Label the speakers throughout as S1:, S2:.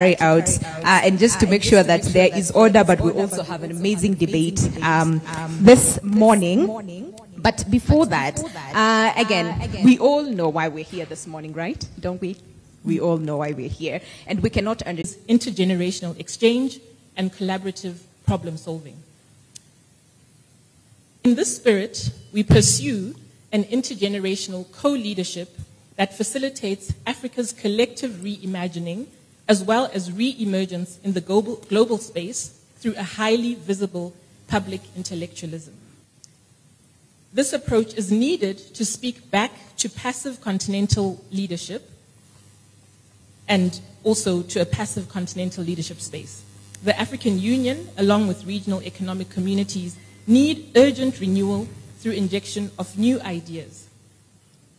S1: out and just to make sure that there is order, but we also have an amazing debate this morning. But before that, again, we all know why we're here this morning, right? Don't we? We all know why we're here. And we cannot understand
S2: intergenerational exchange and collaborative problem solving. In this spirit, we pursue an intergenerational co-leadership that facilitates Africa's collective reimagining as well as re-emergence in the global space through a highly visible public intellectualism. This approach is needed to speak back to passive continental leadership and also to a passive continental leadership space. The African Union, along with regional economic communities, need urgent renewal through injection of new ideas.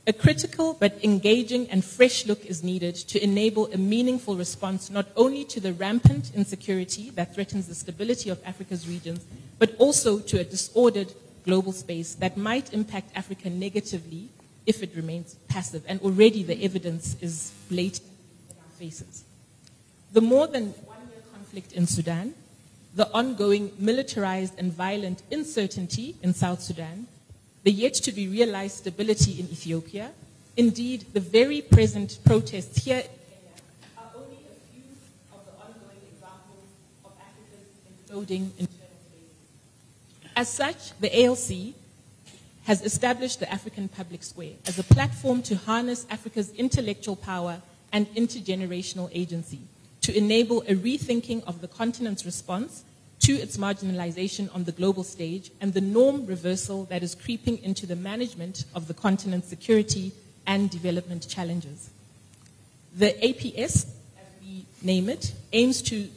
S2: A critical but engaging and fresh look is needed to enable a meaningful response not only to the rampant insecurity that threatens the stability of Africa's regions, but also to a disordered global space that might impact Africa negatively if it remains passive. And already the evidence is blatant in our faces. The more than one-year conflict in Sudan, the ongoing militarized and violent uncertainty in South Sudan, the yet-to-be-realized stability in Ethiopia, indeed, the very present protests here in Kenya are only a few of the ongoing examples of Africa's imploding internal spaces. As such, the ALC has established the African Public Square as a platform to harness Africa's intellectual power and intergenerational agency to enable a rethinking of the continent's response to its marginalization on the global stage and the norm reversal that is creeping into the management of the continent's security and development challenges. The APS, as we name it, aims to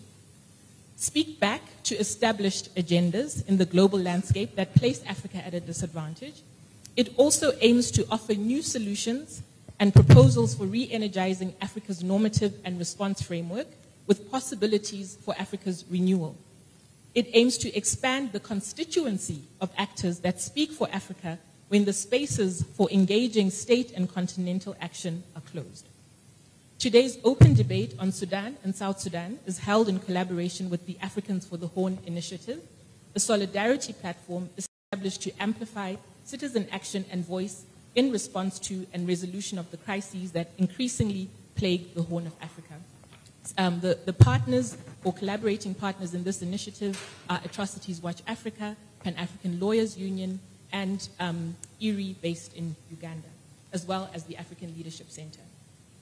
S2: speak back to established agendas in the global landscape that place Africa at a disadvantage. It also aims to offer new solutions and proposals for re-energizing Africa's normative and response framework with possibilities for Africa's renewal. It aims to expand the constituency of actors that speak for Africa when the spaces for engaging state and continental action are closed. Today's open debate on Sudan and South Sudan is held in collaboration with the Africans for the Horn Initiative, a solidarity platform established to amplify citizen action and voice in response to and resolution of the crises that increasingly plague the Horn of Africa. The partners or collaborating partners in this initiative are Atrocities Watch Africa, Pan-African Lawyers Union, and IRI based in Uganda, as well as the African Leadership Center.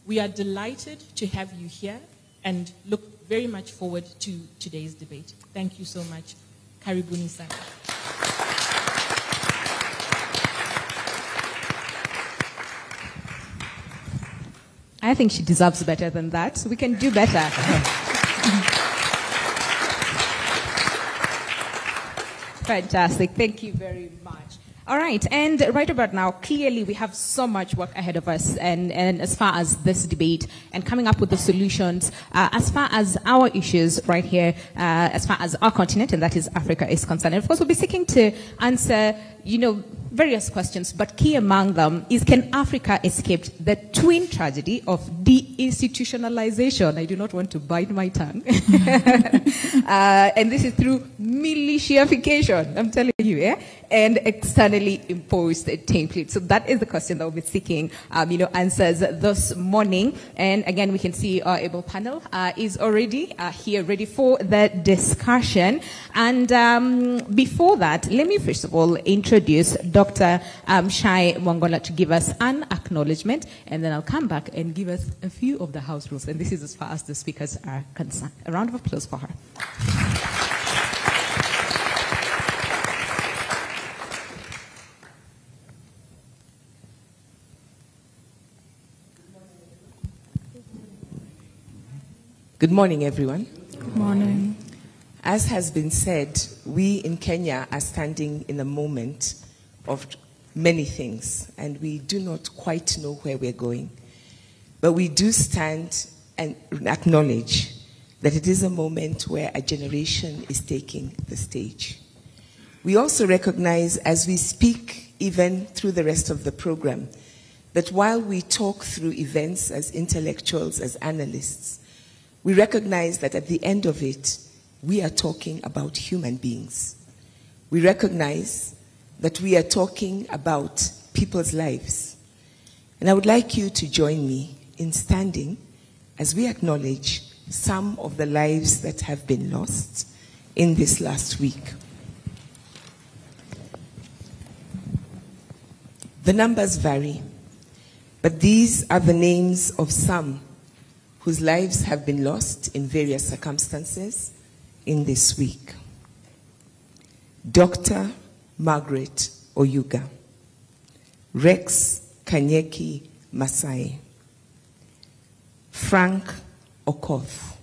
S2: We are delighted to have you here and look very much forward to today's debate. Thank you so much. Karibuni sana.
S1: I think she deserves better than that. We can do better. Fantastic. Thank you very much. All right. And right about now, clearly we have so much work ahead of us and as far as this debate and coming up with the solutions, as far as our issues right here, as far as our continent, and that is Africa, is concerned. And of course, we'll be seeking to answer, various questions, but key among them is, can Africa escape the twin tragedy of deinstitutionalization? I do not want to bite my tongue. And this is through militiafication, I'm telling you, and externally imposed templates. So that is the question that we'll be seeking, answers this morning. And again, we can see our able panel is already here, ready for the discussion. And before that, let me first of all introduce Dr. Shai Mwangola to give us an acknowledgement, and then I'll come back and give us a few of the house rules. And this is as far as the speakers are concerned. A round of applause for her.
S3: Good morning, everyone.
S4: Good morning.
S3: As has been said, we in Kenya are standing in a moment of many things, and we do not quite know where we're going. But we do stand and acknowledge that it is a moment where a generation is taking the stage. We also recognize, as we speak, even through the rest of the program, that while we talk through events as intellectuals, as analysts, we recognize that at the end of it, we are talking about human beings. We recognize that we are talking about people's lives. And I would like you to join me in standing as we acknowledge some of the lives that have been lost in this last week. The numbers vary, but these are the names of some whose lives have been lost in various circumstances in this week. Dr. Margaret Oyuga, Rex Kanyeki Masai, Frank Okoth,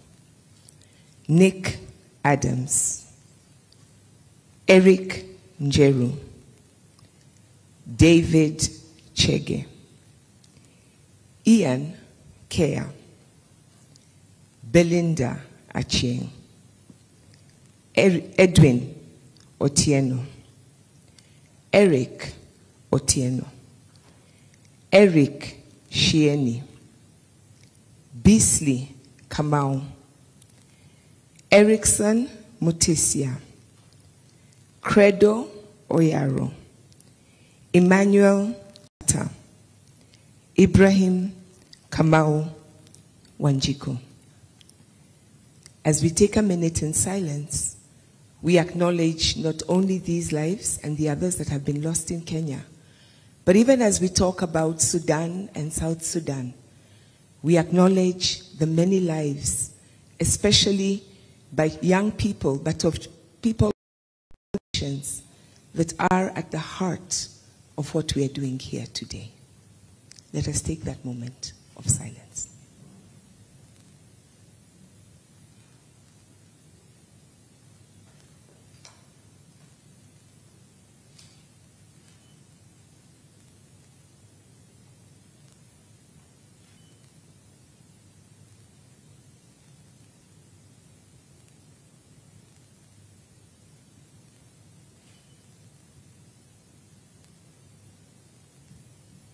S3: Nick Adams, Eric Njeru, David Chege, Ian Kea, Belinda Achieng, Edwin Otieno, Eric Otieno, Eric Shieni, Beasley Kamau, Erickson Mutisia, Credo Oyaro, Emmanuel Ata, Ibrahim Kamau Wanjiko. As we take a minute in silence, we acknowledge not only these lives and the others that have been lost in Kenya, but even as we talk about Sudan and South Sudan, we acknowledge the many lives, especially by young people, but of people that are at the heart of what we are doing here today. Let us take that moment of silence.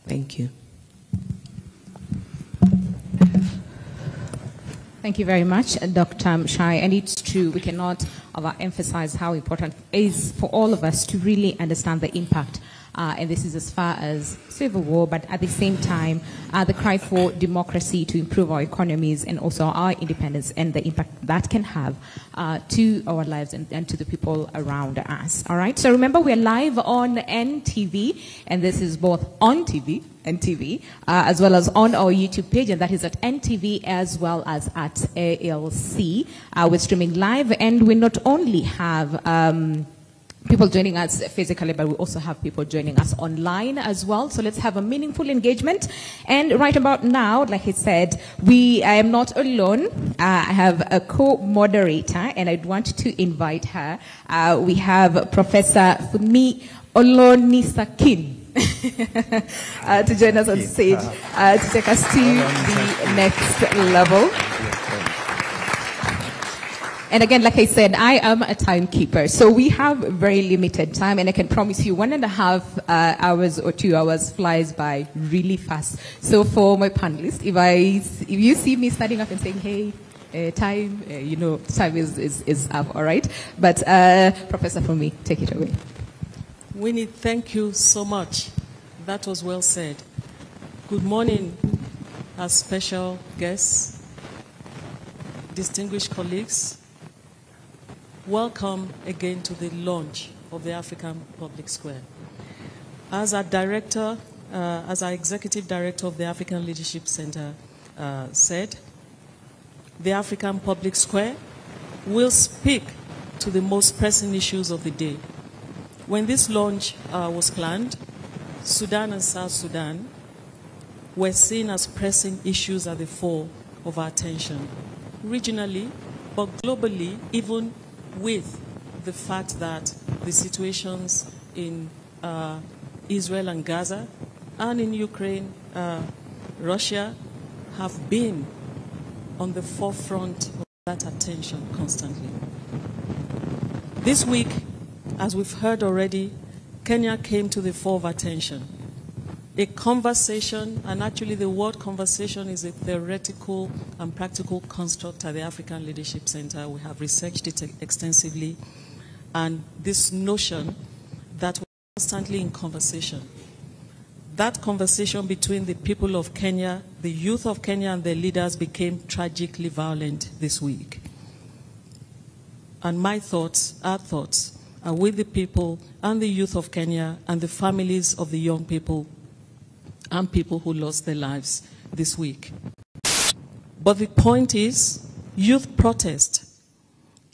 S3: Thank you.
S1: Thank you very much, Dr. Shai. And it's true, we cannot overemphasize how important it is for all of us to really understand the impact. And this is as far as civil war, but at the same time, the cry for democracy to improve our economies and also our independence and the impact that can have to our lives and to the people around us. All right, so remember we're live on NTV, and this is both on TV and TV, as well as on our YouTube page, and that is at NTV as well as at ALC. We're streaming live, and we not only have people joining us physically, but we also have people joining us online as well. So let's have a meaningful engagement. And right about now, like I said, I am not alone. I have a co-moderator, and I'd want to invite her. We have Professor Funmi Olonisakin to join us on stage to take us to the next level. And again, like I said, I am a timekeeper, so we have very limited time, and I can promise you 1.5 hours or 2 hours flies by really fast. So for my panelists, if you see me standing up and saying, hey, time, you know, time is up, all right? But Professor Funmi, take it away.
S4: Winnie, thank you so much. That was well said. Good morning, our special guests, distinguished colleagues. Welcome again to the launch of the African Public Square. As our director, as our executive director of the African Leadership Center said, the African Public Square will speak to the most pressing issues of the day. When this launch was planned, Sudan and South Sudan were seen as pressing issues at the fore of our attention, regionally, but globally, even with the fact that the situations in Israel and Gaza and in Ukraine, Russia, have been on the forefront of that attention constantly. This week, as we've heard already, Kenya came to the fore of attention. a conversation, and actually the word conversation is a theoretical and practical construct at the African Leadership Center. We have researched it extensively, and this notion that we're constantly in conversation. That conversation between the people of Kenya, the youth of Kenya and their leaders became tragically violent this week. And my thoughts, our thoughts, are with the people and the youth of Kenya and the families of the young people and people who lost their lives this week. But the point is, youth protest.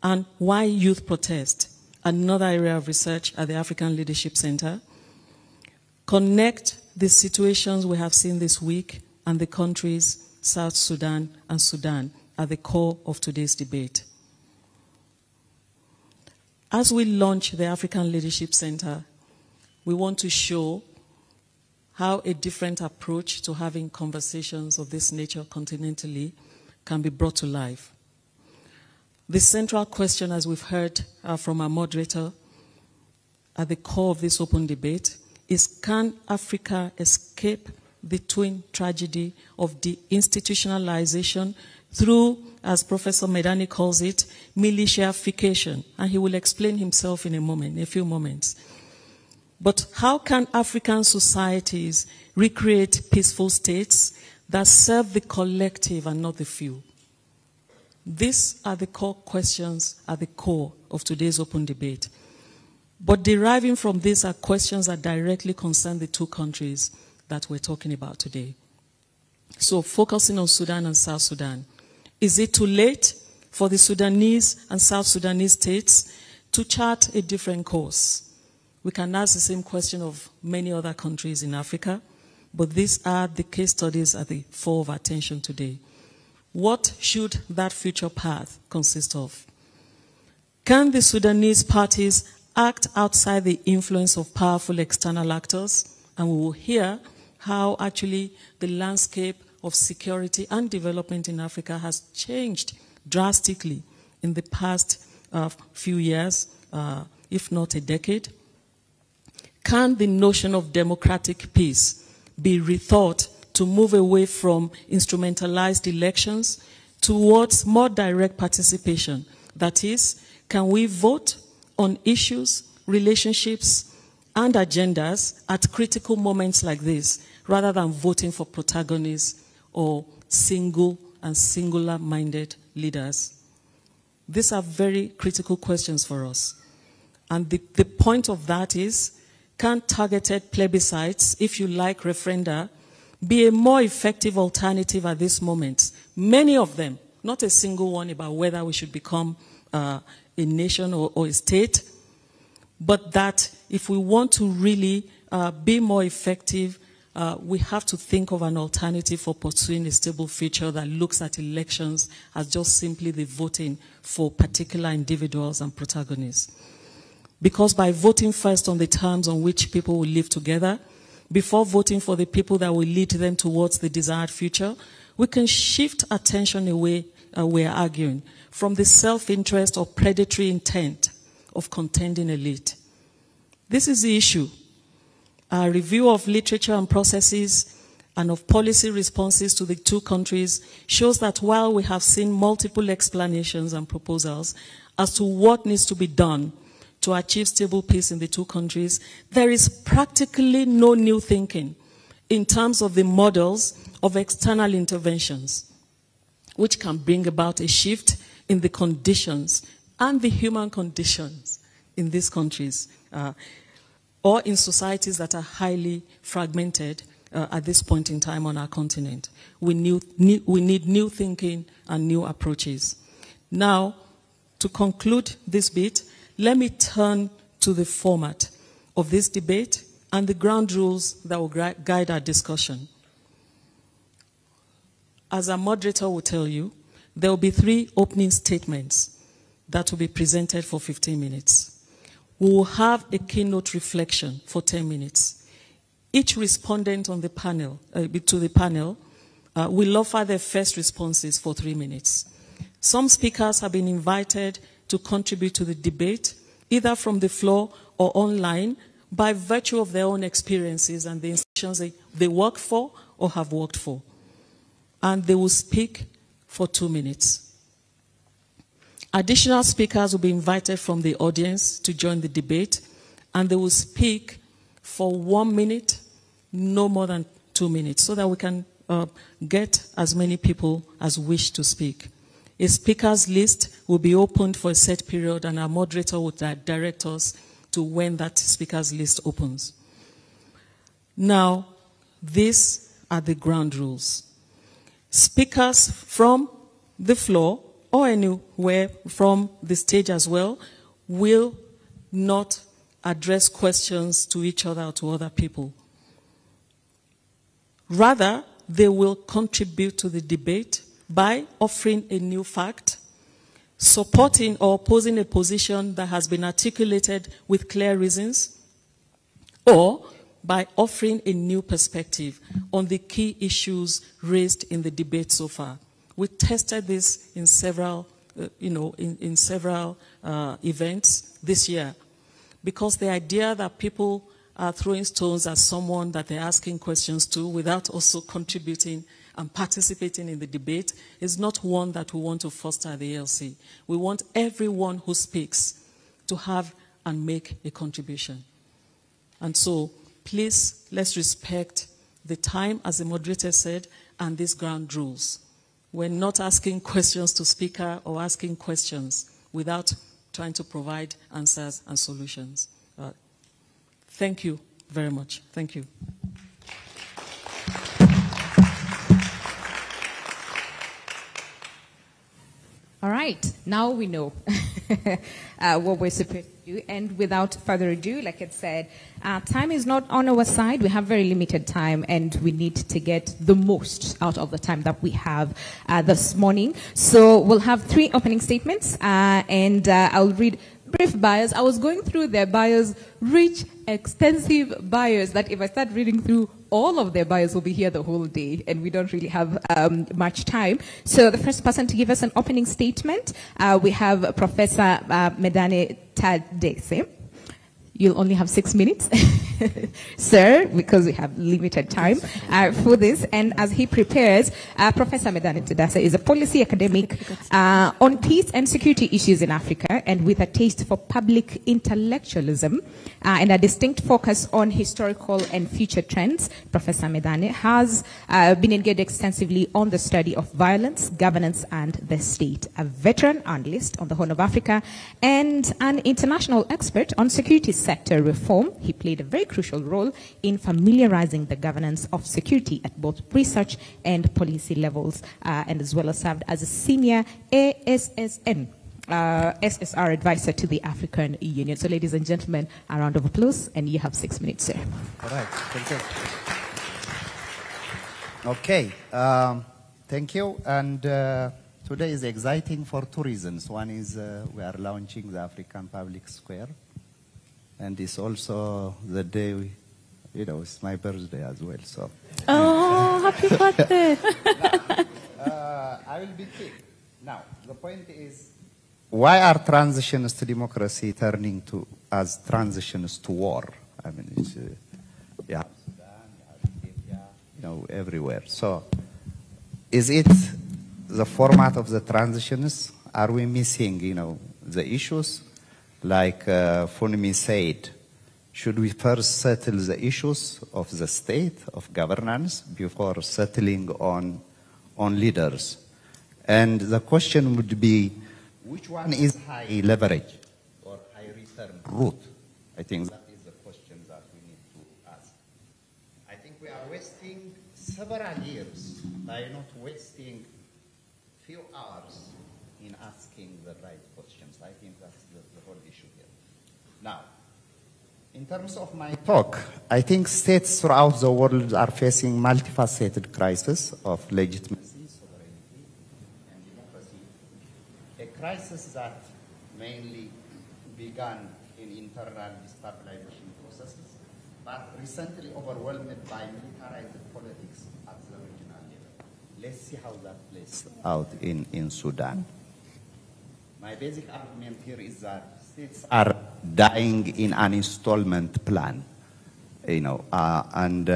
S4: And why youth protest? Another area of research at the African Leadership Center. Connect the situations we have seen this week and the countries, South Sudan and Sudan, at the core of today's debate. As we launch the African Leadership Center, we want to show how a different approach to having conversations of this nature continentally can be brought to life. The central question, as we've heard from our moderator, at the core of this open debate is, can Africa escape the twin tragedy of deinstitutionalization through, as Professor Medani calls it, militiaification? And he will explain himself in a few moments. But how can African societies recreate peaceful states that serve the collective and not the few? These are the core questions at the core of today's open debate. But deriving from this are questions that directly concern the two countries that we're talking about today. So focusing on Sudan and South Sudan. Is it too late for the Sudanese and South Sudanese states to chart a different course? We can ask the same question of many other countries in Africa, but these are the case studies at the fore of our attention today. What should that future path consist of? Can the Sudanese parties act outside the influence of powerful external actors? And we will hear how actually the landscape of security and development in Africa has changed drastically in the past few years, if not a decade. Can the notion of democratic peace be rethought to move away from instrumentalized elections towards more direct participation? That is, can we vote on issues, relationships, and agendas at critical moments like this, rather than voting for protagonists or single and singular-minded leaders? These are very critical questions for us. And the point of that is, can targeted plebiscites, if you like referenda, be a more effective alternative at this moment? Many of them, not a single one about whether we should become a nation or a state, but that if we want to really be more effective, we have to think of an alternative for pursuing a stable future that looks at elections as just simply the voting for particular individuals and protagonists. Because by voting first on the terms on which people will live together, before voting for the people that will lead them towards the desired future, we can shift attention away, we're arguing, from the self-interest or predatory intent of contending elite. This is the issue. A review of literature and processes and of policy responses to the two countries shows that while we have seen multiple explanations and proposals as to what needs to be done to achieve stable peace in the two countries, there is practically no new thinking in terms of the models of external interventions, which can bring about a shift in the conditions and the human conditions in these countries, or in societies that are highly fragmented at this point in time on our continent. We need new thinking and new approaches. Now, to conclude this bit, let me turn to the format of this debate and the ground rules that will guide our discussion. As our moderator will tell you, there will be 3 opening statements that will be presented for 15 minutes. We will have a keynote reflection for 10 minutes. Each respondent on the panel, to the panel will offer their first responses for 3 minutes. Some speakers have been invited to contribute to the debate, either from the floor or online, by virtue of their own experiences and the institutions they they work for or have worked for. And they will speak for 2 minutes. Additional speakers will be invited from the audience to join the debate, and they will speak for 1 minute, no more than 2 minutes, so that we can get as many people as wish to speak. A speakers list will be opened for a set period, and our moderator will direct us to when that speakers list opens. Now, these are the ground rules. Speakers from the floor or anywhere from the stage as well will not address questions to each other or to other people. Rather, they will contribute to the debate by offering a new fact, supporting or opposing a position that has been articulated with clear reasons, or by offering a new perspective on the key issues raised in the debate so far. We tested this in several, events this year, because the idea that people are throwing stones at someone that they're asking questions to without also contributing and participating in the debate is not one that we want to foster at the ALC. We want everyone who speaks to have and make a contribution. And so, please, let's respect the time, as the moderator said, and these ground rules. We're not asking questions to speaker or asking questions without trying to provide answers and solutions. Thank you very much. Thank you.
S1: All right, now we know what we're supposed to do. And without further ado, like I said, time is not on our side. We have very limited time, and we need to get the most out of the time that we have this morning. So we'll have 3 opening statements, and I'll read brief bios. I was going through their bios, rich, extensive bios, that if I start reading through all of their bios, we'll be here the whole day, and we don't really have much time. So the first person to give us an opening statement, we have Professor Medane Tadese. You'll only have 6 minutes, sir, because we have limited time for this. And as he prepares, Professor Medane Tadese is a policy academic on peace and security issues in Africa, and with a taste for public intellectualism and a distinct focus on historical and future trends. Professor Medane has been engaged extensively on the study of violence, governance, and the state. A veteran analyst on the Horn of Africa and an international expert on security sector reform, he played a very crucial role in familiarizing the governance of security at both research and policy levels, and as well as served as a senior SSR advisor to the African Union. So, ladies and gentlemen, a round of applause, and you have 6 minutes, sir.
S5: All right, thank you. Okay, thank you. And today is exciting for 2 reasons. One is we are launching the African Public Square, and it's also the day, it's my birthday as well. So.
S1: Oh, happy birthday!
S5: I will be quick. Now, the point is, why are transitions to democracy turning to as transitions to war? I mean, it's, you have Sudan, you have Ethiopia, everywhere. So, is it the format of the transitions? Are we missing, the issues? Like Funmi said, should we first settle the issues of the state, of governance, before settling on leaders? And the question would be, which one is high leverage or high return route? I think that is the question that we need to ask. I think we are wasting several years by not wasting few hours in asking the right questions. I think that's the whole issue here. Now, in terms of my talk, I think states throughout the world are facing multifaceted crises of legitimacy, sovereignty, and democracy. A crisis that mainly began in internal destabilization processes, but recently overwhelmed by militarized politics at the regional level. Let's see how that plays out in Sudan. My basic argument here is that states are dying in an installment plan, and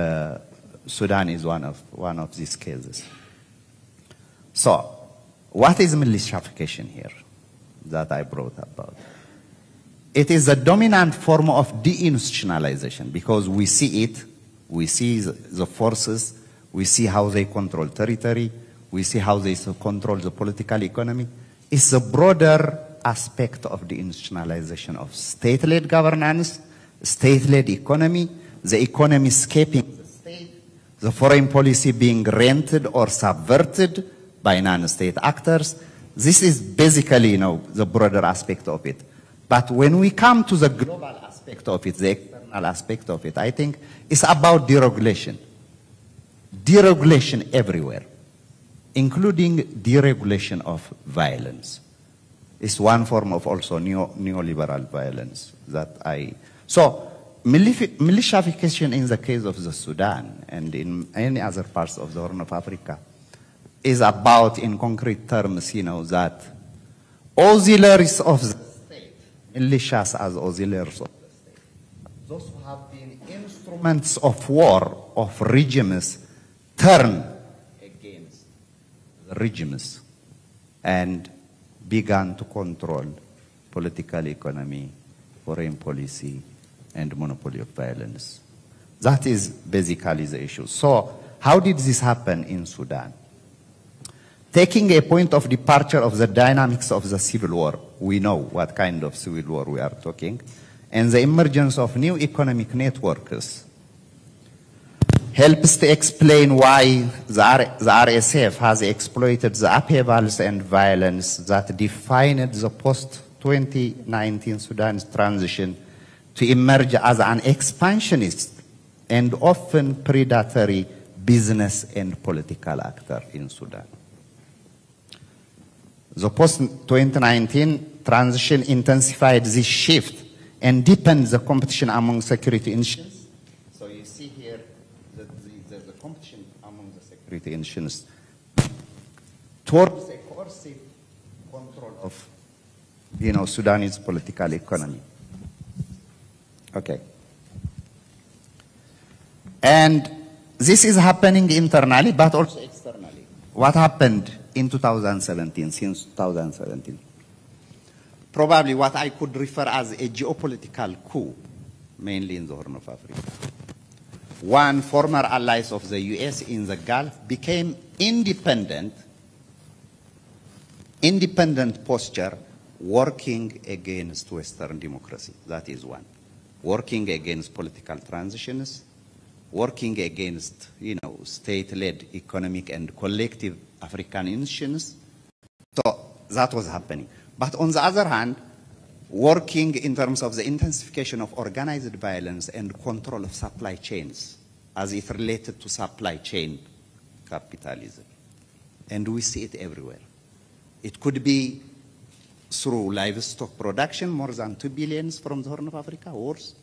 S5: Sudan is one of these cases. So, what is militification here that I brought about? It is a dominant form of deinstitutionalization because we see it, we see the forces, we see how they control territory, we see how they control the political economy. It's a broader aspect of deinstitutionalization of state-led governance, state-led economy, the economy escaping the state, the foreign policy being rented or subverted by non-state actors. This is basically, the broader aspect of it. But when we come to the global aspect of it, the external aspect of it, I think it's about deregulation. Deregulation everywhere, including deregulation of violence. It's one form of also neoliberal violence So, militification in the case of the Sudan and in any other parts of the Horn of Africa is about, in concrete terms, that auxiliaries of the state, militias as auxiliaries of the state, those who have been instruments of war, of regimes, turn against the regimes and began to control political economy, foreign policy, and monopoly of violence. That is basically the issue. So, how did this happen in Sudan? Taking a point of departure of the dynamics of the civil war, we know what kind of civil war we are talking, and the emergence of new economic networks helps to explain why the RSF has exploited the upheavals and violence that defined the post-2019 Sudan's transition to emerge as an expansionist and often predatory business and political actor in Sudan. The post-2019 transition intensified this shift and deepened the competition among security institutions. So you see here that the competition among the security institutions towards a coercive control of, Sudanese political economy. Okay. And this is happening internally, but also externally. What happened in 2017, since 2017? Probably what I could refer as a geopolitical coup, mainly in the Horn of Africa. One former allies of the US in the Gulf became independent posture, working against Western democracy. That is one. Working against political transitions, working against, state-led economic and collective African institutions. So that was happening. But on the other hand, working in terms of the intensification of organized violence and control of supply chains as it related to supply chain capitalism. And we see it everywhere. It could be through livestock production, more than 2 billion from the Horn of Africa, wars.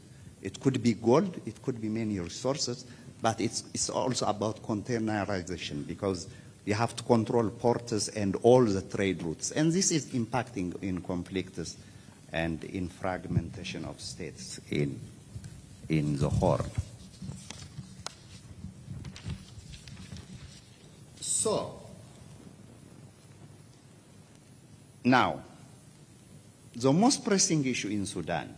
S5: It could be gold, it could be many resources, but it's also about containerization because you have to control ports and all the trade routes. And this is impacting in conflicts and in fragmentation of states in the Horn. So, now, the most pressing issue in Sudan,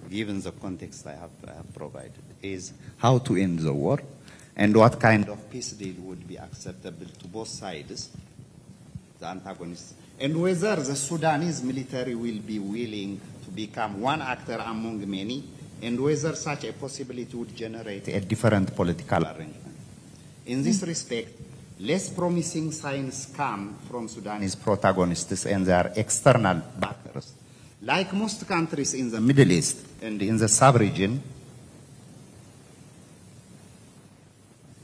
S5: given the context I have provided, is how to end the war and what kind of peace deal would be acceptable to both sides, the antagonists, and whether the Sudanese military will be willing to become one actor among many, and whether such a possibility would generate a different political arrangement. In this respect, less promising signs come from Sudanese protagonists and their external backers. Like most countries in the Middle East and in the sub-region,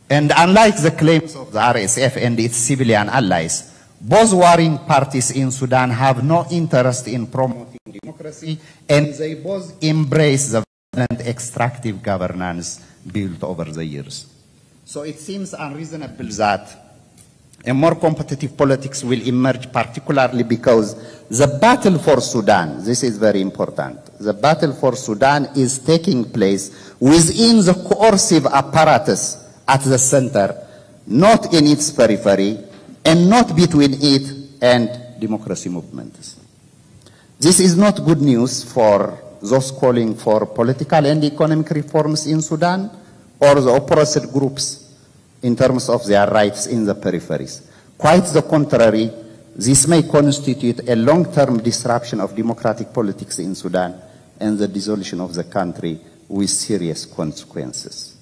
S5: and unlike the claims of the RSF and its civilian allies, both warring parties in Sudan have no interest in promoting democracy, and they both embrace the violent extractive governance built over the years. So it seems unreasonable that a more competitive politics will emerge, particularly because the battle for Sudan, this is very important, the battle for Sudan is taking place within the coercive apparatus at the center, not in its periphery, and not between it and democracy movements. This is not good news for those calling for political and economic reforms in Sudan or the oppressed groups in terms of their rights in the peripheries. Quite the contrary, this may constitute a long-term disruption of democratic politics in Sudan and the dissolution of the country with serious consequences.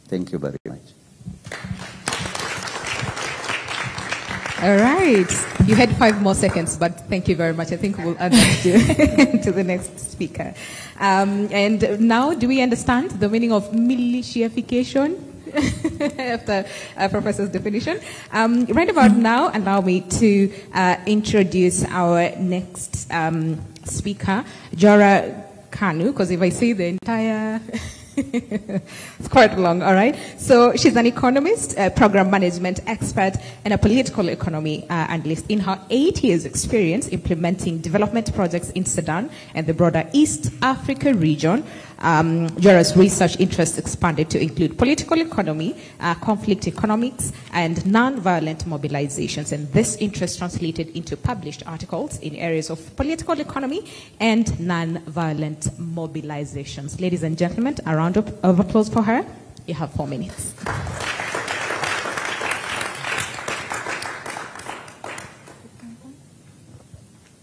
S5: Thank you very much.
S1: All right. You had 5 more seconds, but thank you very much. I think we'll add that to the next speaker. And now, do we understand the meaning of militiafication? After Professor's definition. Right about now, allow me to introduce our next speaker, Jora Kanu, because if I say the entire... it's quite long, all right? So she's an economist, a program management expert, and a political economy analyst. In her 8 years experience implementing development projects in Sudan and the broader East Africa region, Jora's research interests expanded to include political economy, conflict economics, and non-violent mobilizations. And this interest translated into published articles in areas of political economy and non-violent mobilizations. Ladies and gentlemen, a round of applause for her. You have 4 minutes.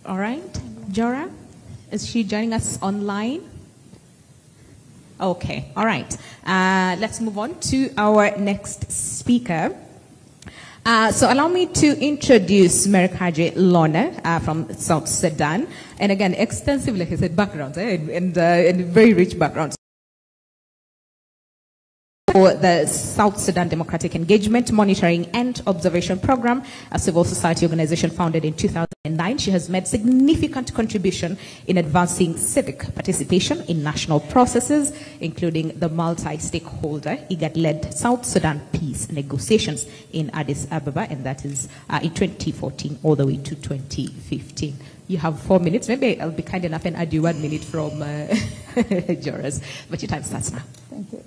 S1: All right, Jora, is she joining us online? Okay, all right. Let's move on to our next speaker. So allow me to introduce Merikaji Lorna from South Sudan. And again, extensive, like I said, background, and very rich background. For the South Sudan Democratic Engagement Monitoring and Observation Program, a civil society organization founded in 2009, she has made significant contribution in advancing civic participation in national processes, including the multi-stakeholder IGAD-led South Sudan peace negotiations in Addis Ababa, and that is in 2014 all the way to 2015. You have 4 minutes. Maybe I'll be kind enough and add you 1 minute from Jora's, but your time starts now.
S6: Thank you.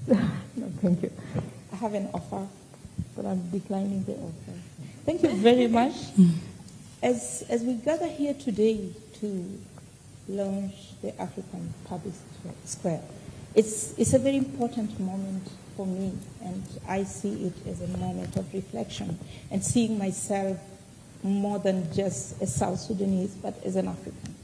S6: Yeah. No, thank you. I have an offer, but I'm declining the offer. Thank you very much. As we gather here today to launch the African Public Square, it's a very important moment for me, and I see it as a moment of reflection and seeing myself more than just a South Sudanese, but as an African.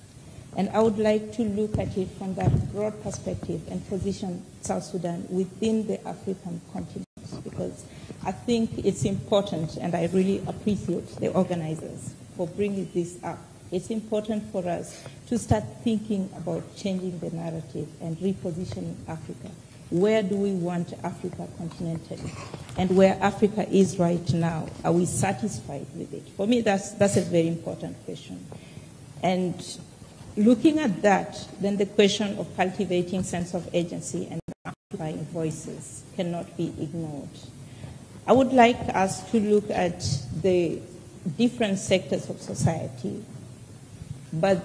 S6: And I would like to look at it from that broad perspective and position South Sudan within the African continent, because I think it's important, and I really appreciate the organizers for bringing this up. It's important for us to start thinking about changing the narrative and repositioning Africa. Where do we want Africa continentally? And where Africa is right now, are we satisfied with it? For me, that's a very important question. And looking at that, then the question of cultivating sense of agency and amplifying voices cannot be ignored. I would like us to look at the different sectors of society, but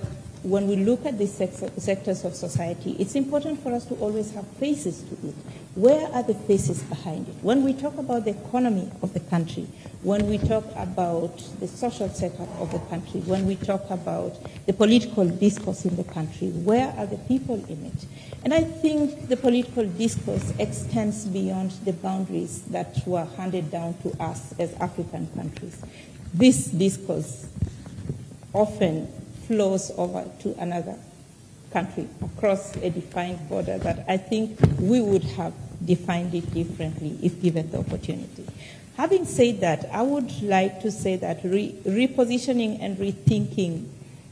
S6: when we look at these sectors of society, it's important for us to always have faces to it. Where are the faces behind it? When we talk about the economy of the country, when we talk about the social setup of the country, when we talk about the political discourse in the country, where are the people in it? And I think the political discourse extends beyond the boundaries that were handed down to us as African countries. This discourse often flows over to another country across a defined border that I think we would have defined it differently if given the opportunity. Having said that, I would like to say that repositioning and rethinking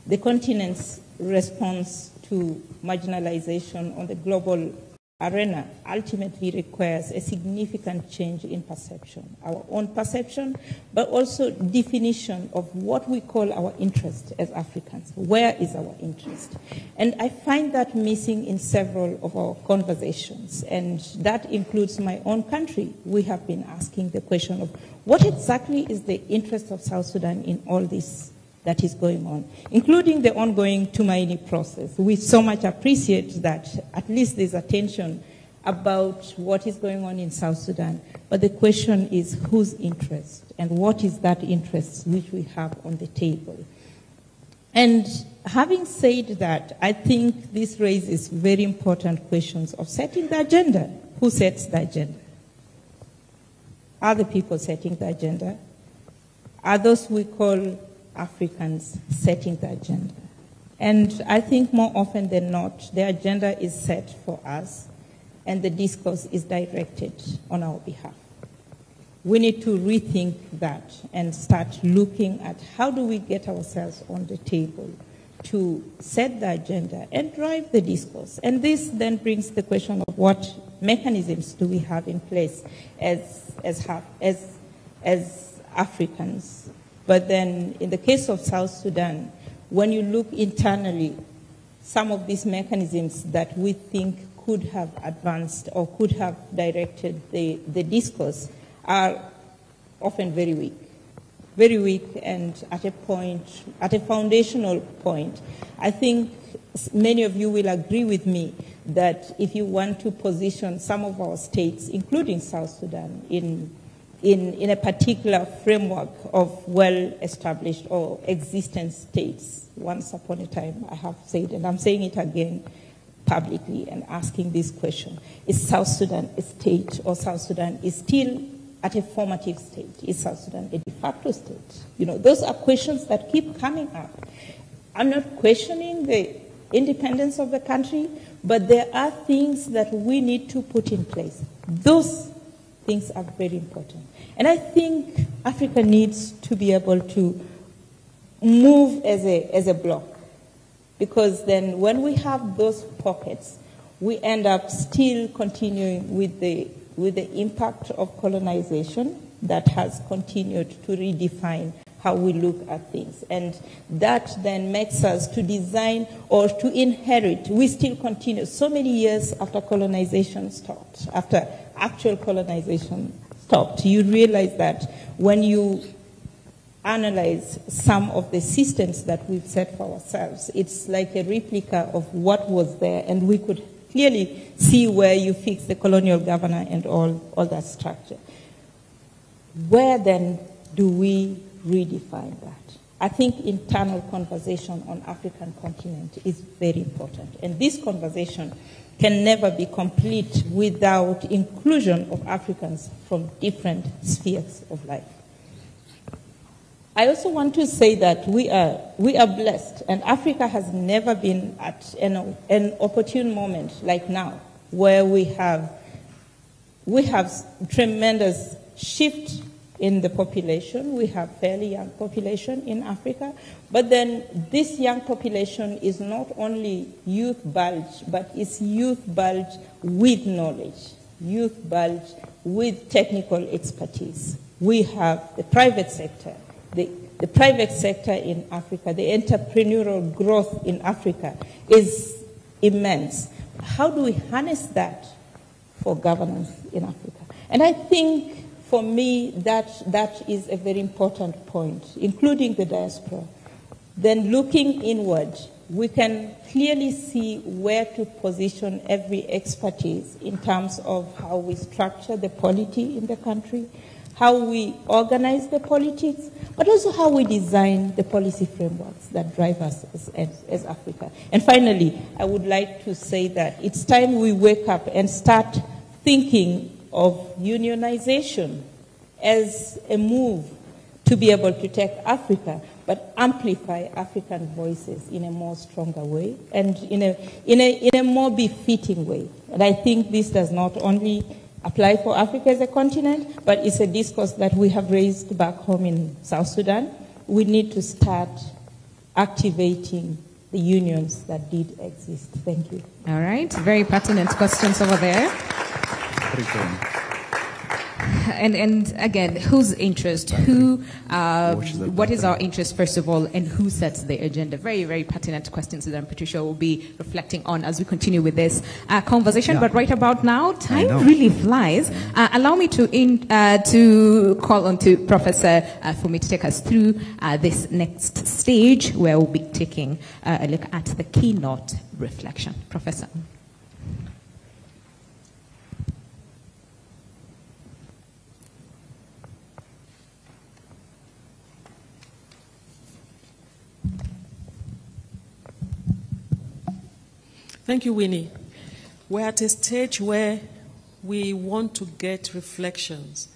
S6: the continent's response to marginalization on the global arena ultimately requires a significant change in perception, our own perception, but also definition of what we call our interest as Africans. Where is our interest? And I find that missing in several of our conversations, and that includes my own country. We have been asking the question of what exactly is the interest of South Sudan in all this that is going on, including the ongoing Tumaini process. We so much appreciate that at least there's attention about what is going on in South Sudan. But the question is whose interest and what is that interest which we have on the table? And having said that, I think this raises very important questions of setting the agenda. Who sets the agenda? Are the people setting the agenda? Are those we call Africans setting the agenda? And I think more often than not, the agenda is set for us and the discourse is directed on our behalf. We need to rethink that and start looking at how do we get ourselves on the table to set the agenda and drive the discourse. And this then brings the question of what mechanisms do we have in place as Africans. But then in the case of South Sudan, when you look internally, some of these mechanisms that we think could have advanced or could have directed the discourse are often very weak, and at a foundational point. I think many of you will agree with me that if you want to position some of our states, including South Sudan, in a particular framework of well-established or existent states, once upon a time I have said, and I'm saying it again publicly and asking this question, is South Sudan a state, or South Sudan is still at a formative state? Is South Sudan a de facto state? You know, those are questions that keep coming up. I'm not questioning the independence of the country, but there are things that we need to put in place. Those things are very important. And I think Africa needs to be able to move as a bloc, because then when we have those pockets, we end up still continuing with the impact of colonization that has continued to redefine how we look at things. And that then makes us to design or to inherit. We still continue so many years after colonization stopped, after actual colonization stopped. You realize that when you analyze some of the systems that we've set for ourselves, it's like a replica of what was there, and we could clearly see where you fix the colonial governor and all that structure. Where then do we redefine that? I think internal conversation on African continent is very important. And this conversation can never be complete without inclusion of Africans from different spheres of life. I also want to say that we are blessed, and Africa has never been at an opportune moment like now, where we have tremendous shift in the population. We have fairly young population in Africa, but then this young population is not only youth bulge, but it's youth bulge with knowledge, youth bulge with technical expertise. We have the private sector. The private sector in Africa, the entrepreneurial growth in Africa is immense. How do we harness that for governance in Africa? And I think, for me, that is a very important point, including the diaspora. Then looking inward, we can clearly see where to position every expertise in terms of how we structure the polity in the country, how we organize the politics, but also how we design the policy frameworks that drive us as Africa. And finally, I would like to say that it's time we wake up and start thinking of unionization as a move to be able to take Africa, but amplify African voices in a more stronger way and in a more befitting way. And I think this does not only apply for Africa as a continent, but it's a discourse that we have raised back home in South Sudan. We need to start activating the unions that did exist. Thank you.
S1: All right, very pertinent questions over there. and again, whose interest? Who? What is our interest first of all, and who sets the agenda? Very, very pertinent questions that I'm pretty sure we'll be reflecting on as we continue with this conversation. Yeah. But right about now, time really flies. Allow me to call on to Professor for me to take us through this next stage, where we'll be taking a look at the keynote reflection. Professor.
S4: Thank you, Winnie. We're at a stage where we want to get reflections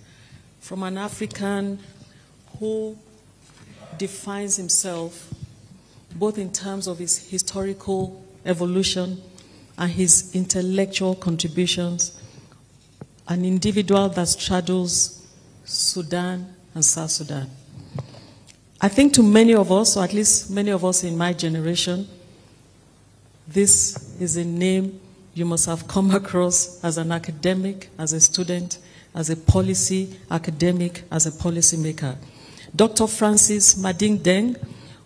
S4: from an African who defines himself both in terms of his historical evolution and his intellectual contributions, an individual that straddles Sudan and South Sudan. I think to many of us, or at least many of us in my generation, this is a name you must have come across as an academic, as a student, as a policy academic, as a policymaker. Dr. Francis Mading Deng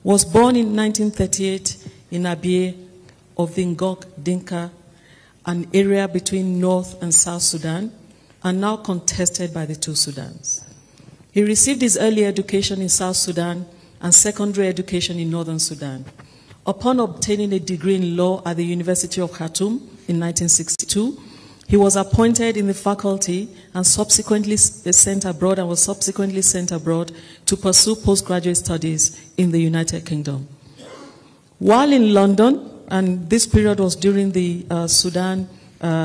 S4: was born in 1938 in Abia of the Ngok Dinka, an area between North and South Sudan, and now contested by the two Sudans. He received his early education in South Sudan and secondary education in Northern Sudan. Upon obtaining a degree in law at the University of Khartoum in 1962, he was appointed in the faculty and subsequently sent abroad to pursue postgraduate studies in the United Kingdom. While in London, and this period was during the Sudan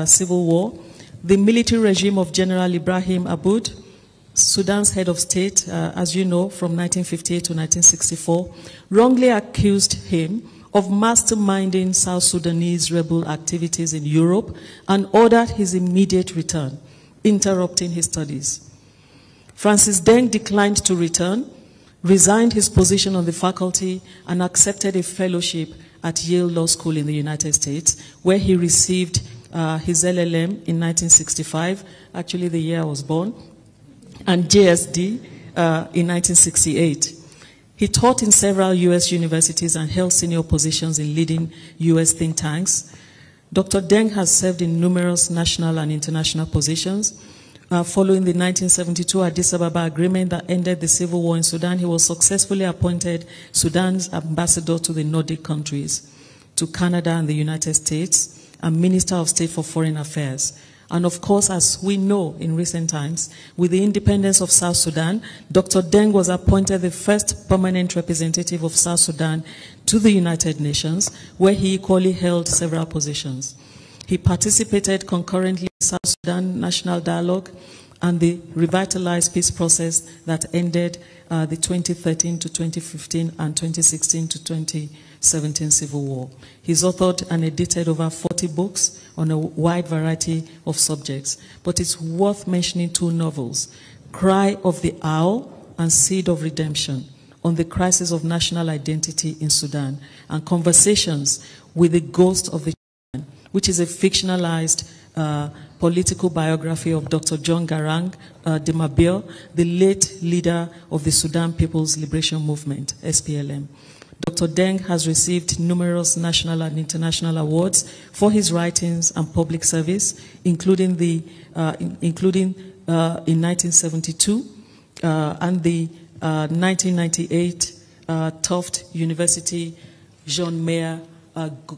S4: civil war, the military regime of General Ibrahim Aboud, Sudan's head of state, as you know, from 1958 to 1964, wrongly accused him of masterminding South Sudanese rebel activities in Europe and ordered his immediate return, interrupting his studies. Francis Deng declined to return, resigned his position on the faculty, and accepted a fellowship at Yale Law School in the United States, where he received his LLM in 1965, actually the year I was born, and JSD in 1968. He taught in several U.S. universities and held senior positions in leading U.S. think tanks. Dr. Deng has served in numerous national and international positions. Following the 1972 Addis Ababa Agreement that ended the civil war in Sudan, he was successfully appointed Sudan's ambassador to the Nordic countries, to Canada and the United States, and Minister of State for Foreign Affairs. And of course, as we know in recent times, with the independence of South Sudan, Dr. Deng was appointed the first permanent representative of South Sudan to the United Nations, where he equally held several positions. He participated concurrently in South Sudan National Dialogue and the revitalized peace process that ended the 2013 to 2015 and 2016 to 2017 civil war. He's authored and edited over 40 books on a wide variety of subjects, but it's worth mentioning two novels, Cry of the Owl and Seed of Redemption, on the crisis of national identity in Sudan, and Conversations with the Ghost of the Children, which is a fictionalized political biography of Dr. John Garang de Mabir, the late leader of the Sudan People's Liberation Movement, SPLM. Dr. Deng has received numerous national and international awards for his writings and public service, including in 1972 and the 1998 Tufts University John Mayer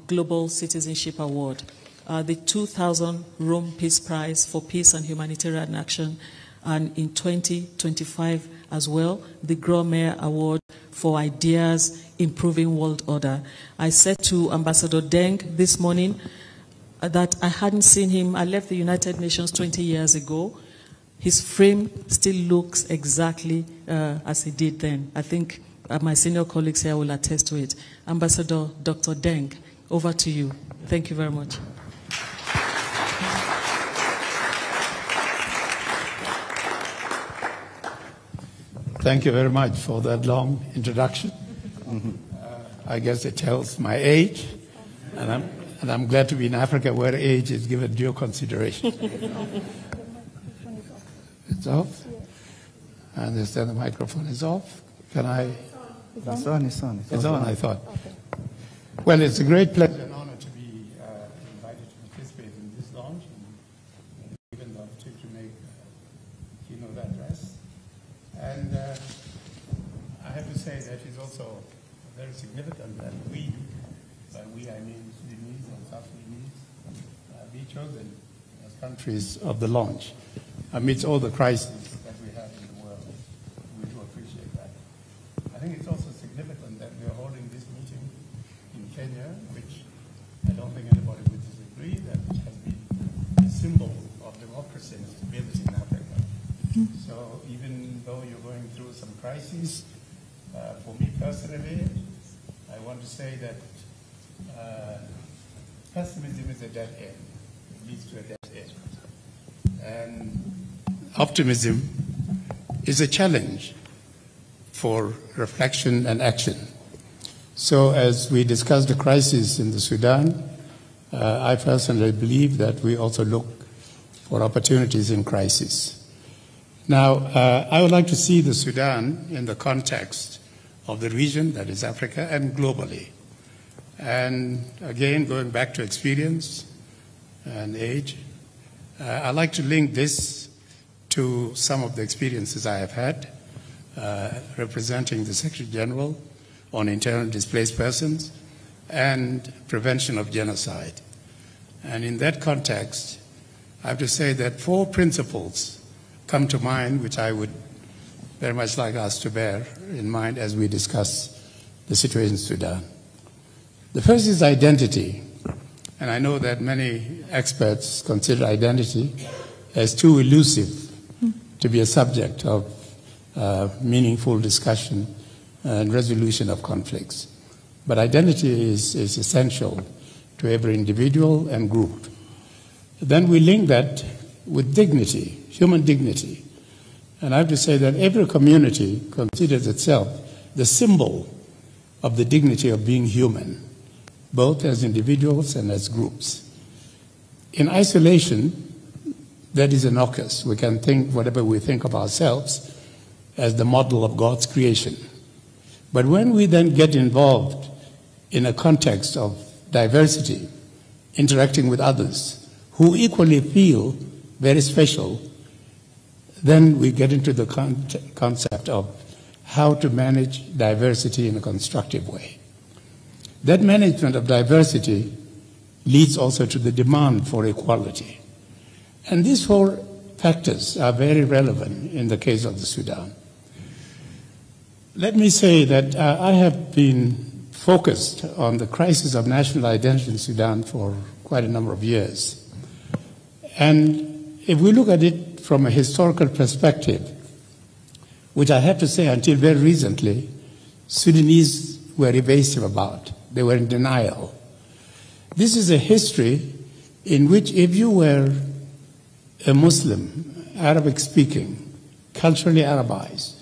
S4: Global Citizenship Award, the 2000 Rome Peace Prize for Peace and Humanitarian Action, and in 2025 as well, the Gromeyer Award for Ideas Improving World Order. I said to Ambassador Deng this morning that I hadn't seen him. I left the United Nations 20 years ago. His frame still looks exactly as he did then. I think my senior colleagues here will attest to it. Ambassador Dr. Deng, over to you. Thank you very much.
S7: Thank you very much for that long introduction. I guess it tells my age, and I'm glad to be in Africa where age is given due consideration. It's off? I understand the microphone is off. Can I?
S5: It's on.
S7: It's on, I thought. Okay. Well, it's a great pleasure and honor to be invited to participate in this launch and given the opportunity to make a keynote address. And I have to say that it's also very significant that we, by we I mean Sudanese and South Sudanese, be chosen as countries of the launch amidst all the crises that we have in the world. We do appreciate that. I think it's also significant that we are holding this meeting in Kenya, which I don't think anybody would disagree, that which has been a symbol of democracy and stability in Africa. So even though you're going through some crises, for me personally, I want to say that pessimism is a dead end. It leads to a dead end. And optimism is a challenge for reflection and action. So as we discuss the crisis in the Sudan, I personally believe that we also look for opportunities in crisis. Now, I would like to see the Sudan in the context of the region, that is Africa, and globally. And again, going back to experience and age, I'd like to link this to some of the experiences I have had representing the Secretary General on internally displaced persons and prevention of genocide. And in that context, I have to say that 4 principles come to mind, which I would very much like us to bear in mind as we discuss the situation in Sudan. The first is identity. And I know that many experts consider identity as too elusive to be a subject of meaningful discussion and resolution of conflicts. But identity is essential to every individual and group. Then we link that with dignity, human dignity. And I have to say that every community considers itself the symbol of the dignity of being human, both as individuals and as groups. In isolation, that is innocuous. We can think whatever we think of ourselves as the model of God's creation. But when we then get involved in a context of diversity, interacting with others who equally feel very special, then we get into the concept of how to manage diversity in a constructive way. That management of diversity leads also to the demand for equality. And these 4 factors are very relevant in the case of the Sudan. Let me say that I have been focused on the crisis of national identity in Sudan for quite a number of years. And if we look at it from a historical perspective, which I have to say until very recently, Sudanese were evasive about. They were in denial. This is a history in which if you were a Muslim, Arabic speaking, culturally Arabized,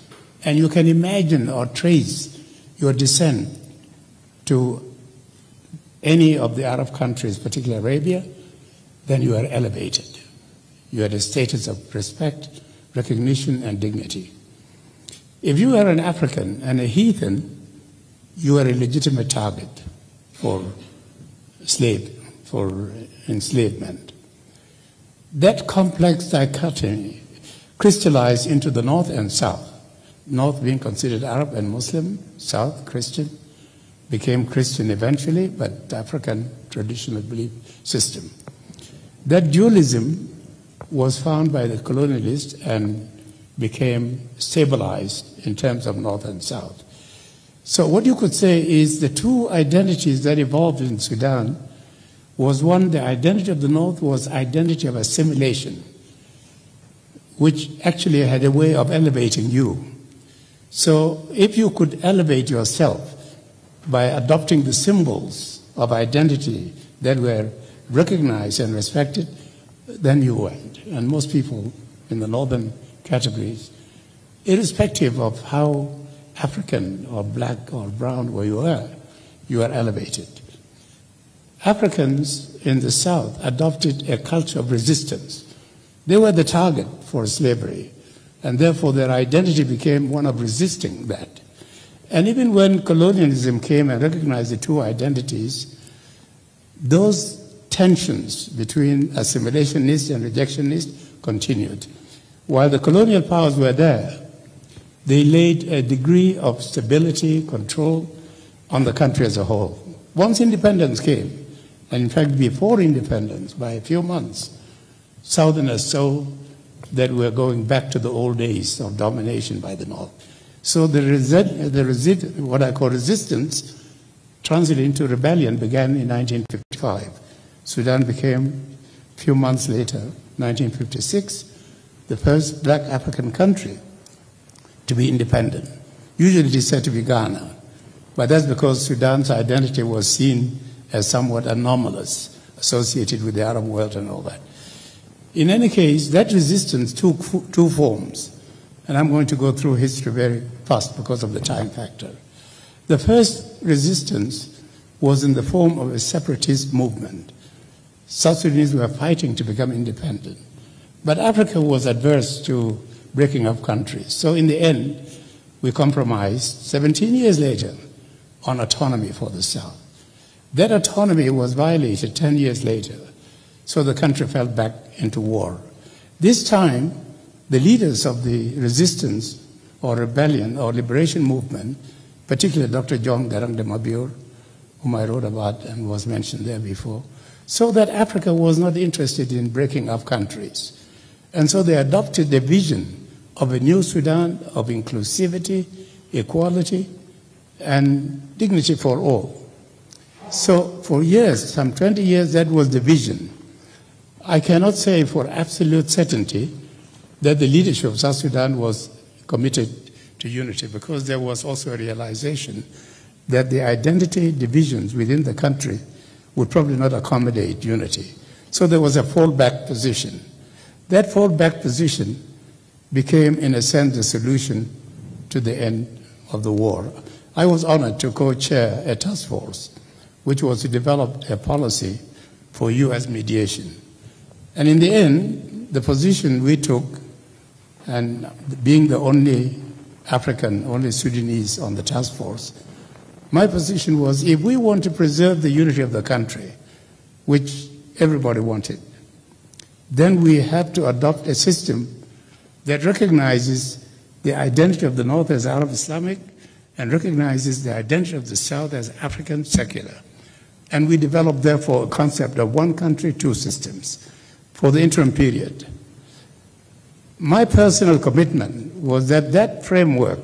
S7: and you can imagine or trace your descent to any of the Arab countries, particularly Arabia, then you are elevated. You had a status of respect, recognition, and dignity. If you are an African and a heathen, you are a legitimate target for enslavement. That complex dichotomy crystallized into the North and South. North being considered Arab and Muslim, South Christian, became Christian eventually, but African traditional belief system. That dualism was found by the colonialists and became stabilized in terms of North and South. So what you could say is the 2 identities that evolved in Sudan was one, the identity of the North was identity of assimilation, which actually had a way of elevating you. So if you could elevate yourself by adopting the symbols of identity that were recognized and respected, then you went. And most people in the northern categories, irrespective of how African or black or brown where you are elevated. Africans in the South adopted a culture of resistance. They were the target for slavery. And therefore, their identity became one of resisting that. And even when colonialism came and recognized the two identities, those tensions between assimilationists and rejectionists continued. While the colonial powers were there, they laid a degree of stability, control on the country as a whole. Once independence came, and in fact before independence, by a few months, Southerners saw that we were going back to the old days of domination by the North. So what I call resistance translated into rebellion began in 1955. Sudan became, a few months later, 1956, the first black African country to be independent. Usually it is said to be Ghana, but that's because Sudan's identity was seen as somewhat anomalous, associated with the Arab world and all that. In any case, that resistance took two forms, and I'm going to go through history very fast because of the time factor. The first resistance was in the form of a separatist movement. South Sudanese were fighting to become independent, but Africa was adverse to breaking up countries. So in the end, we compromised 17 years later on autonomy for the South. That autonomy was violated 10 years later, so the country fell back into war. This time, the leaders of the resistance or rebellion or liberation movement, particularly Dr. John Garang de Mabur, whom I wrote about and was mentioned there before, saw that Africa was not interested in breaking up countries. And so they adopted the vision of a new Sudan of inclusivity, equality, and dignity for all. So for years, some 20 years, that was the vision. I cannot say for absolute certainty that the leadership of South Sudan was committed to unity, because there was also a realization that the identity divisions within the country would probably not accommodate unity. So there was a fallback position. That fallback position became, in a sense, the solution to the end of the war. I was honored to co-chair a task force which was to develop a policy for U.S. mediation. And in the end, the position we took, and being the only African, only Sudanese on the task force, my position was, if we want to preserve the unity of the country, which everybody wanted, then we have to adopt a system that recognizes the identity of the North as Arab Islamic and recognizes the identity of the South as African secular. And we developed, therefore, a concept of one country, two systems for the interim period. My personal commitment was that that framework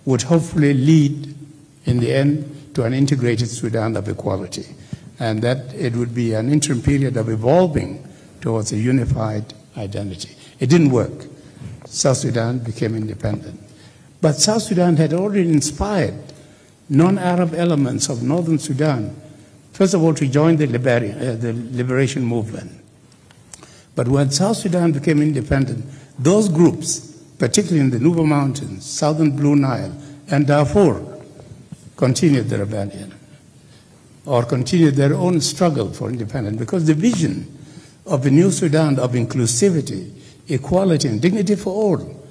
S7: would hopefully lead, in the end, to an integrated Sudan of equality, and that it would be an interim period of evolving towards a unified identity. It didn't work. South Sudan became independent. But South Sudan had already inspired non-Arab elements of northern Sudan, first of all, to join the liberation movement. But when South Sudan became independent, those groups, particularly in the Nuba Mountains, southern Blue Nile, and Darfur, continued the rebellion, or continued their own struggle for independence, because the vision of the new Sudan of inclusivity, equality, and dignity for all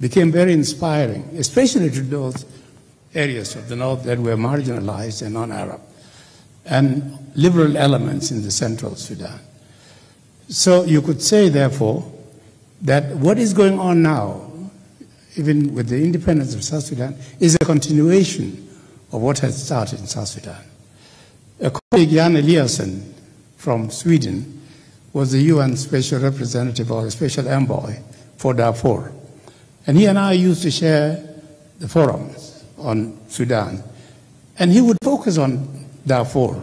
S7: became very inspiring, especially to those areas of the north that were marginalized and non-Arab, and liberal elements in the central Sudan. So you could say, therefore, that what is going on now, even with the independence of South Sudan, is a continuation of what had started in South Sudan. A colleague, Jan Eliasson from Sweden, was the UN Special Representative or Special Envoy for Darfur. And he and I used to share the forums on Sudan. And he would focus on Darfur,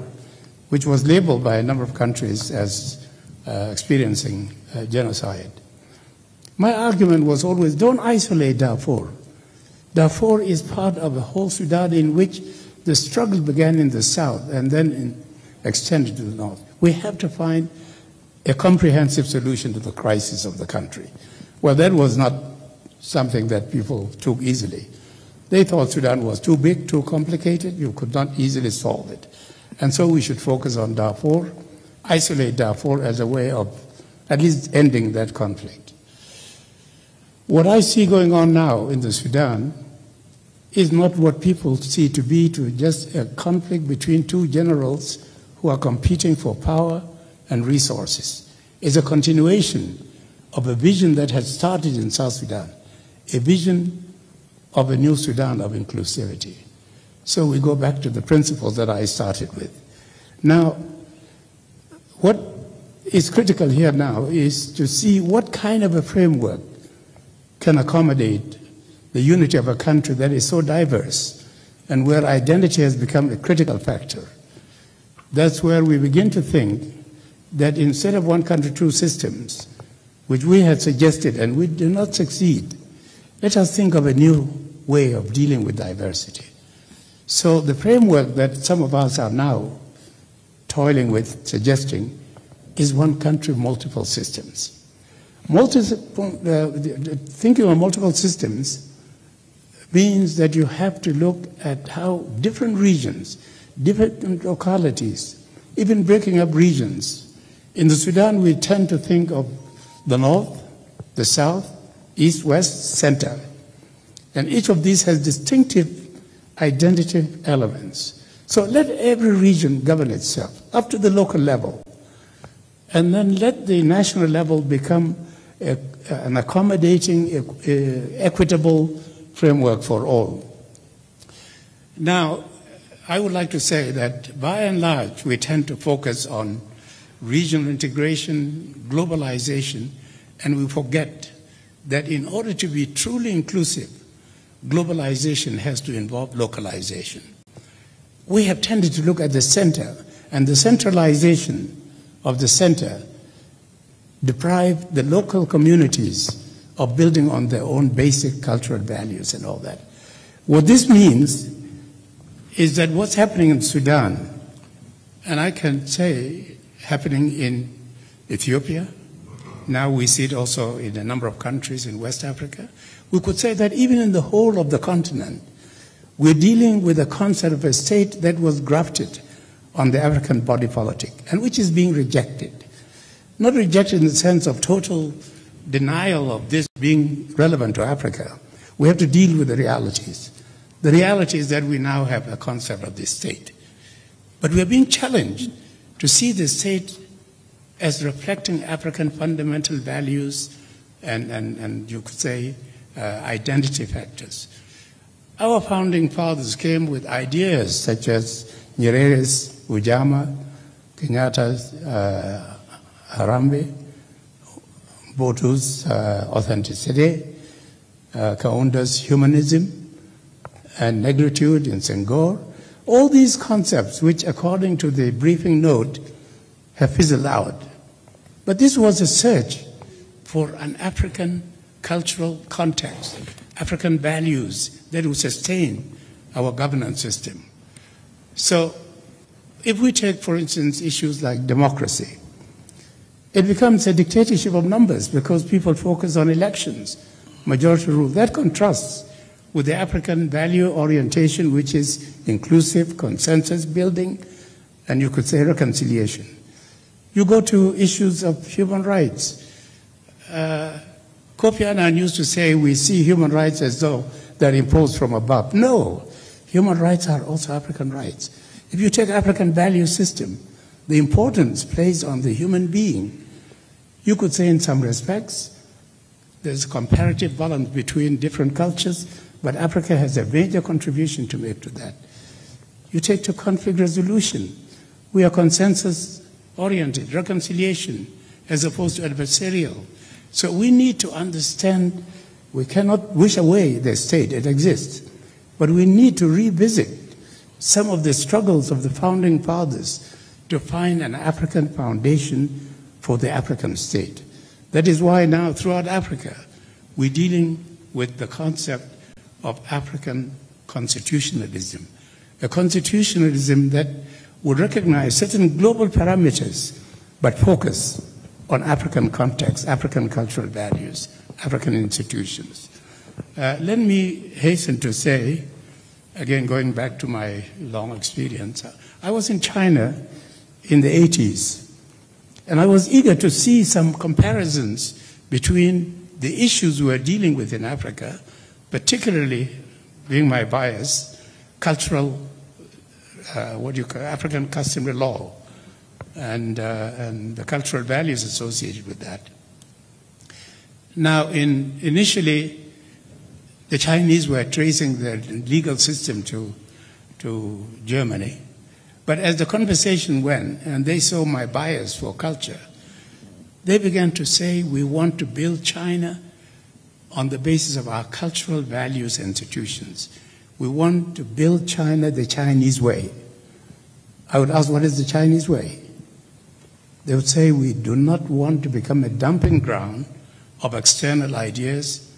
S7: which was labeled by a number of countries as experiencing genocide. My argument was always, don't isolate Darfur. Darfur is part of a whole Sudan in which the struggle began in the south and then extended to the north. We have to find a comprehensive solution to the crisis of the country. Well, that was not something that people took easily. They thought Sudan was too big, too complicated, you could not easily solve it. And so we should focus on Darfur, isolate Darfur as a way of at least ending that conflict. What I see going on now in the Sudan is not what people see to be just a conflict between two generals who are competing for power and resources. It's a continuation of a vision that had started in South Sudan, a vision of a new Sudan of inclusivity. So we go back to the principles that I started with. Now, what is critical here now is to see what kind of a framework can accommodate the unity of a country that is so diverse and where identity has become a critical factor. That's where we begin to think that instead of one country, two systems, which we had suggested and we did not succeed, let us think of a new way of dealing with diversity. So the framework that some of us are now toiling with, suggesting, is one country, multiple systems. Thinking of multiple systems means that you have to look at how different regions, different localities, even breaking up regions. In the Sudan, we tend to think of the north, the south, east, west, center. And each of these has distinctive identity elements. So let every region govern itself up to the local level. And then let the national level become an accommodating, equitable framework for all. Now, I would like to say that by and large, we tend to focus on regional integration, globalization, and we forget that in order to be truly inclusive, globalization has to involve localization. We have tended to look at the center, and the centralization of the center deprive the local communities of building on their own basic cultural values and all that. What this means is that what's happening in Sudan, and I can say happening in Ethiopia, now we see it also in a number of countries in West Africa, we could say that even in the whole of the continent, we're dealing with a concept of a state that was grafted on the African body politic, and which is being rejected. Not rejected in the sense of total denial of this being relevant to Africa. We have to deal with the realities. The reality is that we now have a concept of this state. But we are being challenged to see the state as reflecting African fundamental values and you could say, identity factors. Our founding fathers came with ideas such as Nyerere's Ujamaa, Kenyatta's Harambee, Botu's authenticity, Kaunda's humanism, and negritude in Senghor. All these concepts, which according to the briefing note, have fizzled out. But this was a search for an African cultural context, African values that will sustain our governance system. So if we take, for instance, issues like democracy, it becomes a dictatorship of numbers because people focus on elections, majority rule. That contrasts with the African value orientation, which is inclusive, consensus building, and you could say reconciliation. You go to issues of human rights. Kofi Annan used to say we see human rights as though they're imposed from above. No, human rights are also African rights. If you take African value system, the importance placed on the human being, you could say in some respects, there's comparative balance between different cultures, but Africa has a major contribution to make to that. You take to conflict resolution. We are consensus-oriented, reconciliation, as opposed to adversarial. So we need to understand we cannot wish away the state, it exists, but we need to revisit some of the struggles of the founding fathers to find an African foundation for the African state. That is why now throughout Africa, we're dealing with the concept of African constitutionalism, a constitutionalism that would recognize certain global parameters, but focus on African context, African cultural values, African institutions. Let me hasten to say, again, going back to my long experience, I was in China in the 80s, and I was eager to see some comparisons between the issues we're dealing with in Africa, particularly, being my bias, cultural, African customary law, and the cultural values associated with that. Now, initially, the Chinese were tracing their legal system to Germany. But as the conversation went, and they saw my bias for culture, they began to say, we want to build China on the basis of our cultural values and institutions. We want to build China the Chinese way. I would ask, what is the Chinese way? They would say, we do not want to become a dumping ground of external ideas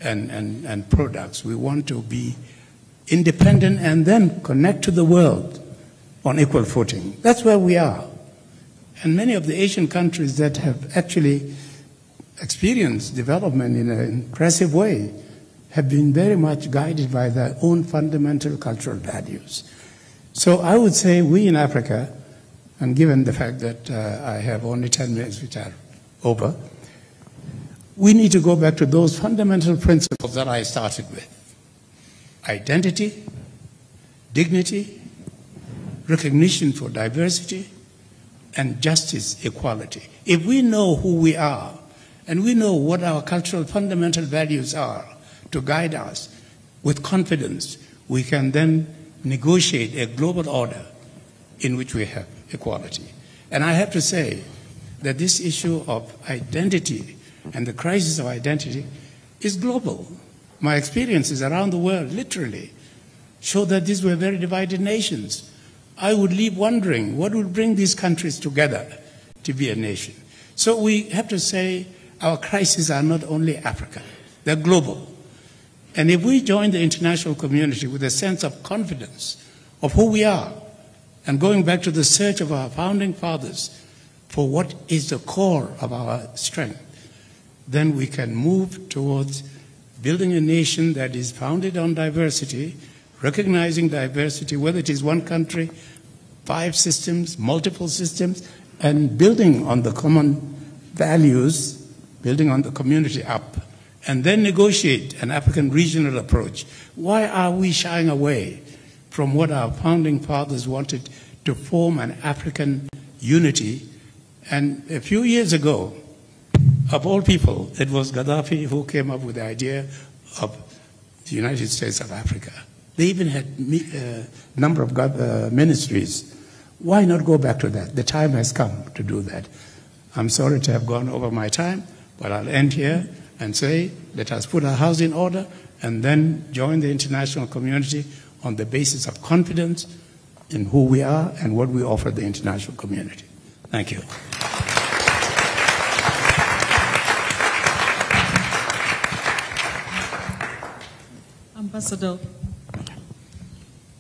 S7: and products. We want to be independent and then connect to the world on equal footing. That's where we are. And many of the Asian countries that have actually experienced development in an impressive way have been very much guided by their own fundamental cultural values. So I would say we in Africa, and given the fact that I have only 10 minutes which are over, we need to go back to those fundamental principles that I started with. Identity, dignity, recognition for diversity, and justice, equality. If we know who we are, and we know what our cultural fundamental values are to guide us with confidence, we can then negotiate a global order in which we have equality. And I have to say that this issue of identity and the crisis of identity is global. My experiences around the world, literally, show that these were very divided nations. I would leave wondering what would bring these countries together to be a nation. So we have to say our crises are not only African, they're global. And if we join the international community with a sense of confidence of who we are, and going back to the search of our founding fathers for what is the core of our strength, then we can move towards building a nation that is founded on diversity, recognizing diversity, whether it is one country, 5 systems, multiple systems, and building on the common values, building on the community up, and then negotiate an African regional approach. Why are we shying away from what our founding fathers wanted to form an African unity? And a few years ago, of all people, it was Gaddafi who came up with the idea of the United States of Africa. They even had a number of ministries. Why not go back to that? The time has come to do that. I'm sorry to have gone over my time, but I'll end here and say, let us put our house in order and then join the international community on the basis of confidence in who we are and what we offer the international community. Thank you.
S4: Ambassador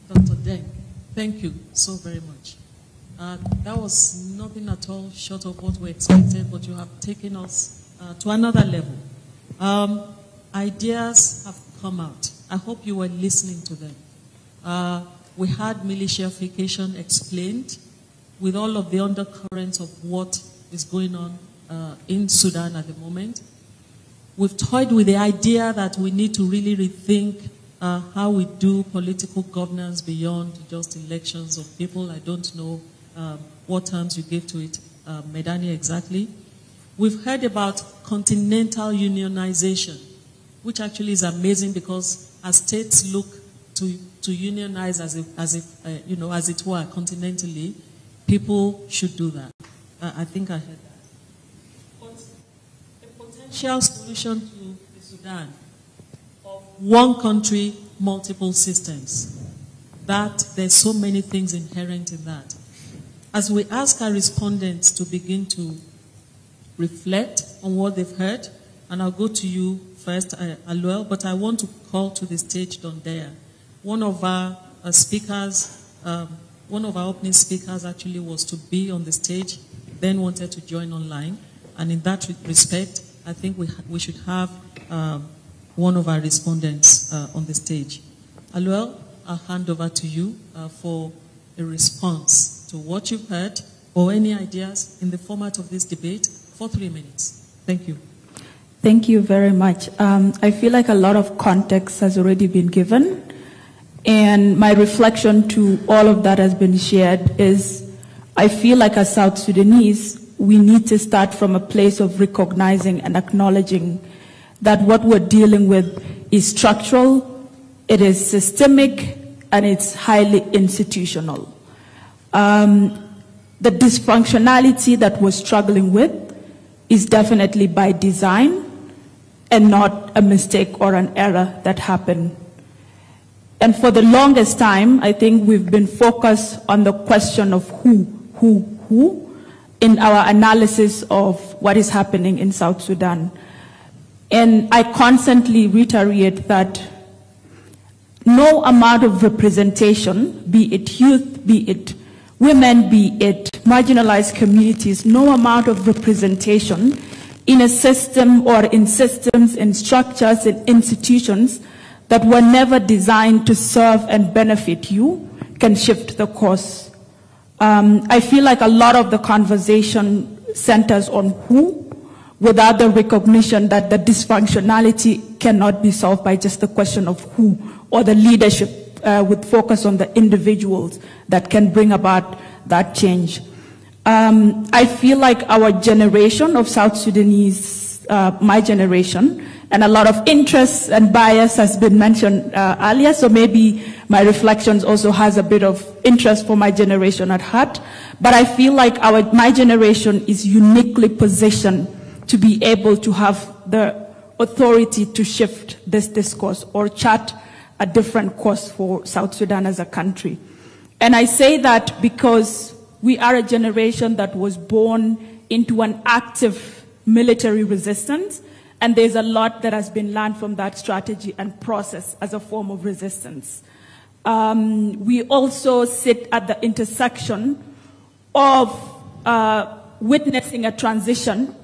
S4: Dr. Deng, thank you so very much. That was nothing at all short of what we expected, but you have taken us to another level. Ideas have come out. I hope you were listening to them. We had militiafication explained with all of the undercurrents of what is going on in Sudan at the moment. We've toyed with the idea that we need to really rethink how we do political governance beyond just elections of people. I don't know what terms you gave to it, Medani, exactly. We've heard about continental unionization, which actually is amazing because as states look to unionize as it were, continentally, people should do that. I think I heard that. But a potential solution to the Sudan of one country, multiple systems, that there's so many things inherent in that. As we ask our respondents to begin to reflect on what they've heard, and I'll go to you first, Aluel, but I want to call to the stage Dondea. One of our speakers, one of our opening speakers actually was to be on the stage, then wanted to join online. And in that respect, I think we should have one of our respondents on the stage. Aluel, I'll hand over to you for a response to what you've heard or any ideas in the format of this debate for 3 minutes. Thank you.
S6: Thank you very much. I feel like a lot of context has already been given, and my reflection to all of that has been shared is I feel like as South Sudanese, we need to start from a place of recognizing and acknowledging that what we're dealing with is structural, it is systemic, and it's highly institutional. The dysfunctionality that we're struggling with is definitely by design and not a mistake or an error that happened. And for the longest time, I think we've been focused on the question of who in our analysis of what is happening in South Sudan. And I constantly reiterate that no amount of representation, be it youth, be it women, be it marginalized communities, no amount of representation in a system or in systems, in structures, in institutions that were never designed to serve and benefit you can shift the course. I feel like a lot of the conversation centers on who, without the recognition that the dysfunctionality cannot be solved by just the question of who, or the leadership with focus on the individuals that can bring about that change. I feel like our generation of South Sudanese, my generation, and a lot of interest and bias has been mentioned earlier, so maybe my reflections also has a bit of interest for my generation at heart. But I feel like my generation is uniquely positioned to be able to have the authority to shift this discourse or chart a different course for South Sudan as a country. And I say that because we are a generation that was born into an active military resistance, and there's a lot that has been learned from that strategy and process as a form of resistance. We also sit at the intersection of witnessing a transition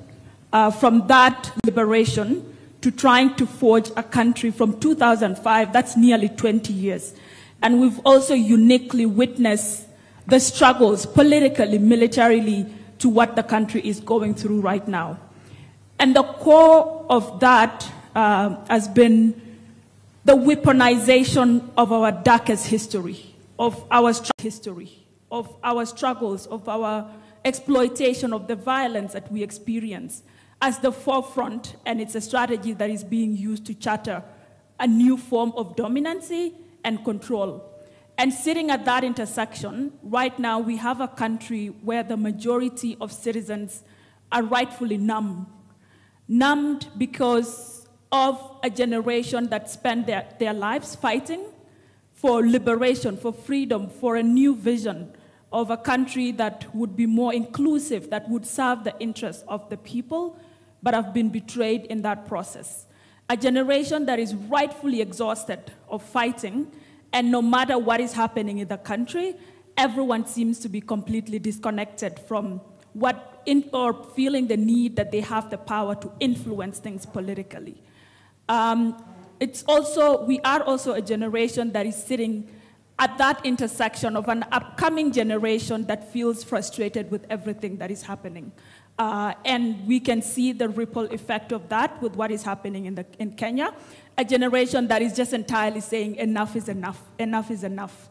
S6: from that liberation to trying to forge a country from 2005, that's nearly 20 years. And we've also uniquely witnessed the struggles politically, militarily, to what the country is going through right now. And the core of that has been the weaponization of our darkest history, of our struggles, of our exploitation of the violence that we experience as the forefront, and it's a strategy that is being used to charter a new form of dominancy and control. And sitting at that intersection, right now we have a country where the majority of citizens are rightfully numbed because of a generation that spent their lives fighting for liberation, for freedom, for a new vision of a country that would be more inclusive, that would serve the interests of the people, but have been betrayed in that process. A generation that is rightfully exhausted of fighting, and no matter what is happening in the country, everyone seems to be completely disconnected from or feeling the need that they have the power to influence things politically. We are also a generation that is sitting at that intersection of an upcoming generation that feels frustrated with everything that is happening. And we can see the ripple effect of that with what is happening in Kenya, a generation that is just entirely saying enough is enough, enough is enough.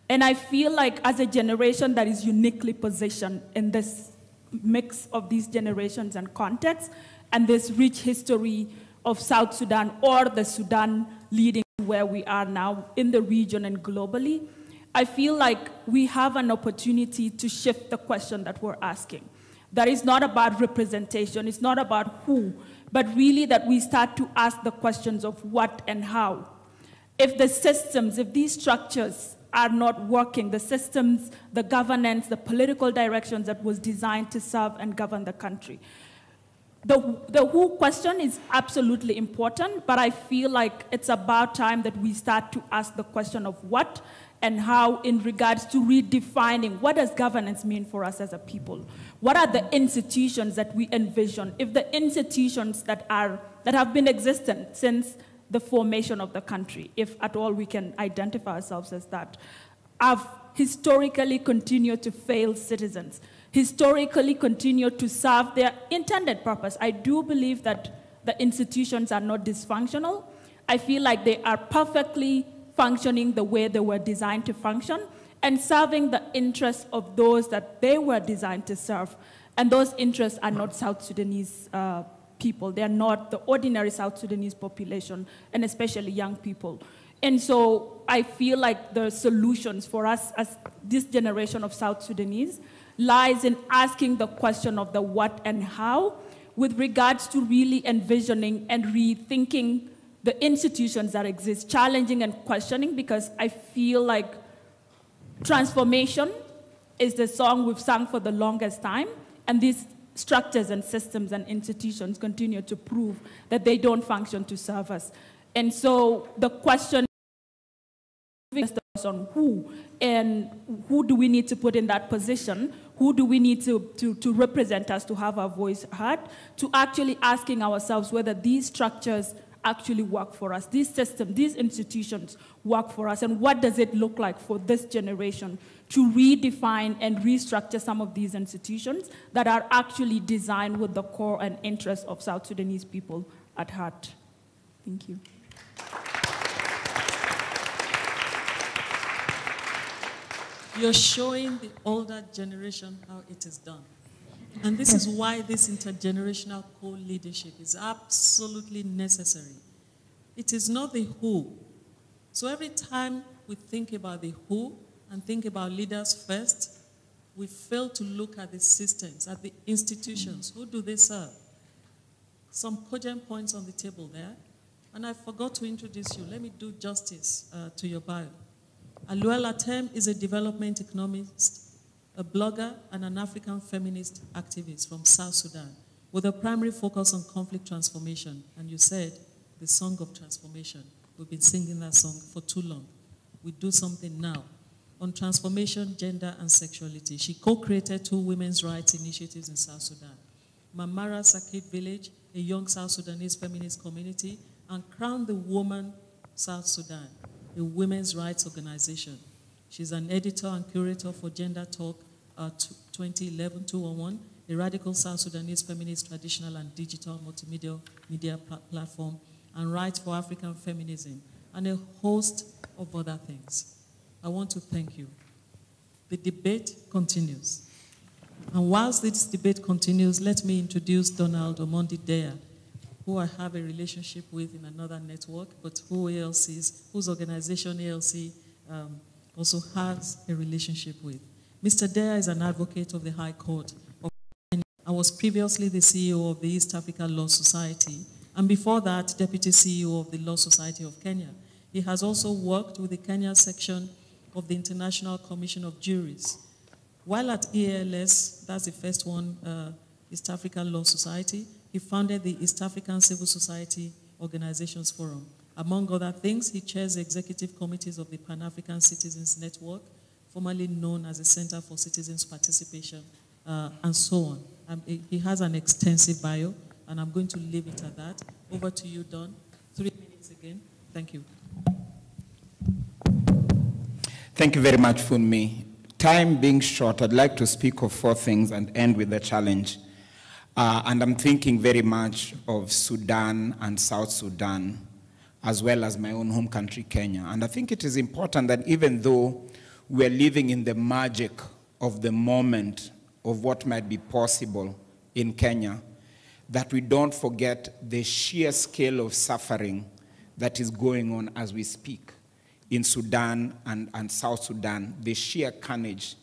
S6: And I feel like as a generation that is uniquely positioned in this mix of these generations and contexts, and this rich history of South Sudan or the Sudan leading to where we are now in the region and globally, I feel like we have an opportunity to shift the question that we're asking. That is not about representation, it's not about who, but really that we start to ask the questions of what and how. If the systems, if these structures are not working, the systems, the governance, the political directions that was designed to serve and govern the country. The who question is absolutely important, but I feel like it's about time that we start to ask the question of what and how in regards to redefining what does governance mean for us as a people? What are the institutions that we envision? If the institutions that have been existent since the formation of the country, if at all we can identify ourselves as that, have historically continued to fail citizens, historically continued to serve their intended purpose. I do believe that the institutions are not dysfunctional. I feel like they are perfectly functioning the way they were designed to function and serving the interests of those that they were designed to serve. And those interests are not South Sudanese people. They are not the ordinary South Sudanese population, and especially young people. And so I feel like the solutions for us as this generation of South Sudanese lies in asking the question of the what and how with regards to really envisioning and rethinking the institutions that exist, challenging and questioning, because I feel like transformation is the song we've sung for the longest time, and these structures and systems and institutions continue to prove that they don't function to serve us. And so the question is on who, and who do we need to put in that position? Who do we need to represent us, to have our voice heard, to actually asking ourselves whether these structures actually work for us, these systems, these institutions work for us, and what does it look like for this generation to redefine and restructure some of these institutions that are actually designed with the core and interests of South Sudanese people at heart. Thank you.
S4: You're showing the older generation how it is done. And this is why this intergenerational co-leadership is absolutely necessary. It is not the who. So every time we think about the who and think about leaders first, we fail to look at the systems, at the institutions. Who do they serve? Some cogent points on the table there. And I forgot to introduce you. Let me do justice to your bio. Aluel Atem is a development economist, a blogger, and an African feminist activist from South Sudan with a primary focus on conflict transformation. And you said, the song of transformation. We've been singing that song for too long. We do something now on transformation, gender, and sexuality. She co-created 2 women's rights initiatives in South Sudan. Mamara Sakit Village, a young South Sudanese feminist community, and Crown the Woman South Sudan, a women's rights organization. She's an editor and curator for Gender Talk 2011-211, a radical South Sudanese feminist traditional and digital multimedia platform, and writes for African feminism, and a host of other things. I want to thank you. The debate continues. And whilst this debate continues, let me introduce Donald Omondi Daya, who I have a relationship with in another network, but whose organization ALC also has a relationship with. Mr. Daya is an advocate of the High Court of Kenya. I was previously the CEO of the East Africa Law Society, and before that, Deputy CEO of the Law Society of Kenya. He has also worked with the Kenya section of the International Commission of Juries. While at EALS, that's the first one, East African Law Society, he founded the East African Civil Society Organizations Forum. Among other things, he chairs the executive committees of the Pan-African Citizens Network, formerly known as the Center for Citizens Participation, and so on. He has an extensive bio, and I'm going to leave it at that. Over to you, Don. 3 minutes again. Thank you.
S8: Thank you very much, Funmi. Time being short, I'd like to speak of 4 things and end with a challenge. And I'm thinking very much of Sudan and South Sudan, as well as my own home country, Kenya. And I think it is important that even though we're living in the magic of the moment of what might be possible in Kenya, that we don't forget the sheer scale of suffering that is going on as we speak in Sudan and South Sudan, the sheer carnage,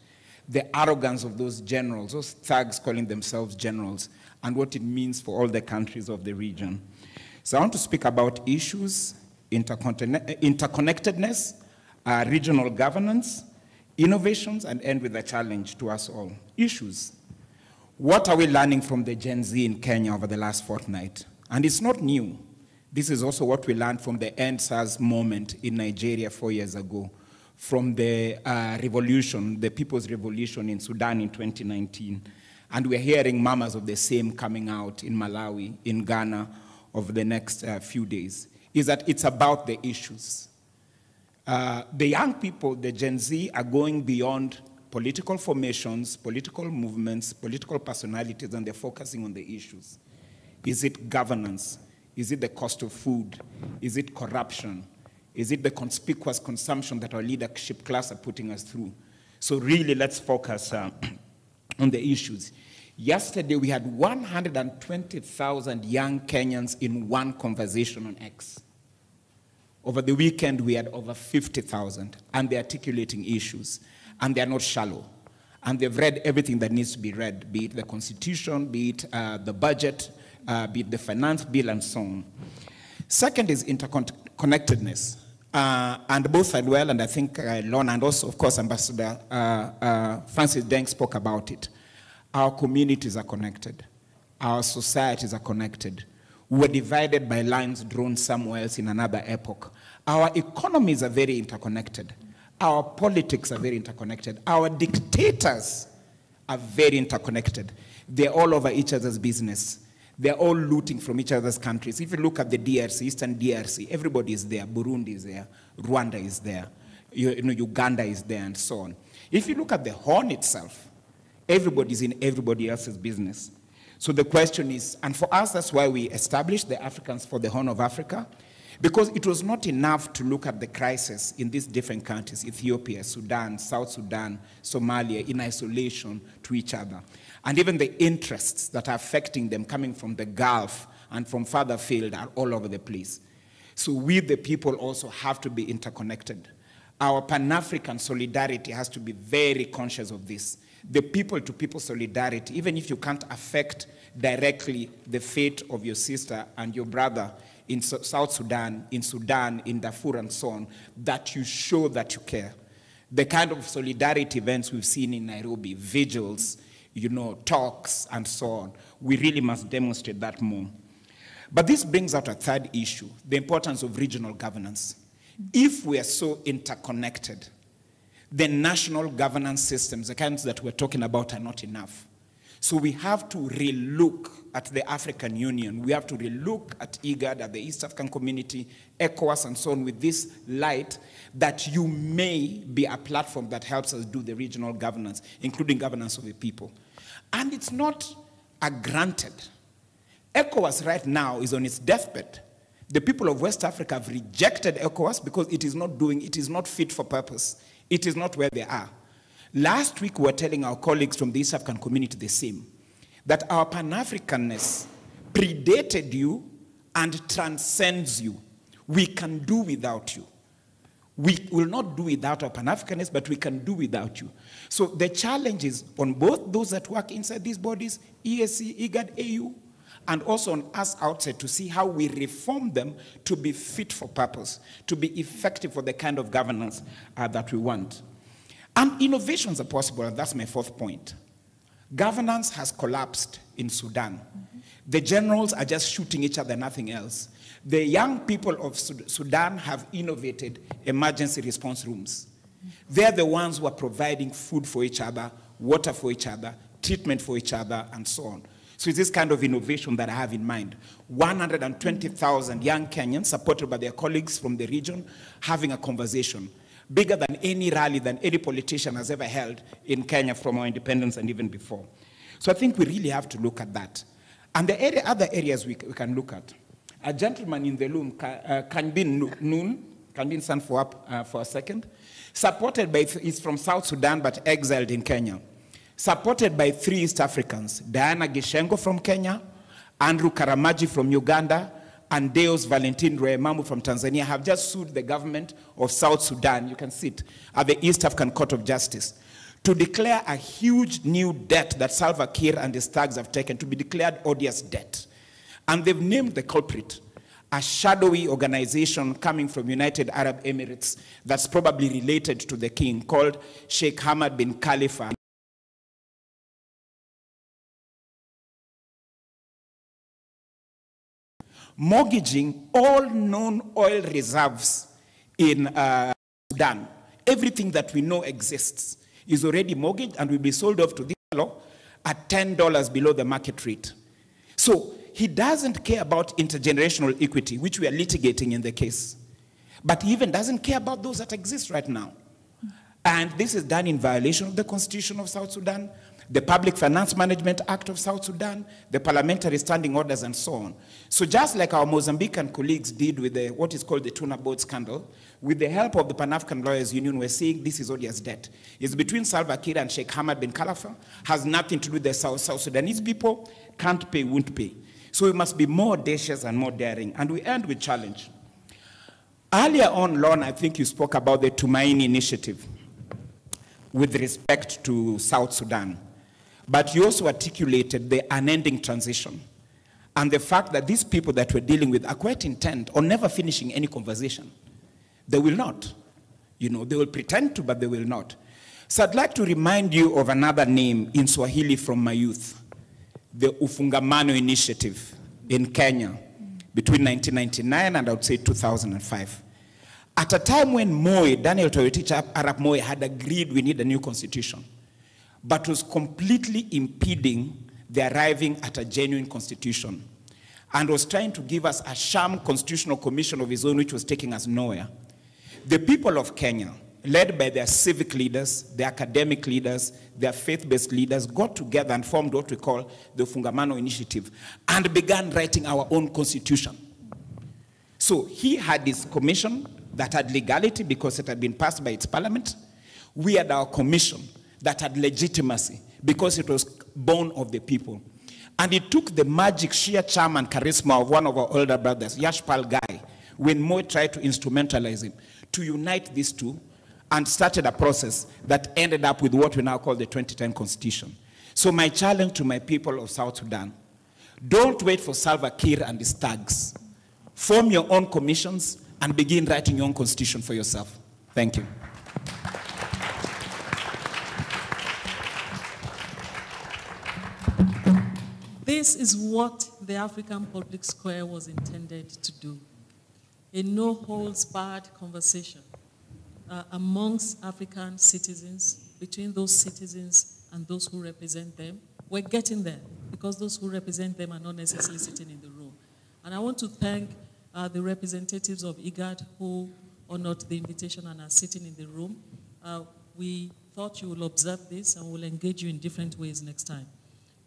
S8: the arrogance of those generals, those thugs calling themselves generals, and what it means for all the countries of the region. So I want to speak about issues, interconnectedness, regional governance, innovations, and end with a challenge to us all. Issues. What are we learning from the Gen Z in Kenya over the last fortnight? And it's not new. This is also what we learned from the EndSARS moment in Nigeria 4 years ago, from the revolution, the People's Revolution in Sudan in 2019. And we're hearing murmurs of the same coming out in Malawi, in Ghana, over the next few days, is that it's about the issues. The young people, the Gen Z, are going beyond political formations, political movements, political personalities, and they're focusing on the issues. Is it governance? Is it the cost of food? Is it corruption? Is it the conspicuous consumption that our leadership class are putting us through? So really, let's focus on the issues. Yesterday, we had 120,000 young Kenyans in one conversation on X. Over the weekend, we had over 50,000, and they're articulating issues, and they're not shallow. And they've read everything that needs to be read, be it the Constitution, be it the budget, be it the finance bill, and so on. Second is interconnectedness. And both Adwell and I think Lorna, and also, of course, Ambassador Francis Deng spoke about it. Our communities are connected. Our societies are connected. We were divided by lines drawn somewhere else in another epoch. Our economies are very interconnected. Our politics are very interconnected. Our dictators are very interconnected. They're all over each other's business. They're all looting from each other's countries. If you look at the DRC, Eastern DRC, everybody is there. Burundi is there. Rwanda is there. Uganda is there, and so on. If you look at the Horn itself, everybody's in everybody else's business. So the question is, and for us, that's why we established the Africans for the Horn of Africa, because it was not enough to look at the crisis in these different countries, Ethiopia, Sudan, South Sudan, Somalia, in isolation to each other. And even the interests that are affecting them coming from the Gulf and from further afield are all over the place. So we, the people, also have to be interconnected. Our Pan-African solidarity has to be very conscious of this. The people-to-people solidarity, even if you can't affect directly the fate of your sister and your brother in South Sudan, in Darfur, and so on, that you show that you care. The kind of solidarity events we've seen in Nairobi, vigils, talks, and so on, we really must demonstrate that more. But this brings out a third issue, the importance of regional governance. If we are so interconnected, the national governance systems, the kinds that we're talking about, are not enough. So we have to relook at the African Union. We have to relook at IGAD, at the East African Community, ECOWAS, and so on, with this light that you may be a platform that helps us do the regional governance, including governance of the people. And it's not a granted. ECOWAS right now is on its deathbed. The people of West Africa have rejected ECOWAS because it is not fit for purpose. It is not where they are. Last week, we were telling our colleagues from the East African Community the same, that our Pan-Africanness predated you and transcends you. We can do without you. We will not do without our Pan-Africanness, but we can do without you. So the challenge is on both those that work inside these bodies, EAC, IGAD, AU, and also on us outside to see how we reform them to be fit for purpose, to be effective for the kind of governance that we want. And innovations are possible, and that's my fourth point. Governance has collapsed in Sudan. The generals are just shooting each other, nothing else. The young people of Sudan have innovated emergency response rooms. They're the ones who are providing food for each other, water for each other, treatment for each other, and so on. So it's this kind of innovation that I have in mind. 120,000 young Kenyans, supported by their colleagues from the region, having a conversation bigger than any rally than any politician has ever held in Kenya from our independence and even before. So I think we really have to look at that. And the other areas we can look at. A gentleman in the room, can be stand for a second, supported by, he's from South Sudan but exiled in Kenya. Supported by 3 East Africans, Diana Gishengo from Kenya, Andrew Karamaji from Uganda, and Deus Valentin Roemamu from Tanzania, have just sued the government of South Sudan, you can see it, at the East African Court of Justice, to declare a huge new debt that Salva Kiir and his thugs have taken, to be declared odious debt. And they've named the culprit, a shadowy organization coming from United Arab Emirates that's probably related to the king, called Sheikh Hamad bin Khalifa. Mortgaging all known oil reserves in Sudan. Everything that we know exists is already mortgaged and will be sold off to this fellow at $10 below the market rate. So he doesn't care about intergenerational equity, which we are litigating in the case. But he even doesn't care about those that exist right now. And this is done in violation of the Constitution of South Sudan, the Public Finance Management Act of South Sudan, the parliamentary standing orders, and so on. So just like our Mozambican colleagues did with what is called the tuna boat scandal, with the help of the Pan-African Lawyers Union, we're saying this is odious debt. It's between Salva Kiir and Sheikh Hamad bin Khalifa, has nothing to do with the South Sudanese people, can't pay, won't pay. So we must be more audacious and more daring. And we end with challenge. Earlier on, Lon, I think you spoke about the Tumaini initiative with respect to South Sudan. But you also articulated the unending transition and the fact that these people that we're dealing with are quite intent on never finishing any conversation. They will not. You know, they will pretend to, but they will not. So I'd like to remind you of another name in Swahili from my youth, the Ufungamano Initiative in Kenya between 1999 and I would say 2005. At a time when Moi, Daniel Toroitich Arap Moi, had agreed we need a new constitution, but was completely impeding the arriving at a genuine constitution and was trying to give us a sham constitutional commission of his own which was taking us nowhere. The people of Kenya, led by their civic leaders, their academic leaders, their faith-based leaders, got together and formed what we call the Fungamano Initiative and began writing our own constitution. So he had his commission that had legality because it had been passed by its parliament. We had our commission that had legitimacy because it was born of the people. And it took the magic, sheer charm and charisma of one of our older brothers, Yashpal Gai, when Moi tried to instrumentalize him, to unite these two and started a process that ended up with what we now call the 2010 Constitution. So my challenge to my people of South Sudan, don't wait for Salva Kiir and his thugs. Form your own commissions and begin writing your own constitution for yourself. Thank you.
S4: This is what the African Public Square was intended to do. A no-holds-barred conversation amongst African citizens, between those citizens and those who represent them. We're getting there because those who represent them are not necessarily sitting in the room. And I want to thank the representatives of IGAD who honored the invitation and are sitting in the room. We thought you will observe this and we'll engage you in different ways next time.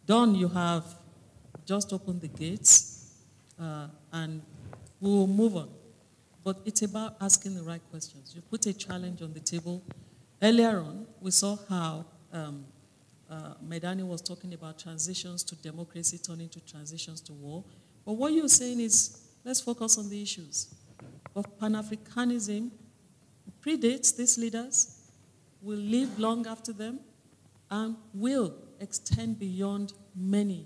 S4: Don, you have just opened the gates and we'll move on. But it's about asking the right questions. You put a challenge on the table. Earlier on, we saw how Medani was talking about transitions to democracy turning to transitions to war. But what you're saying is, let's focus on the issues of Pan-Africanism. Predates these leaders, will live long after them, and will extend beyond many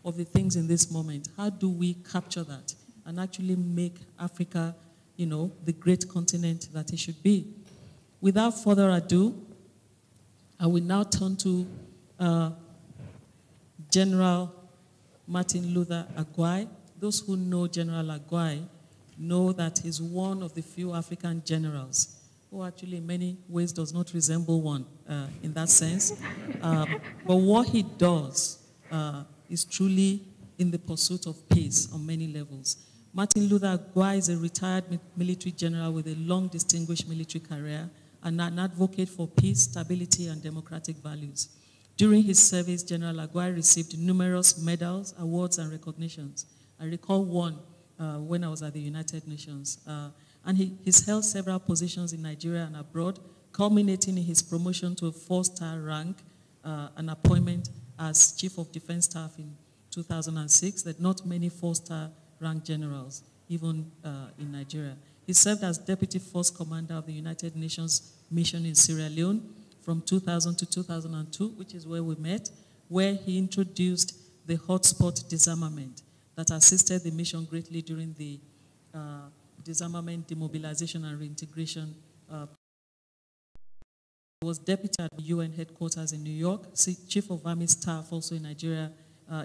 S4: of the things in this moment. How do we capture that and actually make Africa, you know, the great continent that it should be? Without further ado, I will now turn to General Martin Luther Agwai. Those who know General Agwai know that he's one of the few African generals who actually in many ways does not resemble one in that sense. But what he does is truly in the pursuit of peace on many levels. Martin Luther Agwai is a retired military general with a long distinguished military career and an advocate for peace, stability, and democratic values. During his service, General Agwai received numerous medals, awards, and recognitions. I recall one when I was at the United Nations. And he's held several positions in Nigeria and abroad, culminating in his promotion to a 4-star rank, an appointment as Chief of Defense Staff in 2006. There are not many 4-star rank generals, even in Nigeria. He served as Deputy Force Commander of the United Nations mission in Sierra Leone from 2000 to 2002, which is where we met, where he introduced the hotspot disarmament that assisted the mission greatly during the disarmament, demobilization, and reintegration. He was deputy at the UN headquarters in New York, Chief of Army Staff also in Nigeria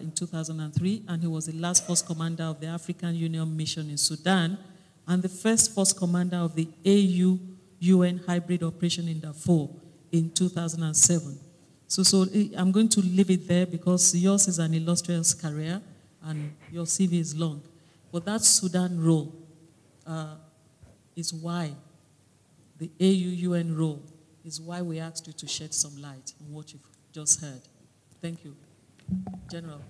S4: in 2003, and he was the last force commander of the African Union mission in Sudan, and the first force commander of the AU-UN hybrid operation in Darfur in 2007. So I'm going to leave it there because yours is an illustrious career and your CV is long. But that Sudan role is why, the AU-UN role, is why we asked you to shed some light on what you've just heard. Thank you. General.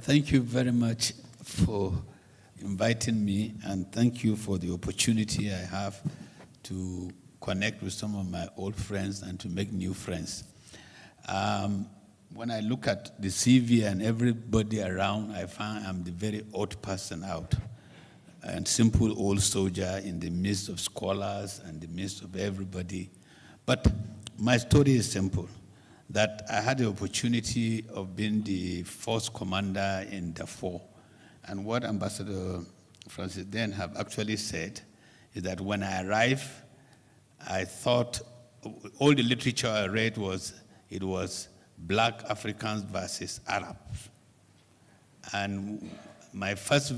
S7: Thank you very much for inviting me, and thank you for the opportunity I have to connect with some of my old friends and to make new friends. When I look at the CV and everybody around, I find I'm the very odd person out, and simple old soldier in the midst of scholars and the midst of everybody. But my story is simple, that I had the opportunity of being the force commander in Darfur. And what Ambassador Francis then have actually said is that when I arrived, I thought all the literature I read was, it was black Africans versus Arabs. And my first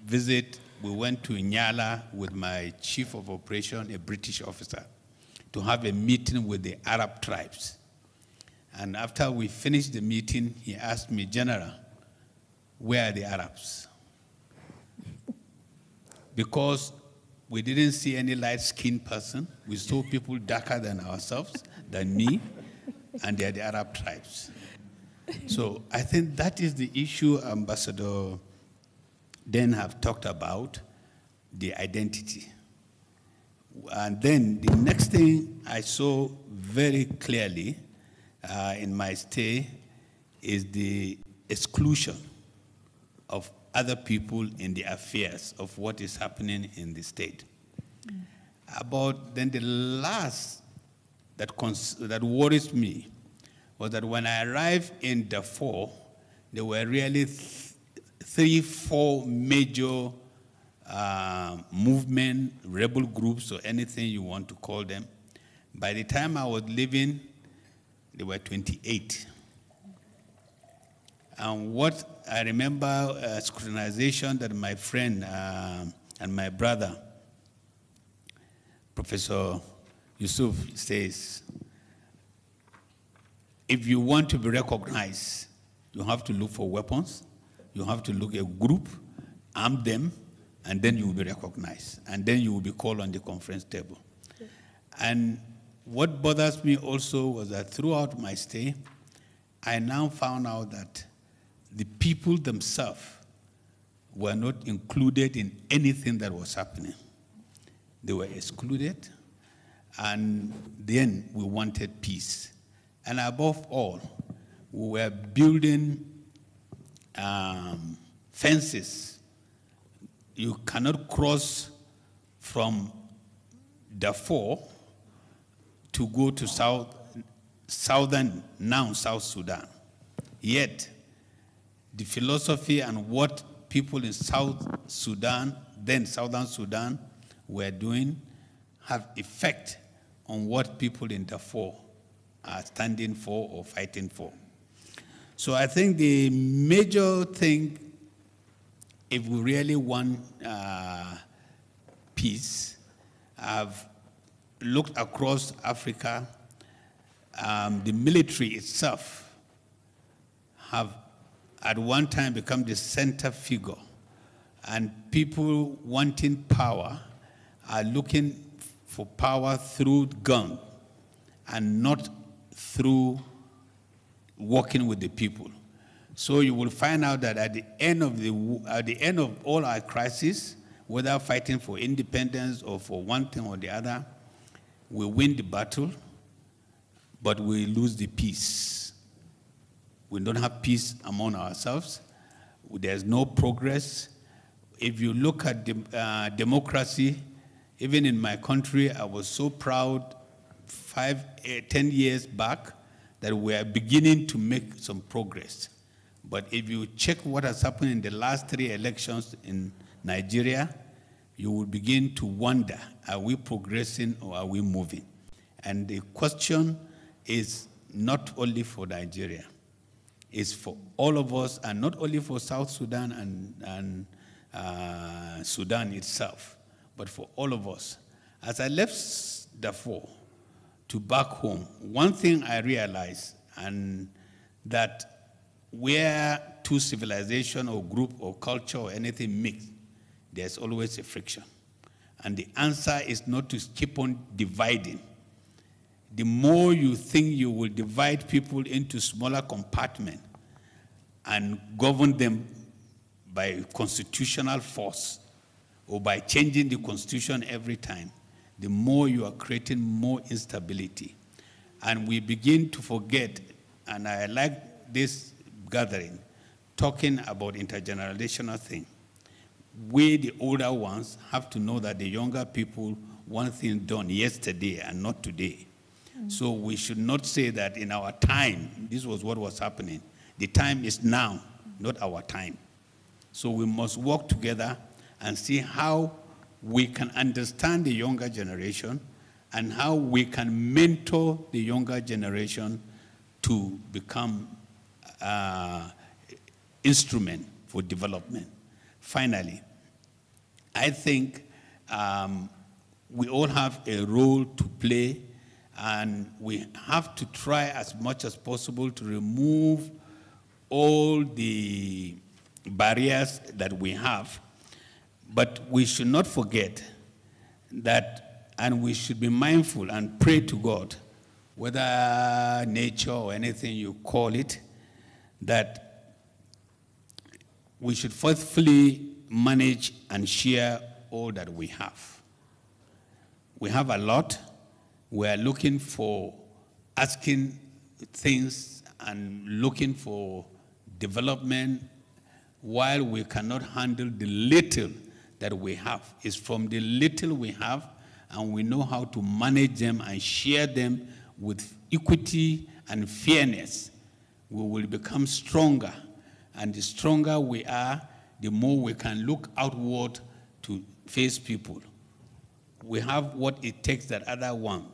S7: visit, we went to Nyala with my chief of operation, a British officer, to have a meeting with the Arab tribes. And after we finished the meeting, he asked me, General, where are the Arabs? Because we didn't see any light-skinned person. We saw people darker than ourselves, than me, and they are the Arab tribes. So I think that is the issue Ambassador Den have talked about, the identity. And then the next thing I saw very clearly in my stay is the exclusion of other people in the affairs of what is happening in the state. About then the last that worries me was that when I arrived in Darfur, there were really 3-4 major movement, rebel groups, or anything you want to call them. By the time I was leaving, there were 28. And what I remember, scrutinization that my friend and my brother, Professor Yusuf, says, if you want to be recognized, you have to look for weapons, you have to look at a group, arm them, and then you will be recognized. And then you will be called on the conference table. Yes. And what bothers me also was that throughout my stay, I now found out that the people themselves were not included in anything that was happening. They were excluded, and then we wanted peace. And above all, we were building fences. You cannot cross from Darfur to go to southern, now South Sudan. Yet, the philosophy and what people in South Sudan, then Southern Sudan, were doing have effect on what people in Darfur are standing for or fighting for. So I think the major thing, if we really want peace, I've looked across Africa. The military itself have at one time become the center figure, and people wanting power are looking for power through gun and not through working with the people. So you will find out that at the end of all our crises, whether fighting for independence or for one thing or the other, we win the battle, but we lose the peace. We don't have peace among ourselves. There's no progress. If you look at democracy, even in my country, I was so proud 10 years back that we are beginning to make some progress. But if you check what has happened in the last 3 elections in Nigeria, you will begin to wonder, are we progressing or are we moving? And the question is not only for Nigeria, it's for all of us, and not only for South Sudan and Sudan itself, but for all of us. As I left Darfur to back home, one thing I realized, and that where two civilization or group or culture or anything mix, there's always a friction. And the answer is not to keep on dividing.
S9: the more you think you will divide people into smaller compartments and govern them by constitutional force or by changing the constitution every time, the more you are creating more instability. And we begin to forget, and I like this gathering, talking about intergenerational thing. We, the older ones, have to know that the younger people want things done yesterday and not today. So we should not say that in our time, this was what was happening. The time is now, not our time. So we must work together and see how we can understand the younger generation and how we can mentor the younger generation to become instrument for development. Finally, I think we all have a role to play, and we have to try as much as possible to remove all the barriers that we have. But we should not forget that, and we should be mindful and pray to God, whether nature or anything you call it, that we should faithfully manage and share all that we have. We have a lot. We are looking for, asking things and looking for development while we cannot handle the little that we have. It's from the little we have, and we know how to manage them and share them with equity and fairness. We will become stronger, and the stronger we are, the more we can look outward to face people. We have what it takes that other one,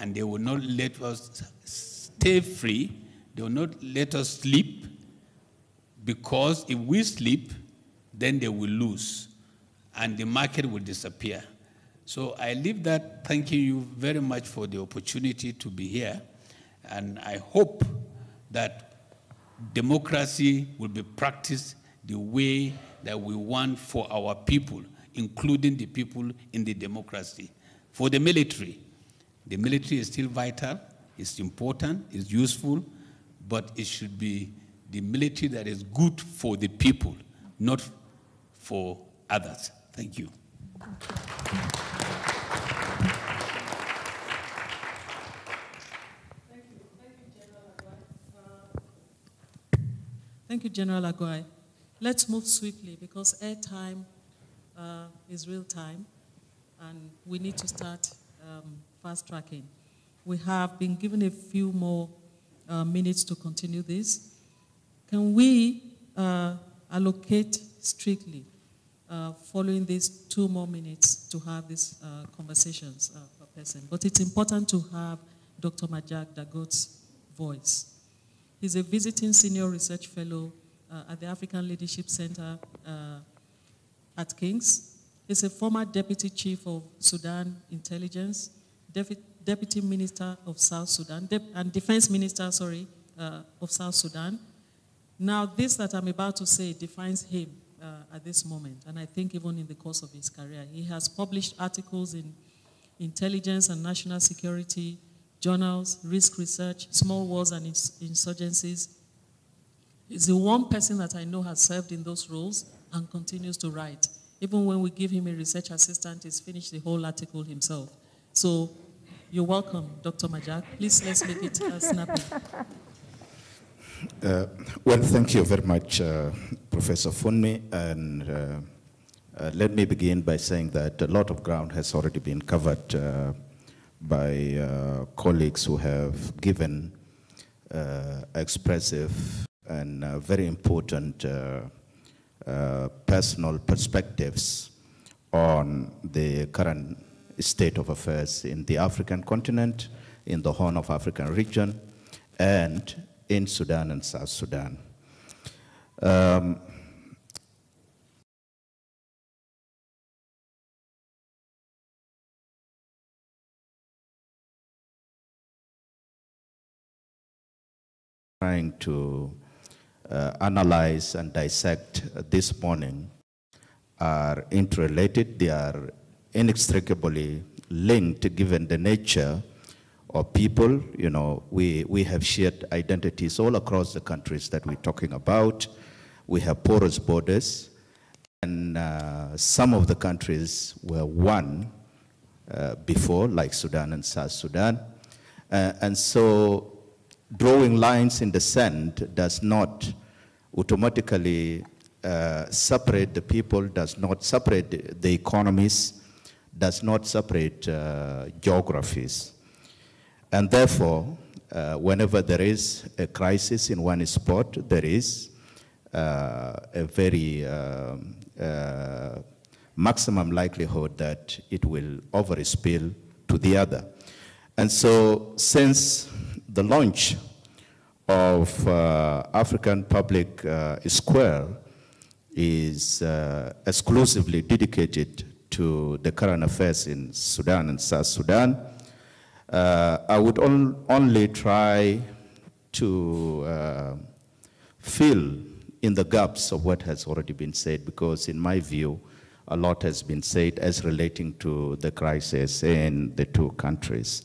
S9: and they will not let us stay free. They will not let us sleep, because if we sleep, then they will lose, and the market will disappear. So I leave that thanking you very much for the opportunity to be here, and I hope that democracy will be practiced the way that we want for our people, including the people in the democracy. For the military is still vital, it's important, it's useful, but it should be the military that is good for the people, not for others. Thank you.
S4: Thank you, General Aguayi. Let's move swiftly because airtime is real time, and we need to start fast tracking. We have been given a few more minutes to continue this. Can we allocate strictly following these 2 more minutes to have these conversations per person? But it's important to have Dr. Majak Dagot's voice. He's a visiting senior research fellow at the African Leadership Center at King's. He's a former deputy chief of Sudan Intelligence, deputy minister of South Sudan, and defense minister, of South Sudan. Now, this that I'm about to say defines him at this moment, and I think even in the course of his career. He has published articles in intelligence and national security, journals, risk research, small wars and insurgencies. He's the one person that I know has served in those roles and continues to write. Even when we give him a research assistant, he's finished the whole article himself. So you're welcome, Dr. Majak. Please, let's make it snappy.
S10: Well, thank you very much, Professor Funmi. And let me begin by saying that a lot of ground has already been covered by colleagues who have given expressive and very important personal perspectives on the current state of affairs in the African continent, in the Horn of Africa region, and in Sudan and South Sudan. Trying to analyze and dissect this morning are interrelated. They are inextricably linked given the nature of people. You know, we have shared identities all across the countries that we're talking about. We have porous borders, and some of the countries were one before, like Sudan and South Sudan. And so drawing lines in the sand does not automatically separate the people, does not separate the economies, does not separate geographies. And therefore, whenever there is a crisis in one spot, there is a very maximum likelihood that it will overspill to the other. And so since the launch of African Public Square is exclusively dedicated to the current affairs in Sudan and South Sudan, I would only try to fill in the gaps of what has already been said, because in my view, a lot has been said as relating to the crisis in the two countries.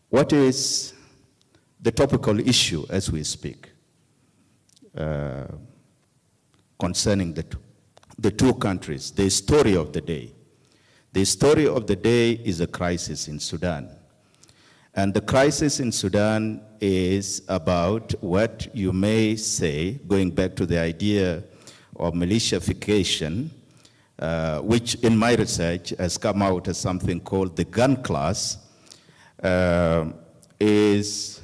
S10: What is the topical issue as we speak concerning the two countries? The story of the day. The story of the day is a crisis in Sudan. And the crisis in Sudan is about what you may say, going back to the idea of militiafication, which in my research has come out as something called the gun class, is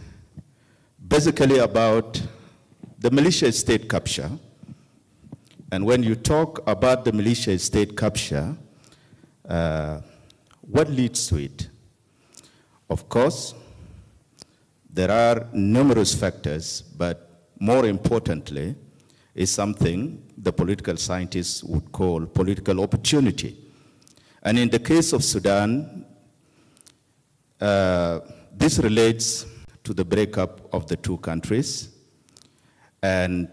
S10: basically about the militia state capture. And when you talk about the militia state capture, what leads to it? Of course, there are numerous factors, but more importantly is something the political scientists would call political opportunity. And in the case of Sudan, this relates to the breakup of the two countries, and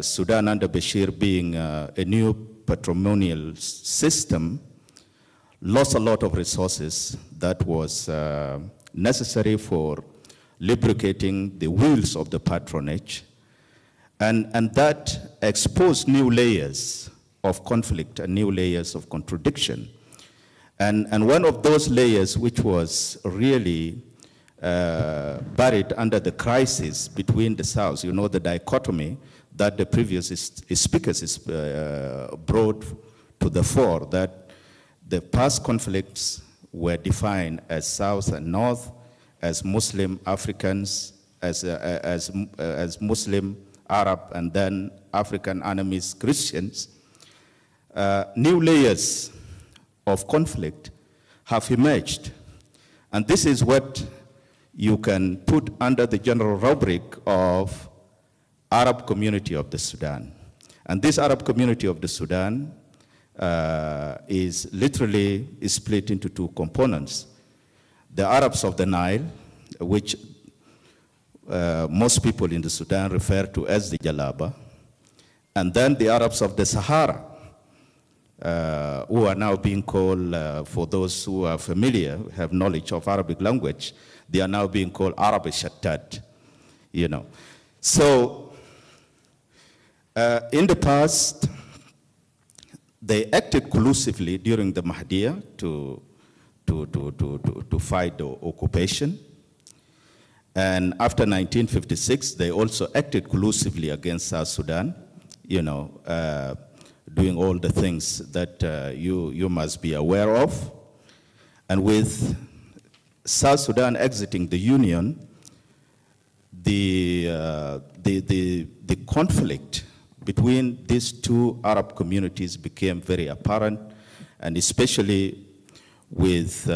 S10: Sudan under Bashir being a new patrimonial system lost a lot of resources that was necessary for lubricating the wheels of the patronage, and that exposed new layers of conflict and new layers of contradiction. And one of those layers which was really buried under the crisis between the South, you know, the dichotomy that the previous speakers brought to the fore, that the past conflicts were defined as South and North, as Muslim Africans, as Muslim Arab, and then African enemies, Christians. New layers of conflict have emerged. And this is what you can put under the general rubric of Arab community of the Sudan. And this Arab community of the Sudan is literally split into two components. The Arabs of the Nile, which most people in the Sudan refer to as the Jalaba, and then the Arabs of the Sahara, who are now being called, for those who are familiar, have knowledge of Arabic language, they are now being called Arab Shattad, you know. So, in the past, they acted collusively during the Mahdiya to fight the occupation. And after 1956, they also acted collusively against South Sudan, you know, doing all the things that you must be aware of. And with South Sudan exiting the Union, the conflict between these two Arab communities became very apparent, and especially with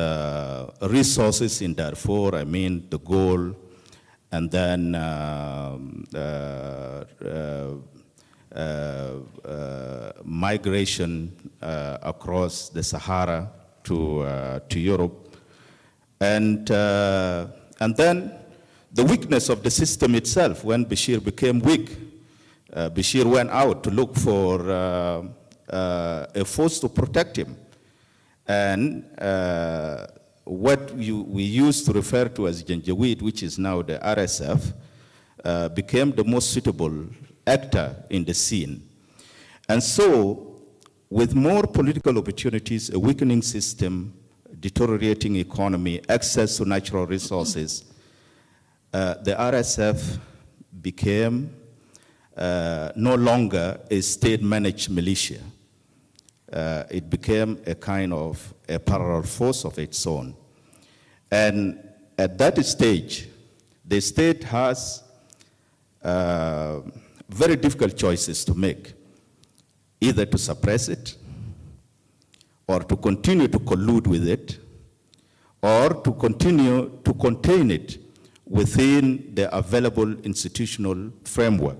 S10: resources in Darfur, I mean the goal, and then migration across the Sahara to Europe, and then the weakness of the system itself. When Bashir became weak, Bashir went out to look for a force to protect him. And what we used to refer to as Janjaweed, which is now the RSF, became the most suitable actor in the scene. And so, with more political opportunities, a weakening system, deteriorating economy, access to natural resources, the RSF became no longer a state-managed militia. It became a kind of a parallel force of its own. And at that stage, the state has very difficult choices to make, either to suppress it, or to continue to collude with it, or to continue to contain it within the available institutional framework.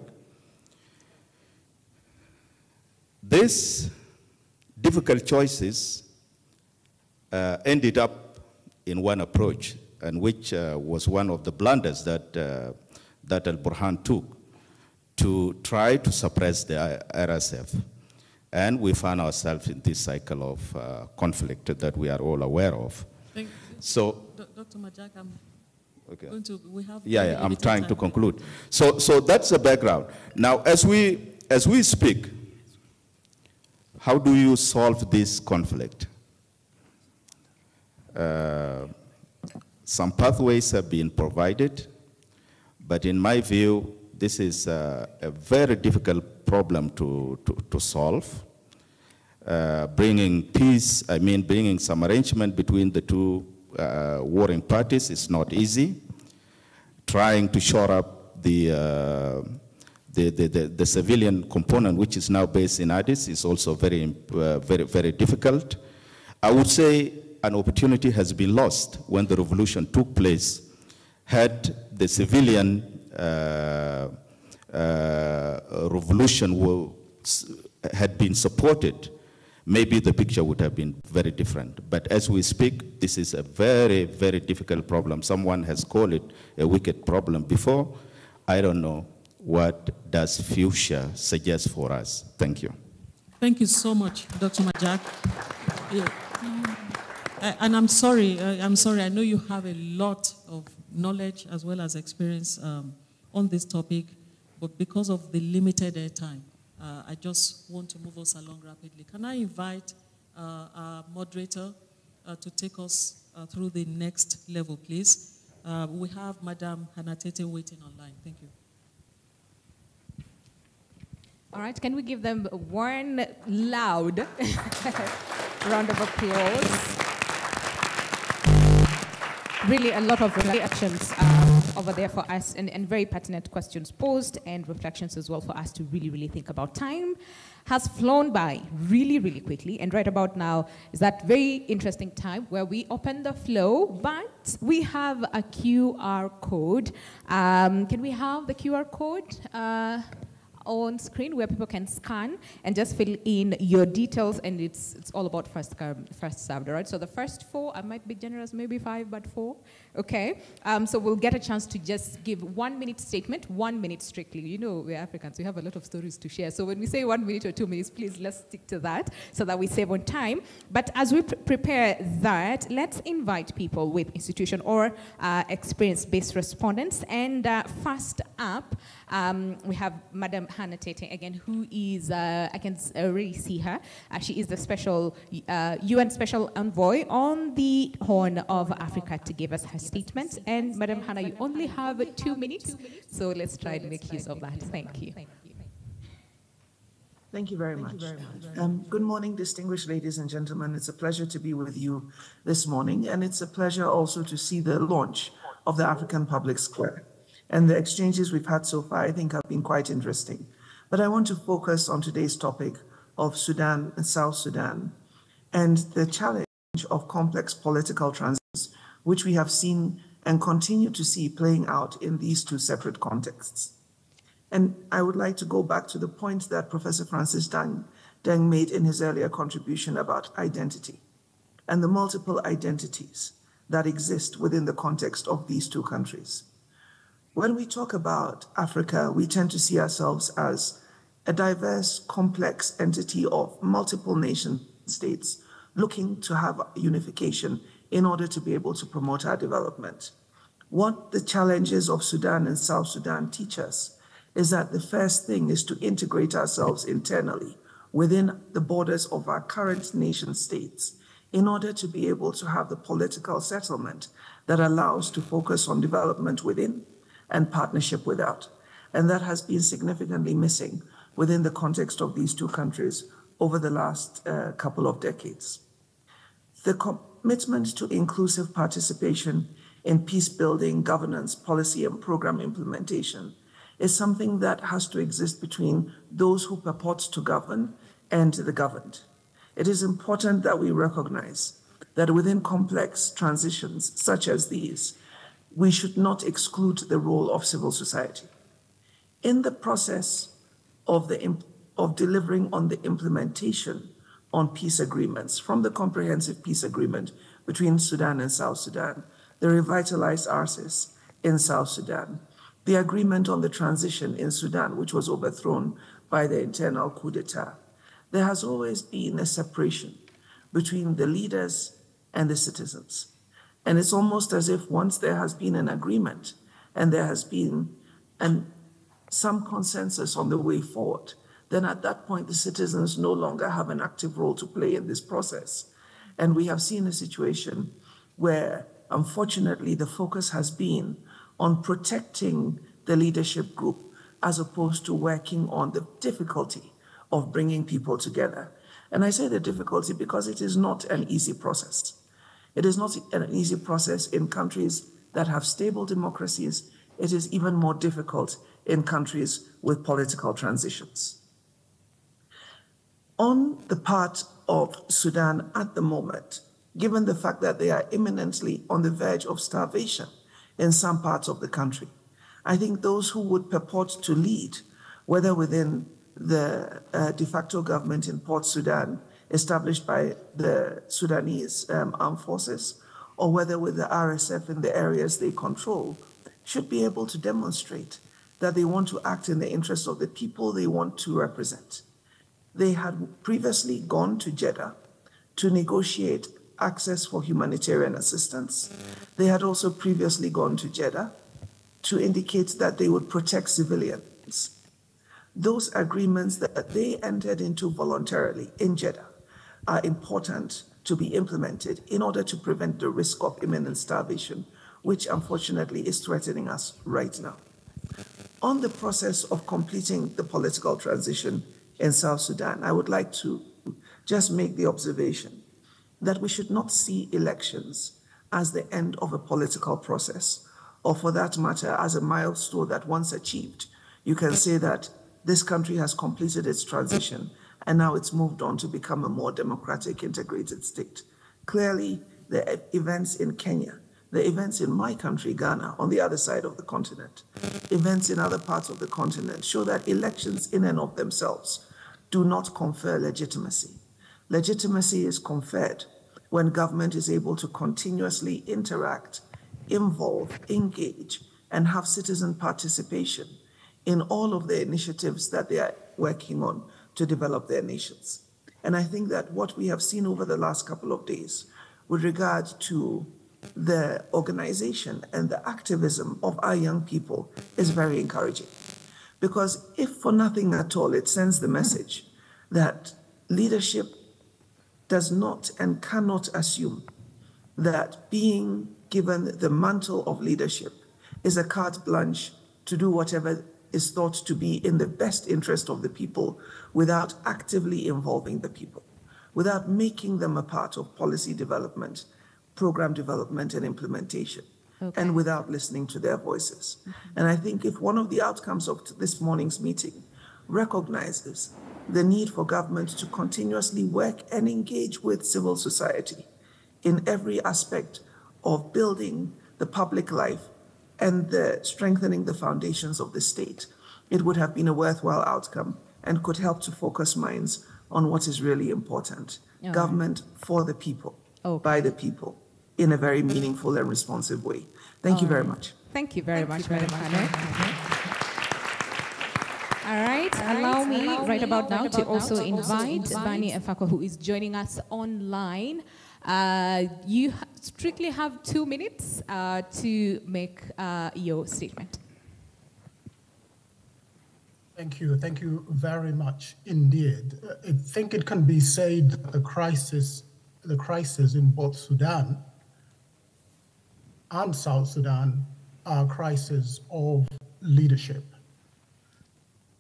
S10: These difficult choices ended up in one approach, and which was one of the blunders that Al-Burhan took to try to suppress the RSF. And we found ourselves in this cycle of conflict that we are all aware of.
S4: Thank you.
S10: So,
S4: Dr. Majak,
S10: okay.
S4: we have
S10: I'm trying to conclude. So that's the background. Now, as we speak, how do you solve this conflict? Some pathways have been provided, but in my view, this is a very difficult problem to solve. Bringing peace, bringing some arrangement between the two warring parties is not easy. Trying to shore up the civilian component, which is now based in Addis, is also very, very difficult. I would say an opportunity has been lost when the revolution took place. Had the civilian revolution had been supported, maybe the picture would have been very different. But as we speak, this is a very, very difficult problem. Someone has called it a wicked problem before. I don't know. What does future suggest for us? Thank you.
S4: Thank you so much, Dr. Majak. And I'm sorry, I know you have a lot of knowledge as well as experience on this topic, but because of the limited airtime, I just want to move us along rapidly. Can I invite our moderator to take us through the next level, please? We have Madam Hanatete waiting online. Thank you.
S1: All right, can we give them one loud round of applause? Really a lot of reactions over there for us, and very pertinent questions posed and reflections as well for us to really think about. Time has flown by really quickly, and right about now is that very interesting time where we open the flow, but we have a QR code. Can we have the QR code on screen where people can scan and just fill in your details, and it's all about first served, all right? So the first 4, I might be generous, maybe 5, but 4, okay? So we'll get a chance to just give 1 minute statement, 1 minute strictly. You know, we're Africans, we have a lot of stories to share. So when we say 1 minute or 2 minutes, please let's stick to that so that we save on time. But as we prepare that, let's invite people with institution or experience-based respondents. And first up, we have Madam Hanatete again, who is, I can already see her. She is the special UN Special Envoy on the Horn of Africa to give us her statements. And Madam Hannah, you only have 2 minutes, so let's try and make use of that. Thank you.
S11: Thank you very much. Good morning, distinguished ladies and gentlemen. It's a pleasure to be with you this morning, and it's a pleasure also to see the launch of the African Public Square. And the exchanges we've had so far, I think, have been quite interesting. But I want to focus on today's topic of Sudan and South Sudan and the challenge of complex political transitions, which we have seen and continue to see playing out in these two separate contexts. And I would like to go back to the point that Professor Francis Deng made in his earlier contribution about identity and the multiple identities that exist within the context of these two countries. When we talk about Africa, we tend to see ourselves as a diverse, complex entity of multiple nation states looking to have unification in order to be able to promote our development. What the challenges of Sudan and South Sudan teach us is that the first thing is to integrate ourselves internally within the borders of our current nation states in order to be able to have the political settlement that allows to focus on development within and partnership without. And that has been significantly missing within the context of these two countries over the last couple of decades. The commitment to inclusive participation in peace building, governance, policy, and program implementation is something that has to exist between those who purport to govern and the governed. It is important that we recognize that within complex transitions such as these, we should not exclude the role of civil society. In the process of delivering on the implementation on peace agreements, from the comprehensive peace agreement between Sudan and South Sudan, the revitalized RCES in South Sudan, the agreement on the transition in Sudan, which was overthrown by the internal coup d'etat, there has always been a separation between the leaders and the citizens. And it's almost as if once there has been an agreement and there has been some consensus on the way forward, then at that point, the citizens no longer have an active role to play in this process. And we have seen a situation where, unfortunately, the focus has been on protecting the leadership group as opposed to working on the difficulty of bringing people together. And I say the difficulty because it is not an easy process. It is not an easy process in countries that have stable democracies. It is even more difficult in countries with political transitions. On the part of Sudan at the moment, given the fact that they are imminently on the verge of starvation in some parts of the country, I think those who would purport to lead, whether within the de facto government in Port Sudan established by the Sudanese armed forces, or whether with the RSF in the areas they control, should be able to demonstrate that they want to act in the interest of the people they want to represent. They had previously gone to Jeddah to negotiate access for humanitarian assistance. They had also previously gone to Jeddah to indicate that they would protect civilians. Those agreements that they entered into voluntarily in Jeddah are important to be implemented in order to prevent the risk of imminent starvation, which unfortunately is threatening us right now. On the process of completing the political transition in South Sudan, I would like to just make the observation that we should not see elections as the end of a political process, or for that matter, as a milestone that once achieved, you can say that this country has completed its transition and now it's moved on to become a more democratic, integrated state. Clearly, the events in Kenya, the events in my country, Ghana, on the other side of the continent, events in other parts of the continent show that elections in and of themselves do not confer legitimacy. Legitimacy is conferred when government is able to continuously interact, involve, engage, and have citizen participation in all of the initiatives that they are working on to develop their nations. And I think that what we have seen over the last couple of days with regard to the organization and the activism of our young people is very encouraging. Because if for nothing at all, it sends the message that leadership does not and cannot assume that being given the mantle of leadership is a carte blanche to do whatever is thought to be in the best interest of the people without actively involving the people, without making them a part of policy development, program development and implementation, and without listening to their voices. And I think if one of the outcomes of this morning's meeting recognizes the need for government to continuously work and engage with civil society in every aspect of building the public life and strengthening the foundations of the state, it would have been a worthwhile outcome and could help to focus minds on what is really important. Government for the people, by the people, in a very meaningful and responsive way. Thank you very much.
S1: Thank you very much, Madam Kane. All right. allow me right about now to also invite Bani Afakwa, who is joining us online. You strictly have 2 minutes to make your statement.
S12: Thank you very much indeed. I think it can be said that the crisis in both Sudan and South Sudan are a crisis of leadership,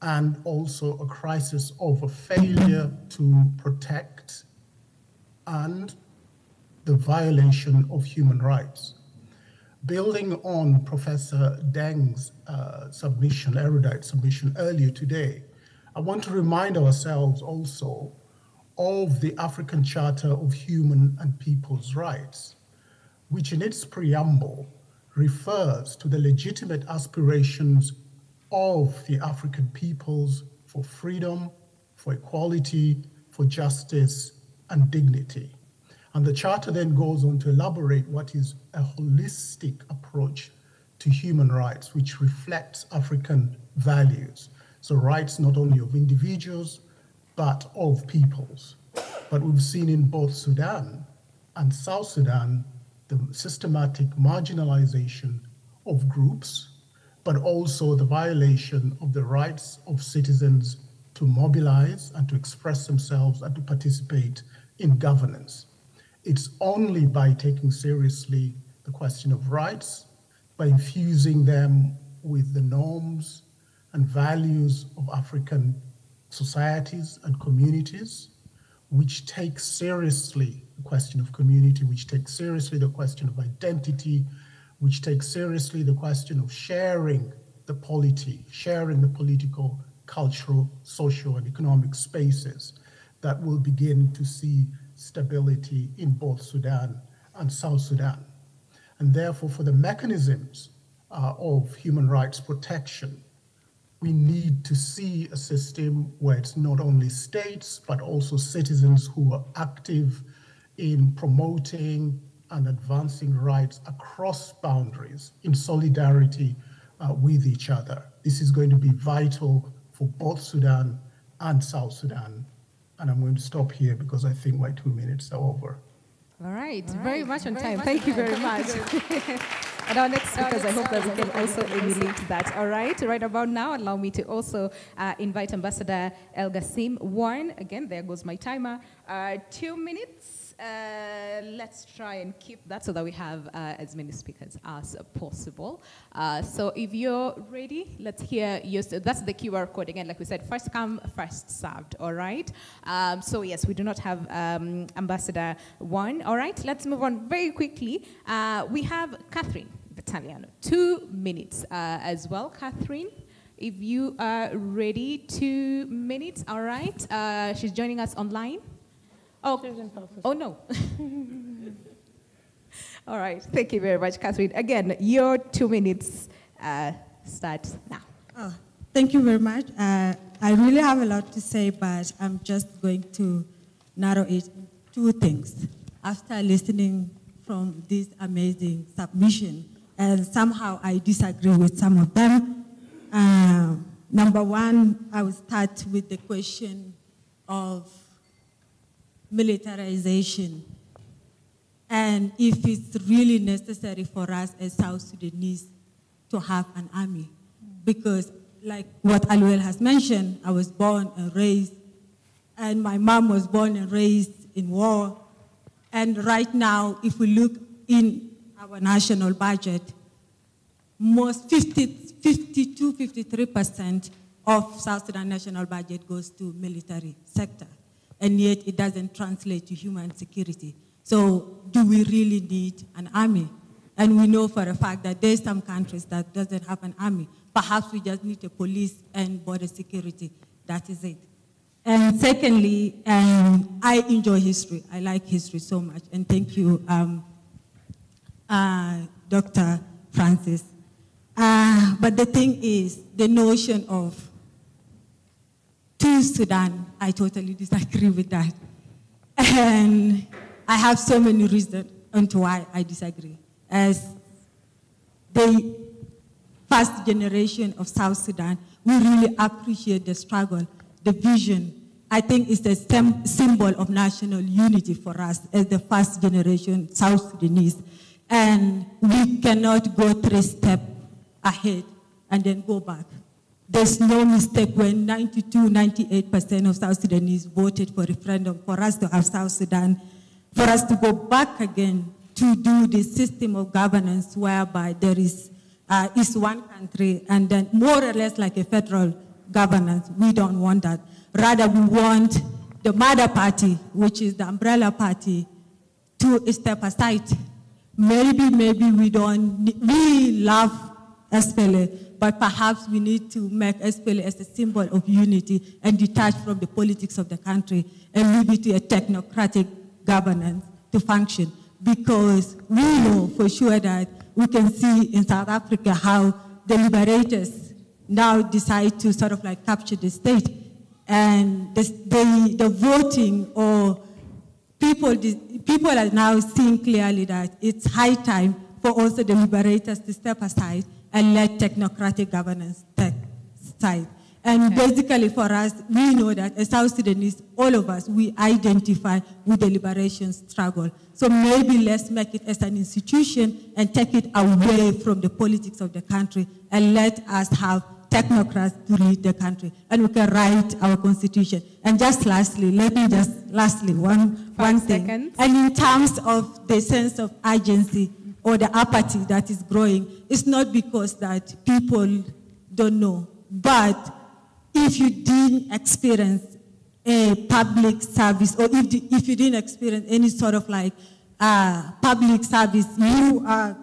S12: and also a crisis of a failure to protect and the violation of human rights. Building on Professor Deng's erudite submission earlier today, I want to remind ourselves also of the African Charter of Human and People's Rights, which in its preamble refers to the legitimate aspirations of the African peoples for freedom, for equality, for justice, and dignity. And the Charter then goes on to elaborate what is a holistic approach to human rights, which reflects African values. So rights not only of individuals, but of peoples. But we've seen in both Sudan and South Sudan the systematic marginalization of groups, but also the violation of the rights of citizens to mobilize and to express themselves and to participate in governance. It's only by taking seriously the question of rights, by infusing them with the norms and values of African societies and communities, which take seriously the question of community, which take seriously the question of identity, which take seriously the question of sharing the polity, sharing the political, cultural, social, and economic spaces, that will begin to see stability in both Sudan and South Sudan. And therefore, for the mechanisms of human rights protection, we need to see a system where it's not only states, but also citizens who are active in promoting and advancing rights across boundaries in solidarity with each other. This is going to be vital for both Sudan and South Sudan. And I'm going to stop here because I think my 2 minutes are over.
S1: All right, very much on time. Thank you very much. And our next speakers, I hope that we can also emulate that. All right about now, allow me to also invite Ambassador El-Gassim Warren. Again, there goes my timer. 2 minutes. Let's try and keep that so that we have as many speakers as possible. So if you're ready, let's hear you. That's the QR code again, like we said, first come, first served, all right? So yes, we do not have Ambassador One. All right, let's move on very quickly. We have Catherine Vitaliano, 2 minutes as well. Catherine, if you are ready, 2 minutes, all right? She's joining us online. Oh no. All right, thank you very much, Catherine. Again, your 2 minutes start now.
S13: Oh, thank you very much. I really have a lot to say, but I'm just going to narrow it to 2 things. After listening from this amazing submission, and somehow I disagree with some of them. Number one, I will start with the question of militarization, and if it's really necessary for us as South Sudanese to have an army. Because like what Aluel has mentioned, I was born and raised, and my mom was born and raised in war. And right now, if we look in our national budget, most 52-53% of South Sudan national budget goes to military sector. And yet it doesn't translate to human security. So do we really need an army? And we know for a fact that there's some countries that doesn't have an army. Perhaps we just need a police and border security. That is it. And secondly, I enjoy history. I like history so much. And thank you, Dr. Francis. But the thing is, the notion of to Sudan, I totally disagree with that. And I have so many reasons onto why I disagree. As the first generation of South Sudan, we really appreciate the struggle, the vision. I think it's the symbol of national unity for us as the first generation South Sudanese. And we cannot go 3 steps ahead and then go back. There's no mistake when 98% of South Sudanese voted for referendum for us to have South Sudan, for us to go back again to do the system of governance whereby there is one country and then more or less like a federal governance. We don't want that. Rather, we want the mother party, which is the umbrella party, to step aside. Maybe we love SPLA, but perhaps we need to make SPLA as a symbol of unity and detach from the politics of the country and leave it to a technocratic governance to function. Because we know for sure that we can see in South Africa how the liberators now decide to sort of like capture the state. And the voting or people are now seeing clearly that it's high time for also the liberators to step aside and let technocratic governance take side. And basically for us, we know that as South Sudanese, all of us, we identify with the liberation struggle. So maybe let's make it as an institution and take it away from the politics of the country and let us have technocrats to lead the country, and we can write our constitution. And just lastly, one thing. And in terms of the sense of urgency or the apathy that is growing, it's not because that people don't know, but if you didn't experience a public service, or if you didn't experience any sort of like public service, you are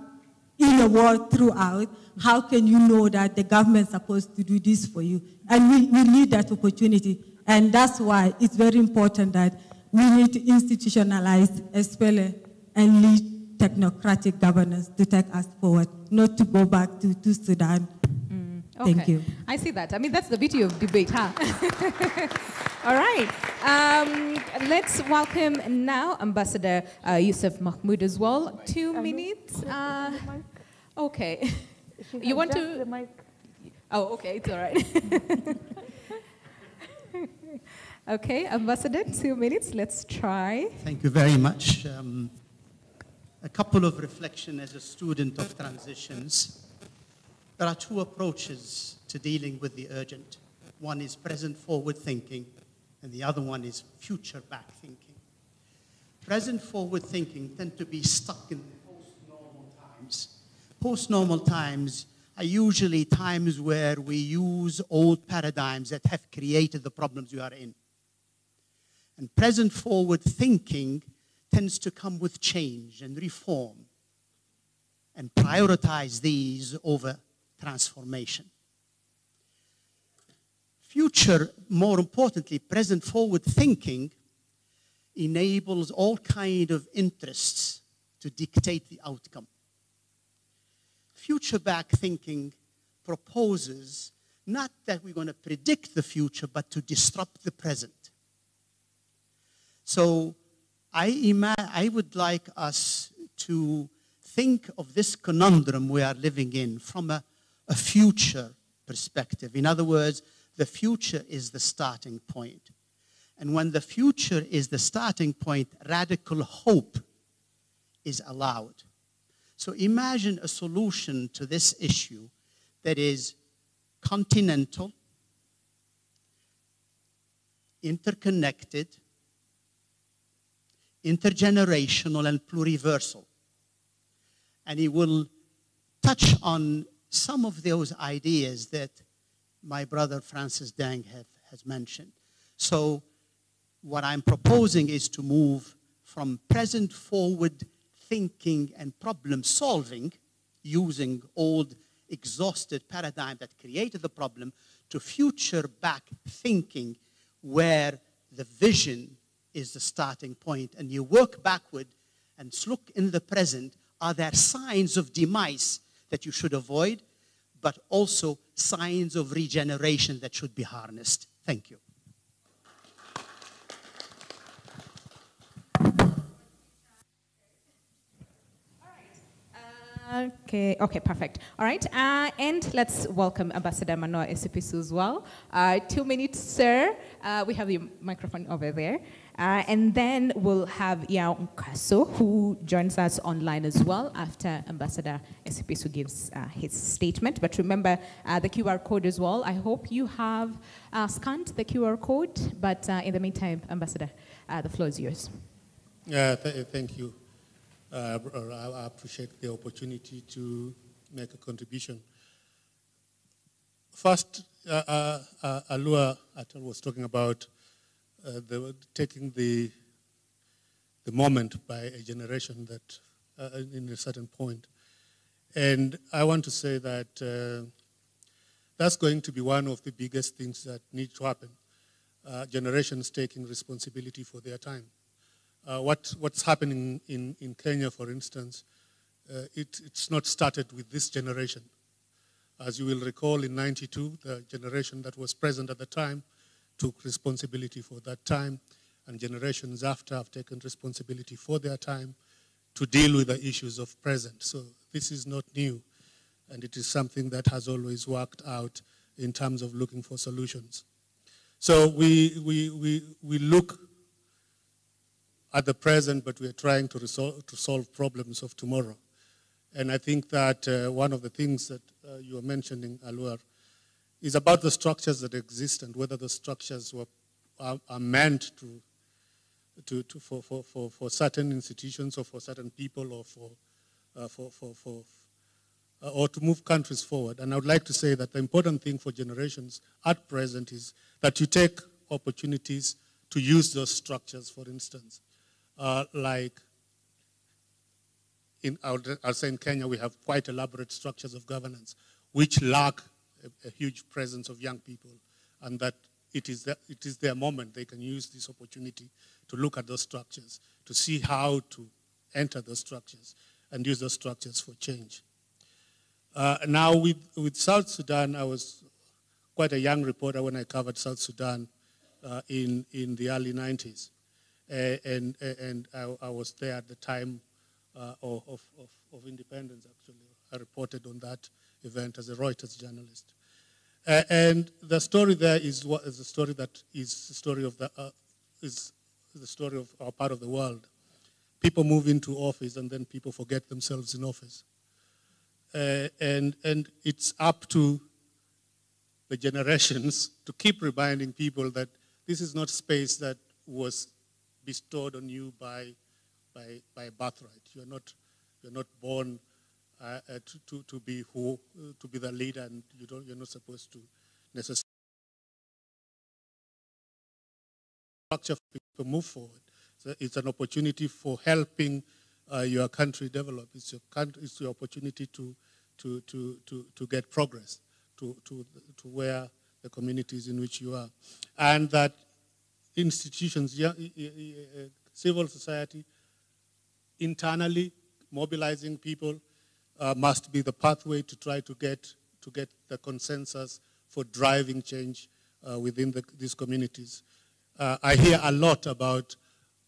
S13: in the world throughout, how can you know that the government is supposed to do this for you? And we need that opportunity. And that's why it's very important that we need to institutionalize SPLA and lead technocratic governance to take us forward, not to go back to Sudan.
S1: Okay.
S13: Thank you.
S1: I see that. I mean, that's the beauty of debate, huh? All right. Let's welcome now Ambassador Yusuf Mahmoud as well. 2 minutes. Okay. You want to?
S6: The mic.
S1: Oh, okay. It's all right. Okay, Ambassador, 2 minutes. Let's try.
S14: Thank you very much. A couple of reflections as a student of transitions. There are 2 approaches to dealing with the urgent. One is present forward thinking, and the other one is future back thinking. Present forward thinking tend to be stuck in post-normal times. Post-normal times are usually times where we use old paradigms that have created the problems we are in. And present forward thinking tends to come with change and reform and prioritize these over transformation. Future, more importantly, present forward thinking enables all kinds of interests to dictate the outcome. Future back thinking proposes not that we're going to predict the future, but to disrupt the present. So I would like us to think of this conundrum we are living in from a future perspective. In other words, the future is the starting point. And when the future is the starting point, radical hope is allowed. So imagine a solution to this issue that is continental, interconnected, intergenerational, and pluriversal. And he will touch on some of those ideas that my brother Francis Deng has mentioned. So what I'm proposing is to move from present forward thinking and problem solving using old exhausted paradigm that created the problem to future back thinking where the vision is the starting point, and you work backward and look in the present. Are there signs of demise that you should avoid, but also signs of regeneration that should be harnessed? Thank you.
S1: Okay, perfect. All right, and let's welcome Ambassador Manoa Esipisu as well. 2 minutes, sir. We have the microphone over there. And then we'll have Yao Nkaso, who joins us online as well after Ambassador Esipisu gives his statement. But remember the QR code as well. I hope you have scanned the QR code. But in the meantime, Ambassador, the floor is yours.
S15: Thank you. I appreciate the opportunity to make a contribution. First, Alua Atal was talking about taking the moment by a generation that in a certain point. And I want to say that that's going to be one of the biggest things that need to happen. Generations taking responsibility for their time. What's happening in Kenya, for instance, it's not started with this generation. As you will recall, in '92, the generation that was present at the time took responsibility for that time, and generations after have taken responsibility for their time to deal with the issues of present. So this is not new, and it is something that has always worked out in terms of looking for solutions. So we look at the present, but we are trying to solve problems of tomorrow. And I think that one of the things that you were mentioning, Alua, is about the structures that exist and whether the structures are meant for certain institutions or for certain people or to move countries forward. And I would like to say that the important thing for generations at present is that you take opportunities to use those structures, for instance. Like I'll say in Kenya, we have quite elaborate structures of governance which lack a huge presence of young people, and that it is their moment. They can use this opportunity to look at those structures, to see how to enter those structures and use those structures for change. Now with South Sudan, I was quite a young reporter when I covered South Sudan in the early 90s. And I was there at the time of independence, actually. I reported on that event as a Reuters journalist. And the story there is the story that is the story of our part of the world. People move into office and then people forget themselves in office. And it's up to the generations to keep reminding people that this is not space that was bestowed on you by birthright. You're not born to be the leader, and you're not supposed to necessarily structure people move forward. So it's an opportunity for helping your country develop. It's your opportunity to get progress to where the communities in which you are, and that institutions, civil society, internally mobilizing people must be the pathway to try to get the consensus for driving change within these communities. I hear a lot about,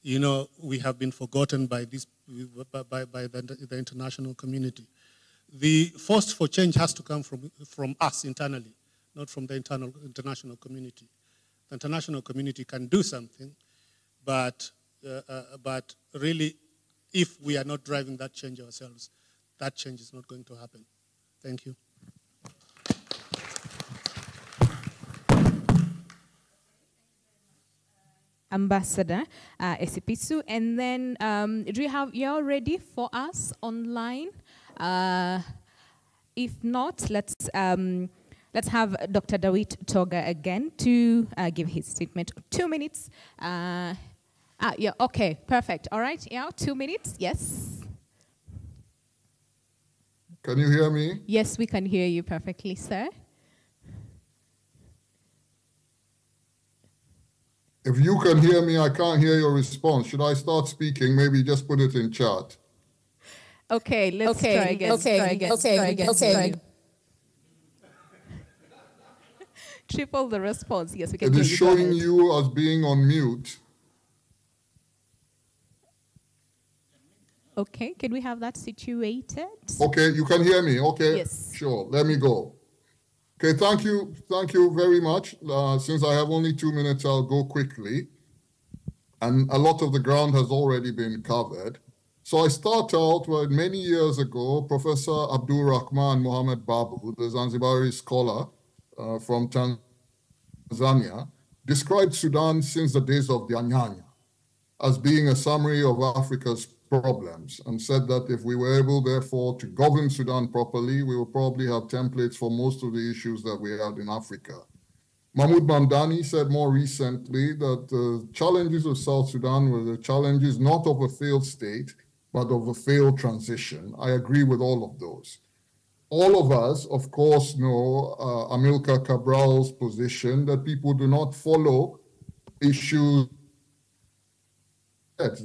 S15: we have been forgotten by the international community. The force for change has to come from us internally, not from the international community. The international community can do something, but really, if we are not driving that change ourselves, that change is not going to happen. Thank you.
S1: Ambassador Esipisu, and then do you have you're ready for us online? If not, let's have Dr. Dawit Toga again to give his statement. 2 minutes. Yeah, okay, perfect. All right, yeah, 2 minutes, yes.
S16: Can you hear me?
S1: Yes, we can hear you perfectly, sir.
S16: If you can hear me, I can't hear your response. Should I start speaking? Maybe just put it in chat.
S1: Okay, let's try again. Triple the response. Yes, we can hear you.
S16: It is showing you as being on mute.
S1: Okay, can we have that situated?
S16: Okay, you can hear me. Okay,
S1: yes.
S16: Sure, let me go. Okay, thank you very much. Since I have only 2 minutes, I'll go quickly. And a lot of the ground has already been covered. So I start out where many years ago, Professor Abdul Rahman Mohammed Babu, the Zanzibari scholar from Tanzania, described Sudan since the days of the Anyanya as being a summary of Africa's problems, and said that if we were able, therefore, to govern Sudan properly, we would probably have templates for most of the issues that we had in Africa. Mahmoud Mamdani said more recently that the challenges of South Sudan were the challenges not of a failed state, but of a failed transition. I agree with all of those. All of us, of course, know Amilcar Cabral's position that people do not follow issues,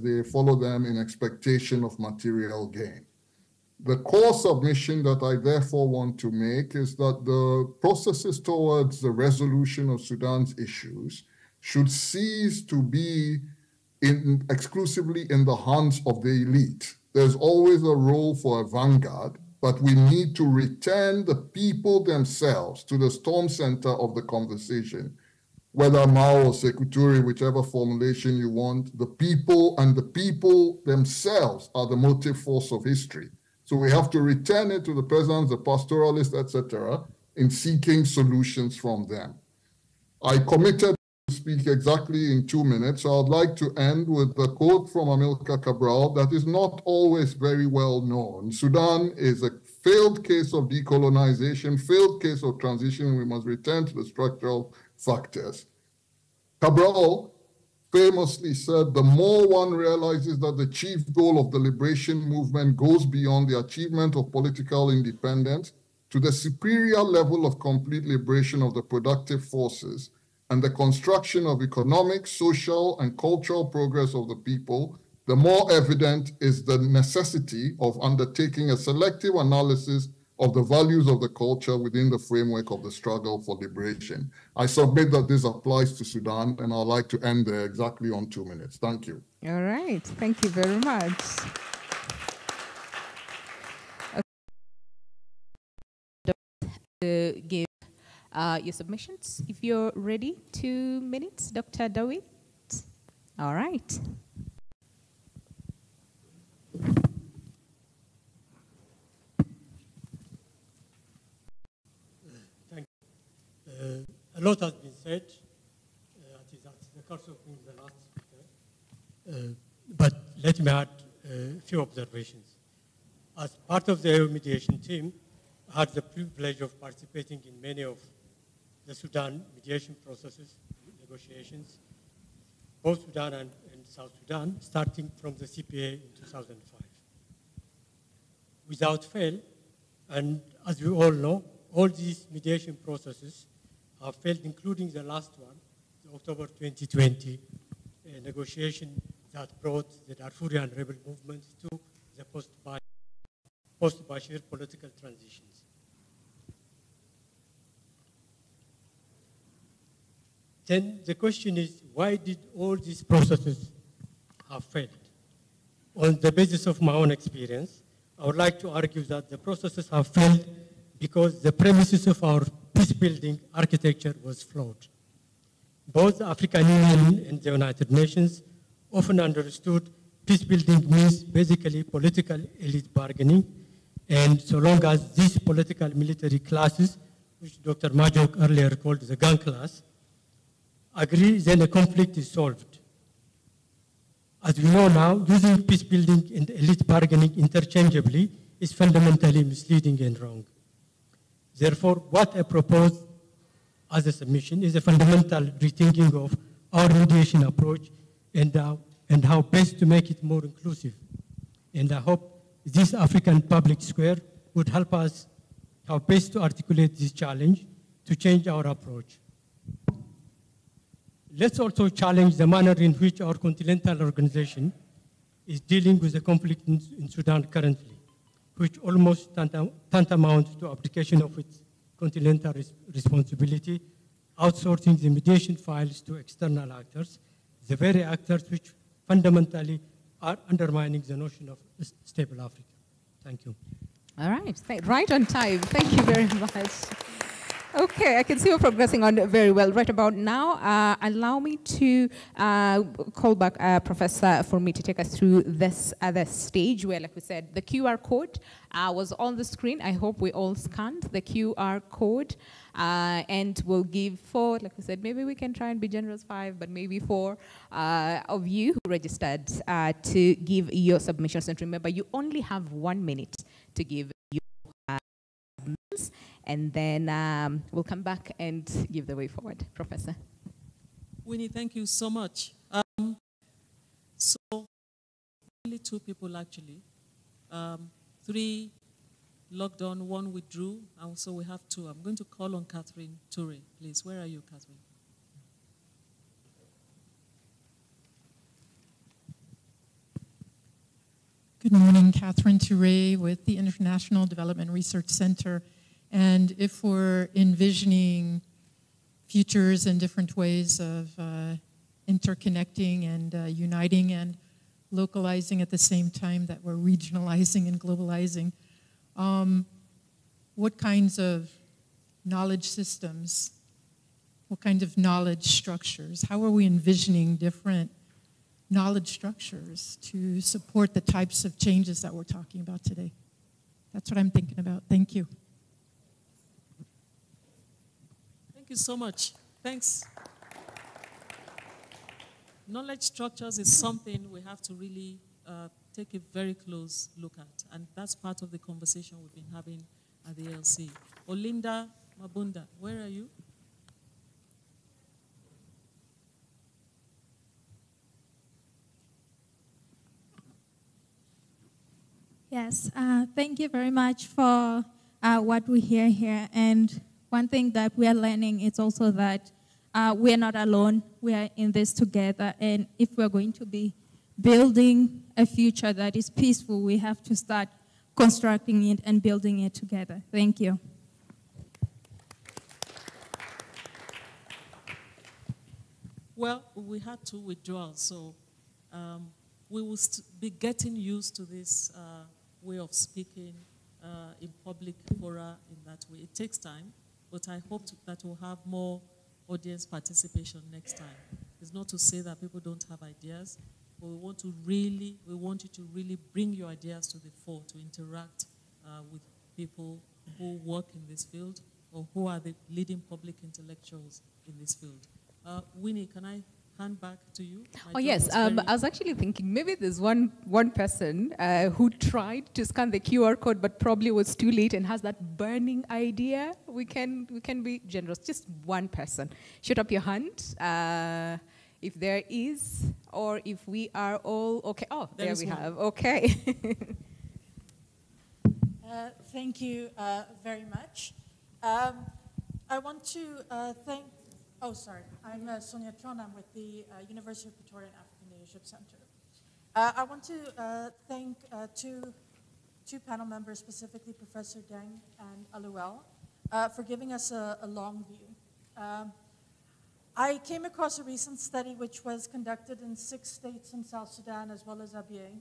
S16: they follow them in expectation of material gain. The core submission that I therefore want to make is that the processes towards the resolution of Sudan's issues should cease to be exclusively in the hands of the elite. There's always a role for a vanguard, but we need to return the people themselves to the storm center of the conversation. Whether Mao or Sekou Touré, whichever formulation you want, the people and the people themselves are the motive force of history. So we have to return it to the peasants, the pastoralists, etc., in seeking solutions from them. I committed to speak exactly in 2 minutes, so I'd like to end with a quote from Amilcar Cabral that is not always very well known. Sudan is a failed case of decolonization, failed case of transition. We must return to the structural factors. Cabral famously said, the more one realizes that the chief goal of the liberation movement goes beyond the achievement of political independence to the superior level of complete liberation of the productive forces and the construction of economic, social, and cultural progress of the people, the more evident is the necessity of undertaking a selective analysis of the values of the culture within the framework of the struggle for liberation. I submit that this applies to Sudan, and I'd like to end there exactly on 2 minutes. Thank you.
S1: All right. Thank you very much. Give your submissions. If you're ready, 2 minutes, Dr. Dawit. All right.
S17: A lot has been said. It is at the course of being the last speaker. But let me add a few observations. As part of the EU mediation team, I had the privilege of participating in many of the Sudan mediation processes, negotiations, both Sudan and South Sudan, starting from the CPA in 2005. Without fail, and as we all know, all these mediation processes have failed, including the last one, the October 2020 negotiation that brought the Darfurian rebel movement to the post-Bashir political transitions. Then the question is, why did all these processes have failed? On the basis of my own experience, I would like to argue that the processes have failed because the premises of our peace-building architecture was flawed. Both the African Union and the United Nations often understood peace-building means basically political elite bargaining, and so long as these political military classes, which Dr. Majok earlier called the gun class, agree, then a conflict is solved. As we know now, using peace-building and elite bargaining interchangeably is fundamentally misleading and wrong. Therefore, what I propose as a submission is a fundamental rethinking of our mediation approach and how best to make it more inclusive. And I hope this African public square would help us how best to articulate this challenge to change our approach. Let's also challenge the manner in which our continental organization is dealing with the conflict in Sudan currently, which almost tantamount to abdication of its continental responsibility, outsourcing the mediation files to external actors, the very actors which fundamentally are undermining the notion of a stable Africa. Thank you.
S1: All right, right on time. Thank you very much. Okay, I can see we're progressing on very well. Right about now, allow me to call back Professor for me to take us through this other stage where, like we said, the QR code was on the screen. I hope we all scanned the QR code. And we'll give 4, like we said, maybe we can try and be generous 5, but maybe 4 of you who registered to give your submissions. And remember, you only have 1 minute to give your submissions, and then we'll come back and give the way forward. Professor.
S4: Winnie, thank you so much. So, only 2 people actually. 3 logged on, 1 withdrew, and so we have 2. I'm going to call on Catherine Toure, please. Where are you, Catherine?
S18: Good morning, Catherine Toure with the International Development Research Center. And if we're envisioning futures and different ways of interconnecting and uniting and localizing at the same time that we're regionalizing and globalizing, what kinds of knowledge systems, what kind of knowledge structures, how are we envisioning different knowledge structures to support the types of changes that we're talking about today? That's what I'm thinking about. Thank you.
S4: Thank you so much. Thanks. Knowledge structures is something we have to really take a very close look at, and that's part of the conversation we've been having at the ALC. Olinda Mabunda, where are you?
S19: Yes, thank you very much for what we hear here. And one thing that we are learning is also that we are not alone. We are in this together. And if we're going to be building a future that is peaceful, we have to start constructing it and building it together. Thank you.
S4: Well, we had 2 withdrawals, so we will be getting used to this way of speaking in public fora in that way. It takes time, but I hope that we'll have more audience participation next time. It's not to say that people don't have ideas, but we want you to really bring your ideas to the fore, to interact with people who work in this field or who are the leading public intellectuals in this field. Winnie, can I hand back to you?
S1: Oh, yes. I was actually thinking maybe there's one person who tried to scan the QR code but probably was too late and has that burning idea. We can be generous. Just one person. Shoot up your hand if there is, or if we are all okay. Oh, there we have. Okay.
S20: Thank you very much. I want to thank. Oh, sorry. I'm Sonia Tron. I'm with the University of Pretoria African Leadership Center. I want to thank two panel members, specifically Professor Deng and Aluel, for giving us a long view. I came across a recent study which was conducted in 6 states in South Sudan as well as Abyei,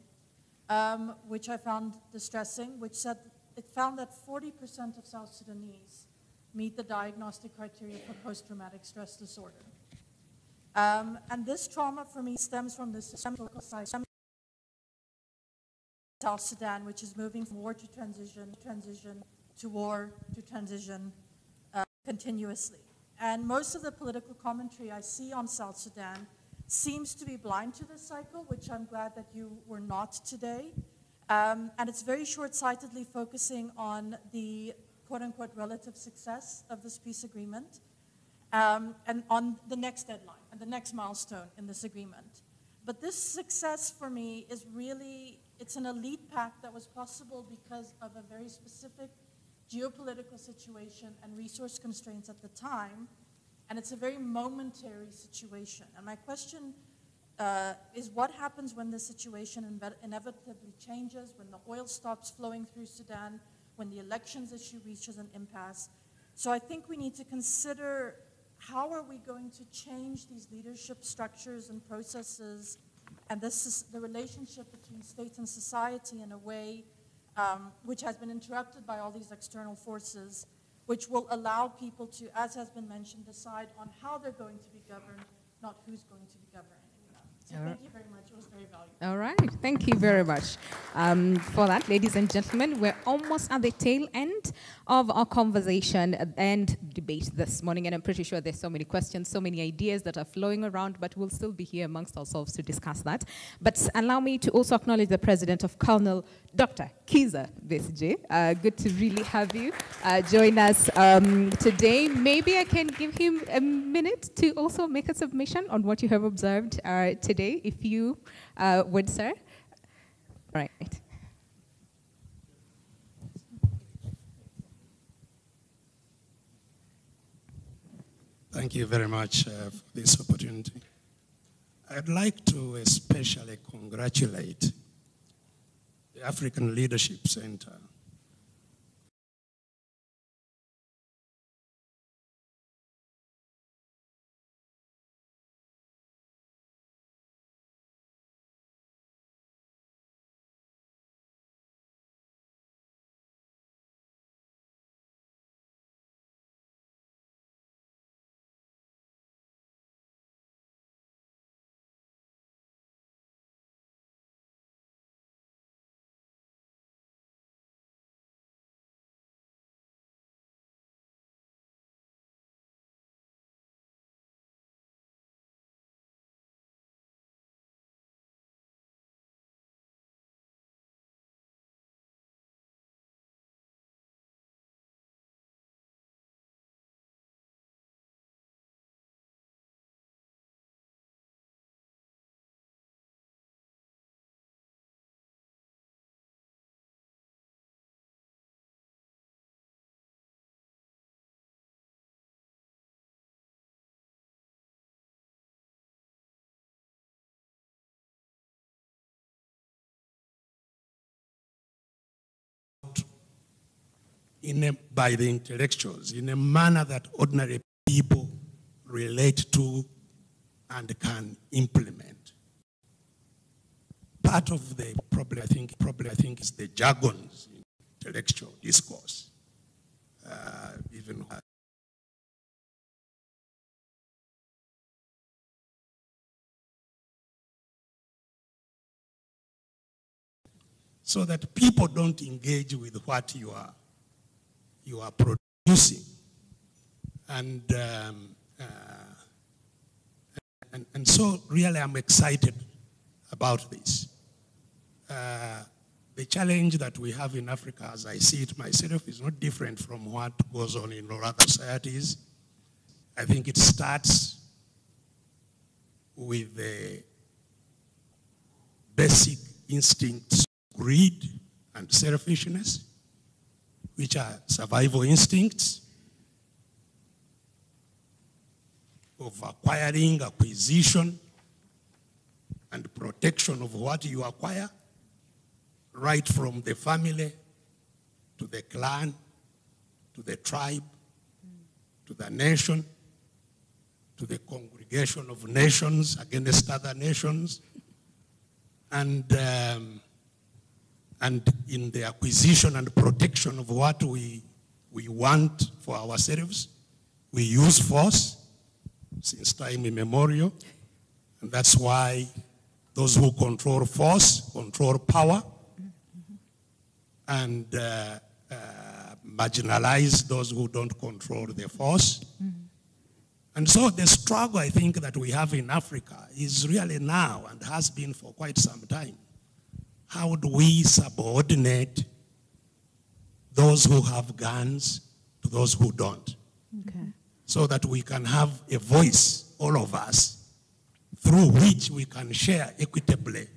S20: which I found distressing, which said it found that 40% of South Sudanese meet the diagnostic criteria for post-traumatic stress disorder. And this trauma for me stems from the systemic South Sudan, which is moving from war to transition to war to transition continuously. And most of the political commentary I see on South Sudan seems to be blind to this cycle, which I'm glad that you were not today. And it's very short-sightedly focusing on the quote-unquote relative success of this peace agreement and on the next deadline and the next milestone in this agreement. But this success for me is really, it's an elite pact that was possible because of a very specific geopolitical situation and resource constraints at the time, and it's a very momentary situation. And my question is what happens when this situation inevitably changes, when the oil stops flowing through Sudan, when the elections issue reaches an impasse. So I think we need to consider how are we going to change these leadership structures and processes And this is the relationship between state and society in a way which has been interrupted by all these external forces, which will allow people to, as has been mentioned, decide on how they're going to be governed, not who's going to be governing. So thank you very much. It was very valuable.
S1: All right. Thank you very much for that, ladies and gentlemen. We're almost at the tail end of our conversation and debate this morning, and I'm pretty sure there's so many questions, so many ideas that are flowing around, but we'll still be here amongst ourselves to discuss that. But allow me to also acknowledge the president of Colonel Dr. Kizza Besigye. Good to really have you join us today. Maybe I can give him a minute to also make a submission on what you have observed today, if you would, sir. Right.
S21: Thank you very much for this opportunity. I'd like to especially congratulate the African Leadership Center by the intellectuals in a manner that ordinary people relate to and can implement. Part of the problem, I think, is the jargons in intellectual discourse. So that people don't engage with what you are producing. And so really I'm excited about this. The challenge that we have in Africa, as I see it myself, is not different from what goes on in all other societies. I think it starts with the basic instincts of greed and selfishness, which are survival instincts of acquiring, acquisition, and protection of what you acquire, right from the family to the clan, to the tribe, to the nation, to the congregation of nations against other nations, and in the acquisition and protection of what we want for ourselves, we use force since time immemorial, and that's why those who control force control power, and marginalize those who don't control the force. And so the struggle, I think, that we have in Africa is really now and has been for quite some time. How do we subordinate those who have guns to those who don't? Okay. So that we can have a voice, all of us, through which we can share equitably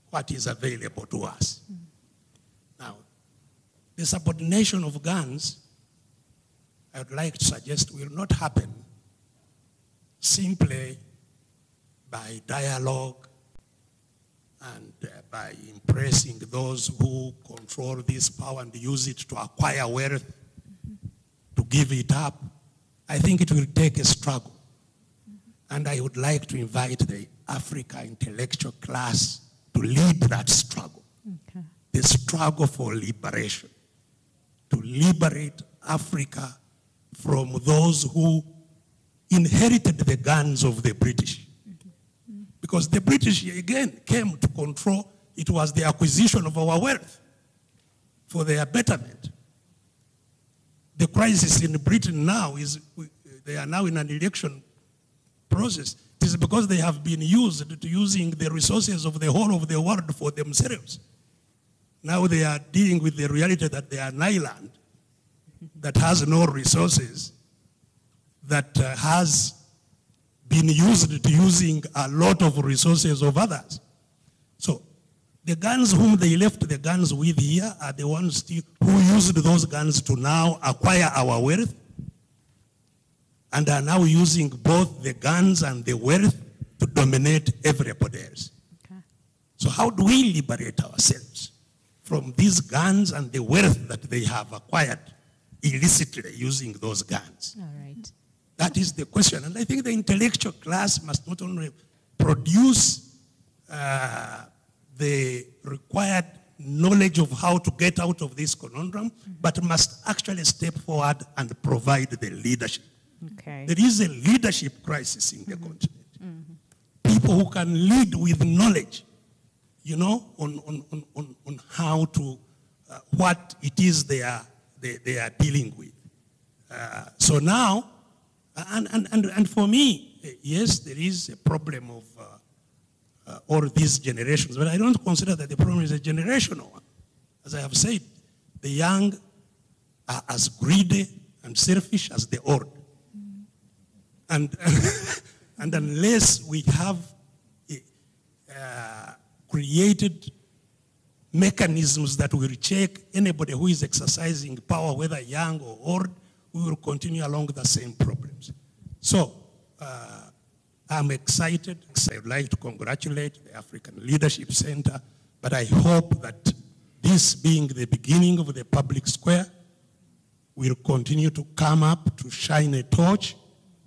S21: what is available to us. Now, the subordination of guns, I would like to suggest, will not happen simply by dialogue and by impressing those who control this power and use it to acquire wealth, to give it up. I think it will take a struggle. And I would like to invite the Africa intellectual class to lead that struggle.
S1: Okay.
S21: The struggle for liberation, to liberate Africa from those who inherited the guns of the British. Because the British, again, came to control. It was the acquisition of our wealth for their betterment. The crisis in Britain now is, they are now in an election process. It is because they have been used to using the resources of the whole of the world for themselves. Now they are dealing with the reality that they are an island that has no resources, that has been used to using a lot of resources of others. So the guns whom they left the guns with here are the ones who used those guns to now acquire our wealth and are now using both the guns and the wealth to dominate everybody else. Okay. So how do we liberate ourselves from these guns and the wealth that they have acquired illicitly using those guns?
S1: All right.
S21: That is the question. And I think the intellectual class must not only produce the required knowledge of how to get out of this conundrum, but must actually step forward and provide the leadership.
S1: Okay.
S21: There is a leadership crisis in the continent. People who can lead with knowledge, you know, on how to, what it is they are dealing with. So now, and for me, yes, there is a problem of all these generations, but I don't consider that the problem is a generational one. As I have said, the young are as greedy and selfish as the old. And unless we have created mechanisms that will check anybody who is exercising power, whether young or old, we will continue along the same problems. So I'm excited. I would like to congratulate the African Leadership Center, but I hope that this being the beginning of the public square, will continue to come up to shine a torch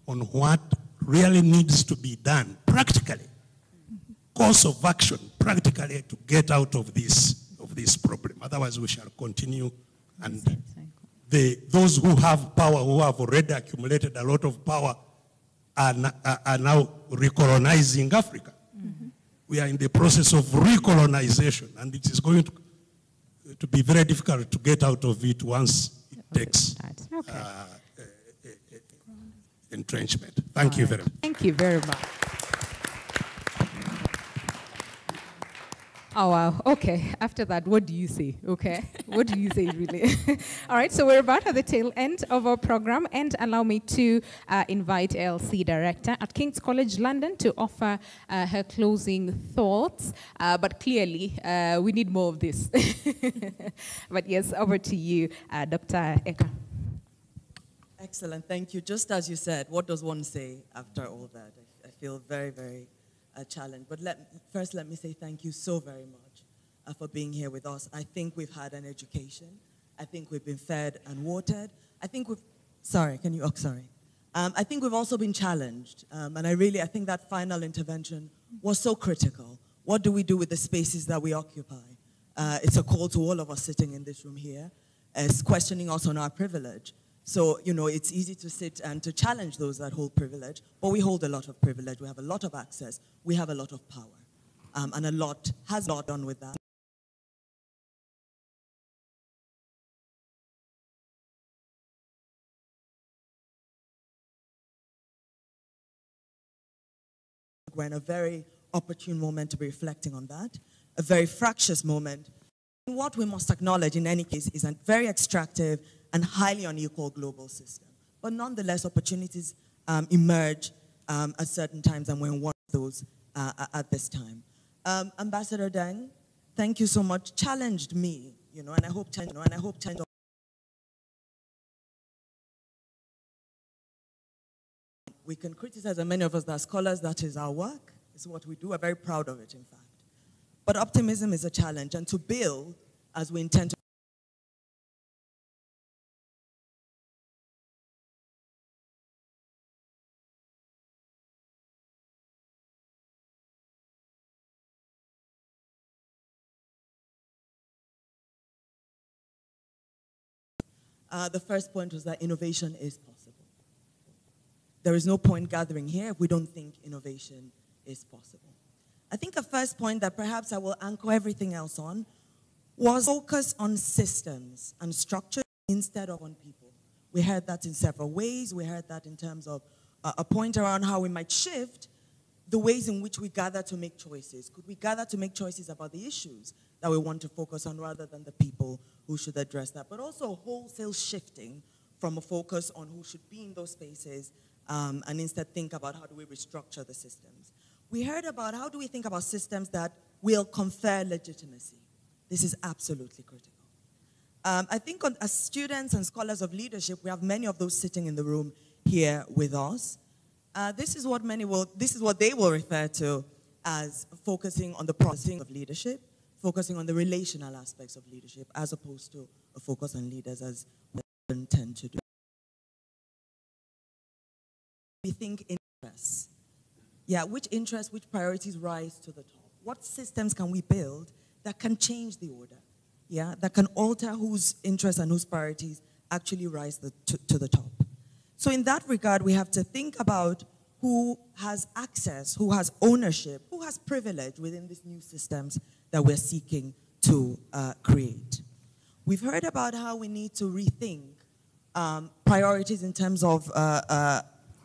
S21: on what really needs to be done practically, course of action practically to get out of this problem. Otherwise we shall continue, and those who have power, who have already accumulated a lot of power, are now recolonizing Africa. We are in the process of recolonization, and it is going to be very difficult to get out of it once it takes entrenchment. Thank you very much.
S1: Thank you very much. Oh, wow. Okay. After that, what do you say? Okay. What do you say, really? All right. So we're about at the tail end of our program, and allow me to invite LC Director at King's College London to offer her closing thoughts. But clearly, we need more of this. But yes, over to you, Dr. Eka.
S2: Excellent. Thank you. Just as you said, what does one say after all that? I feel very, very challenged. But first, let me say thank you so very much for being here with us. I think we've had an education. I think we've been fed and watered. I think we've, sorry, can you, oh, sorry. I think we've also been challenged. And I think that final intervention was so critical. What do we do with the spaces that we occupy? It's a call to all of us sitting in this room here, as questioning us on our privilege. So, you know, it's easy to sit and to challenge those that hold privilege, but we hold a lot of privilege. We have a lot of access. We have a lot of power. And a lot has not done with that. We're in a very opportune moment to be reflecting on that, a very fractious moment. And what we must acknowledge in any case is a very extractive and highly unequal global system. But nonetheless, opportunities emerge at certain times, and we're in one of those at this time. Ambassador Deng, thank you so much. Challenged me, you know, and I hope we can criticize, and many of us that are scholars, that is our work. It's what we do. We're very proud of it, in fact. But optimism is a challenge, and to build as we intend to The first point was that innovation is possible. There is no point gathering here if we don't think innovation is possible. I think a first point that perhaps I will anchor everything else on was focus on systems and structure instead of on people. We heard that in several ways. We heard that in terms of a point around how we might shift the ways in which we gather to make choices. Could we gather to make choices about the issues that we want to focus on rather than the people who should address that? But also wholesale shifting from a focus on who should be in those spaces and instead think about how do we restructure the systems. We heard about how do we think about systems that will confer legitimacy. This is absolutely critical. I think as students and scholars of leadership, we have many of those sitting in the room here with us. This is what they will refer to as focusing on the processing of leadership, focusing on the relational aspects of leadership, as opposed to a focus on leaders as we tend to do. We think interests. Yeah, which interests, which priorities rise to the top? What systems can we build that can change the order? Yeah, that can alter whose interests and whose priorities actually rise to the top. So in that regard, we have to think about who has access, who has ownership, who has privilege within these new systems that we're seeking to create. We've heard about how we need to rethink priorities in terms of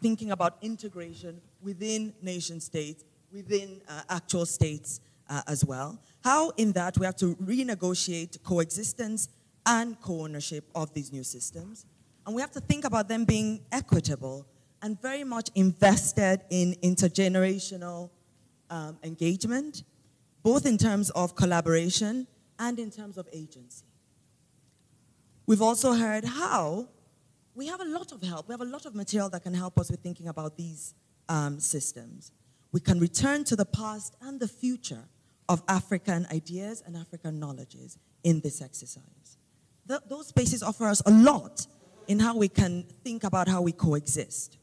S2: thinking about integration within nation states, within actual states as well. How in that we have to renegotiate coexistence and co-ownership of these new systems. And we have to think about them being equitable and very much invested in intergenerational engagement, both in terms of collaboration and in terms of agency. We've also heard how we have a lot of help. We have a lot of material that can help us with thinking about these systems. We can return to the past and the future of African ideas and African knowledges in this exercise. Those spaces offer us a lot in how we can think about how we coexist.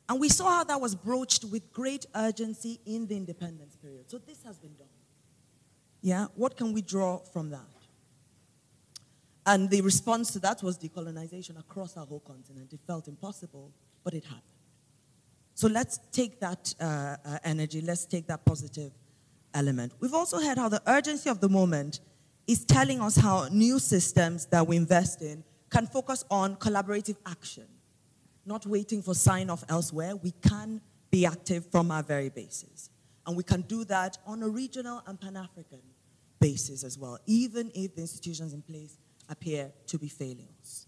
S2: And we saw how that was broached with great urgency in the independence period. So this has been done. Yeah, what can we draw from that? And the response to that was decolonization across our whole continent. It felt impossible, but it happened. So let's take that energy, let's take that positive element. We've also heard how the urgency of the moment is telling us how new systems that we invest in can focus on collaborative action, not waiting for sign-off elsewhere. We can be active from our very basis. And we can do that on a regional and Pan-African basis as well, even if the institutions in place appear to be failing us.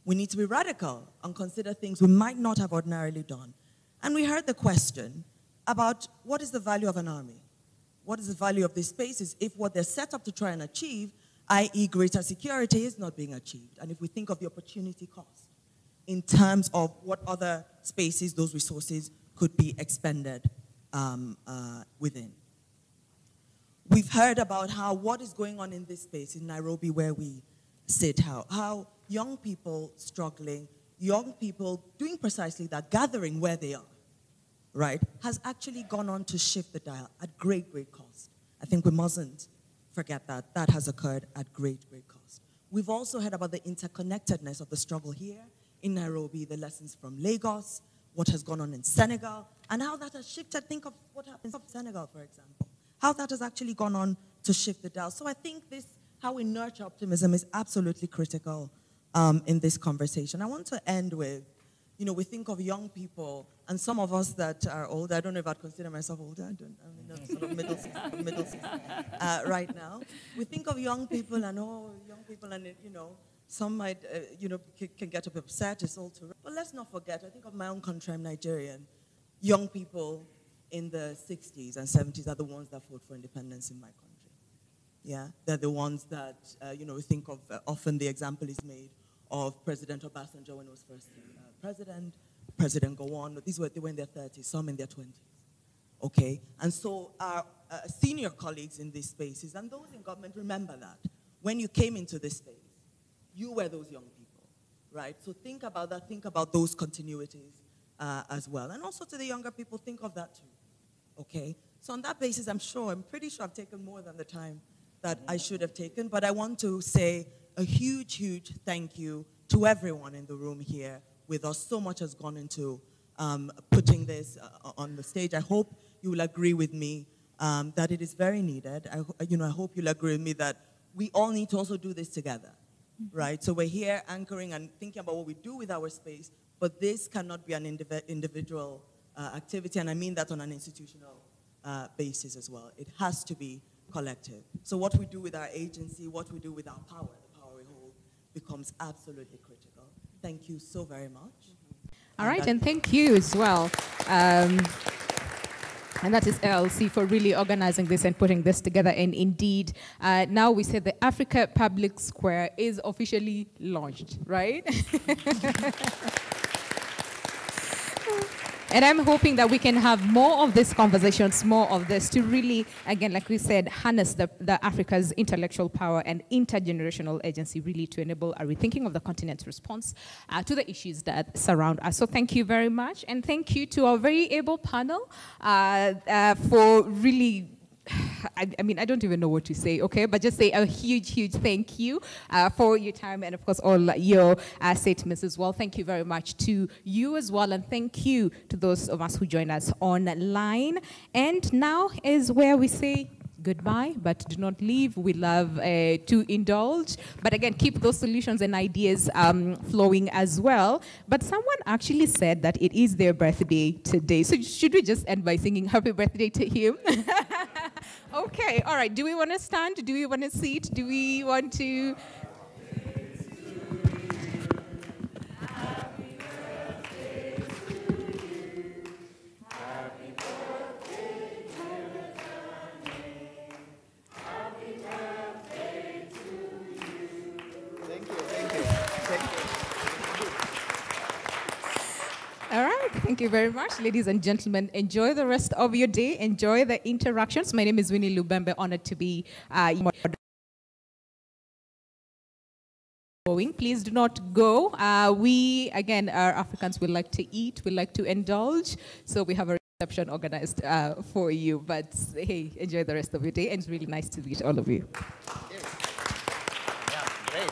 S2: We need to be radical and consider things we might not have ordinarily done. And we heard the question about what is the value of an army? What is the value of these spaces if what they're set up to try and achieve, i.e. greater security, is not being achieved? And if we think of the opportunity cost in terms of what other spaces those resources could be expended within. We've heard about how what is going on in this space in Nairobi where we sit, how young people struggling, young people doing precisely that, gathering where they are, right, has actually gone on to shift the dial at great, great cost. I think we mustn't forget that. That has occurred at great, great cost. We've also heard about the interconnectedness of the struggle here in Nairobi, the lessons from Lagos, what has gone on in Senegal, and how that has shifted. Think of what happens in Senegal, for example, how that has actually gone on to shift the dial. So I think this, how we nurture optimism, is absolutely critical in this conversation. I want to end with, you know, we think of young people, and some of us that are older, I don't know if I'd consider myself older, I'm in sort of middle right now. We think of young people and, oh, young people, and, you know, some might, you know, can get a bit upset, it's all too. But let's not forget, I think of my own country, I'm Nigerian. Young people in the 60s and 70s are the ones that fought for independence in my country. Yeah, they're the ones that, you know, we think of, often the example is made of President Obasanjo when he was first president, President Gowon. They were in their 30s, some in their 20s. Okay, and so our senior colleagues in these spaces and those in government remember that. When you came into this space, you were those young people, right? So think about that, think about those continuities as well. And also to the younger people, think of that too, okay? So on that basis, I'm pretty sure I've taken more than the time that I should have taken, but I want to say a huge, huge thank you to everyone in the room here with us. So much has gone into putting this on the stage. I hope you will agree with me that it is very needed. I hope you'll agree with me that we all need to also do this together, right? So we're here anchoring and thinking about what we do with our space, but this cannot be an individual activity, and I mean that on an institutional basis as well. It has to be collective. So what we do with our agency, what we do with our power, the power we hold, becomes absolutely critical. Thank you so very much.
S1: All right, and thank you as well. And that is LLC for really organizing this and putting this together. And indeed, now we say the Africa Public Square is officially launched, right? And I'm hoping that we can have more of these conversations, more of this to really, again, like we said, harness the Africa's intellectual power and intergenerational agency really to enable a rethinking of the continent's response to the issues that surround us. So thank you very much. And thank you to our very able panel for really, I mean, I don't even know what to say, okay? But just say a huge, huge thank you for your time and, of course, all your statements as well. Thank you very much to you as well, and thank you to those of us who join us online. And now is where we say goodbye, but do not leave. We love to indulge. But again, keep those solutions and ideas flowing as well. But someone actually said that it is their birthday today. So should we just end by singing happy birthday to him? Okay, all right. Do we want to stand? Do we want to sit? Do we want to... All right, thank you very much, ladies and gentlemen. Enjoy the rest of your day. Enjoy the interactions. My name is Winnie Lubembe, honored to be going. Please do not go. We, again, are Africans. We like to eat. We like to indulge. So we have a reception organized for you. But hey, enjoy the rest of your day. And it's really nice to meet all of you.
S5: Yeah, great.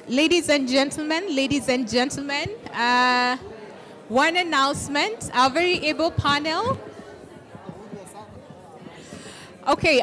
S1: Ladies and gentlemen, one announcement, our very able panel. Okay.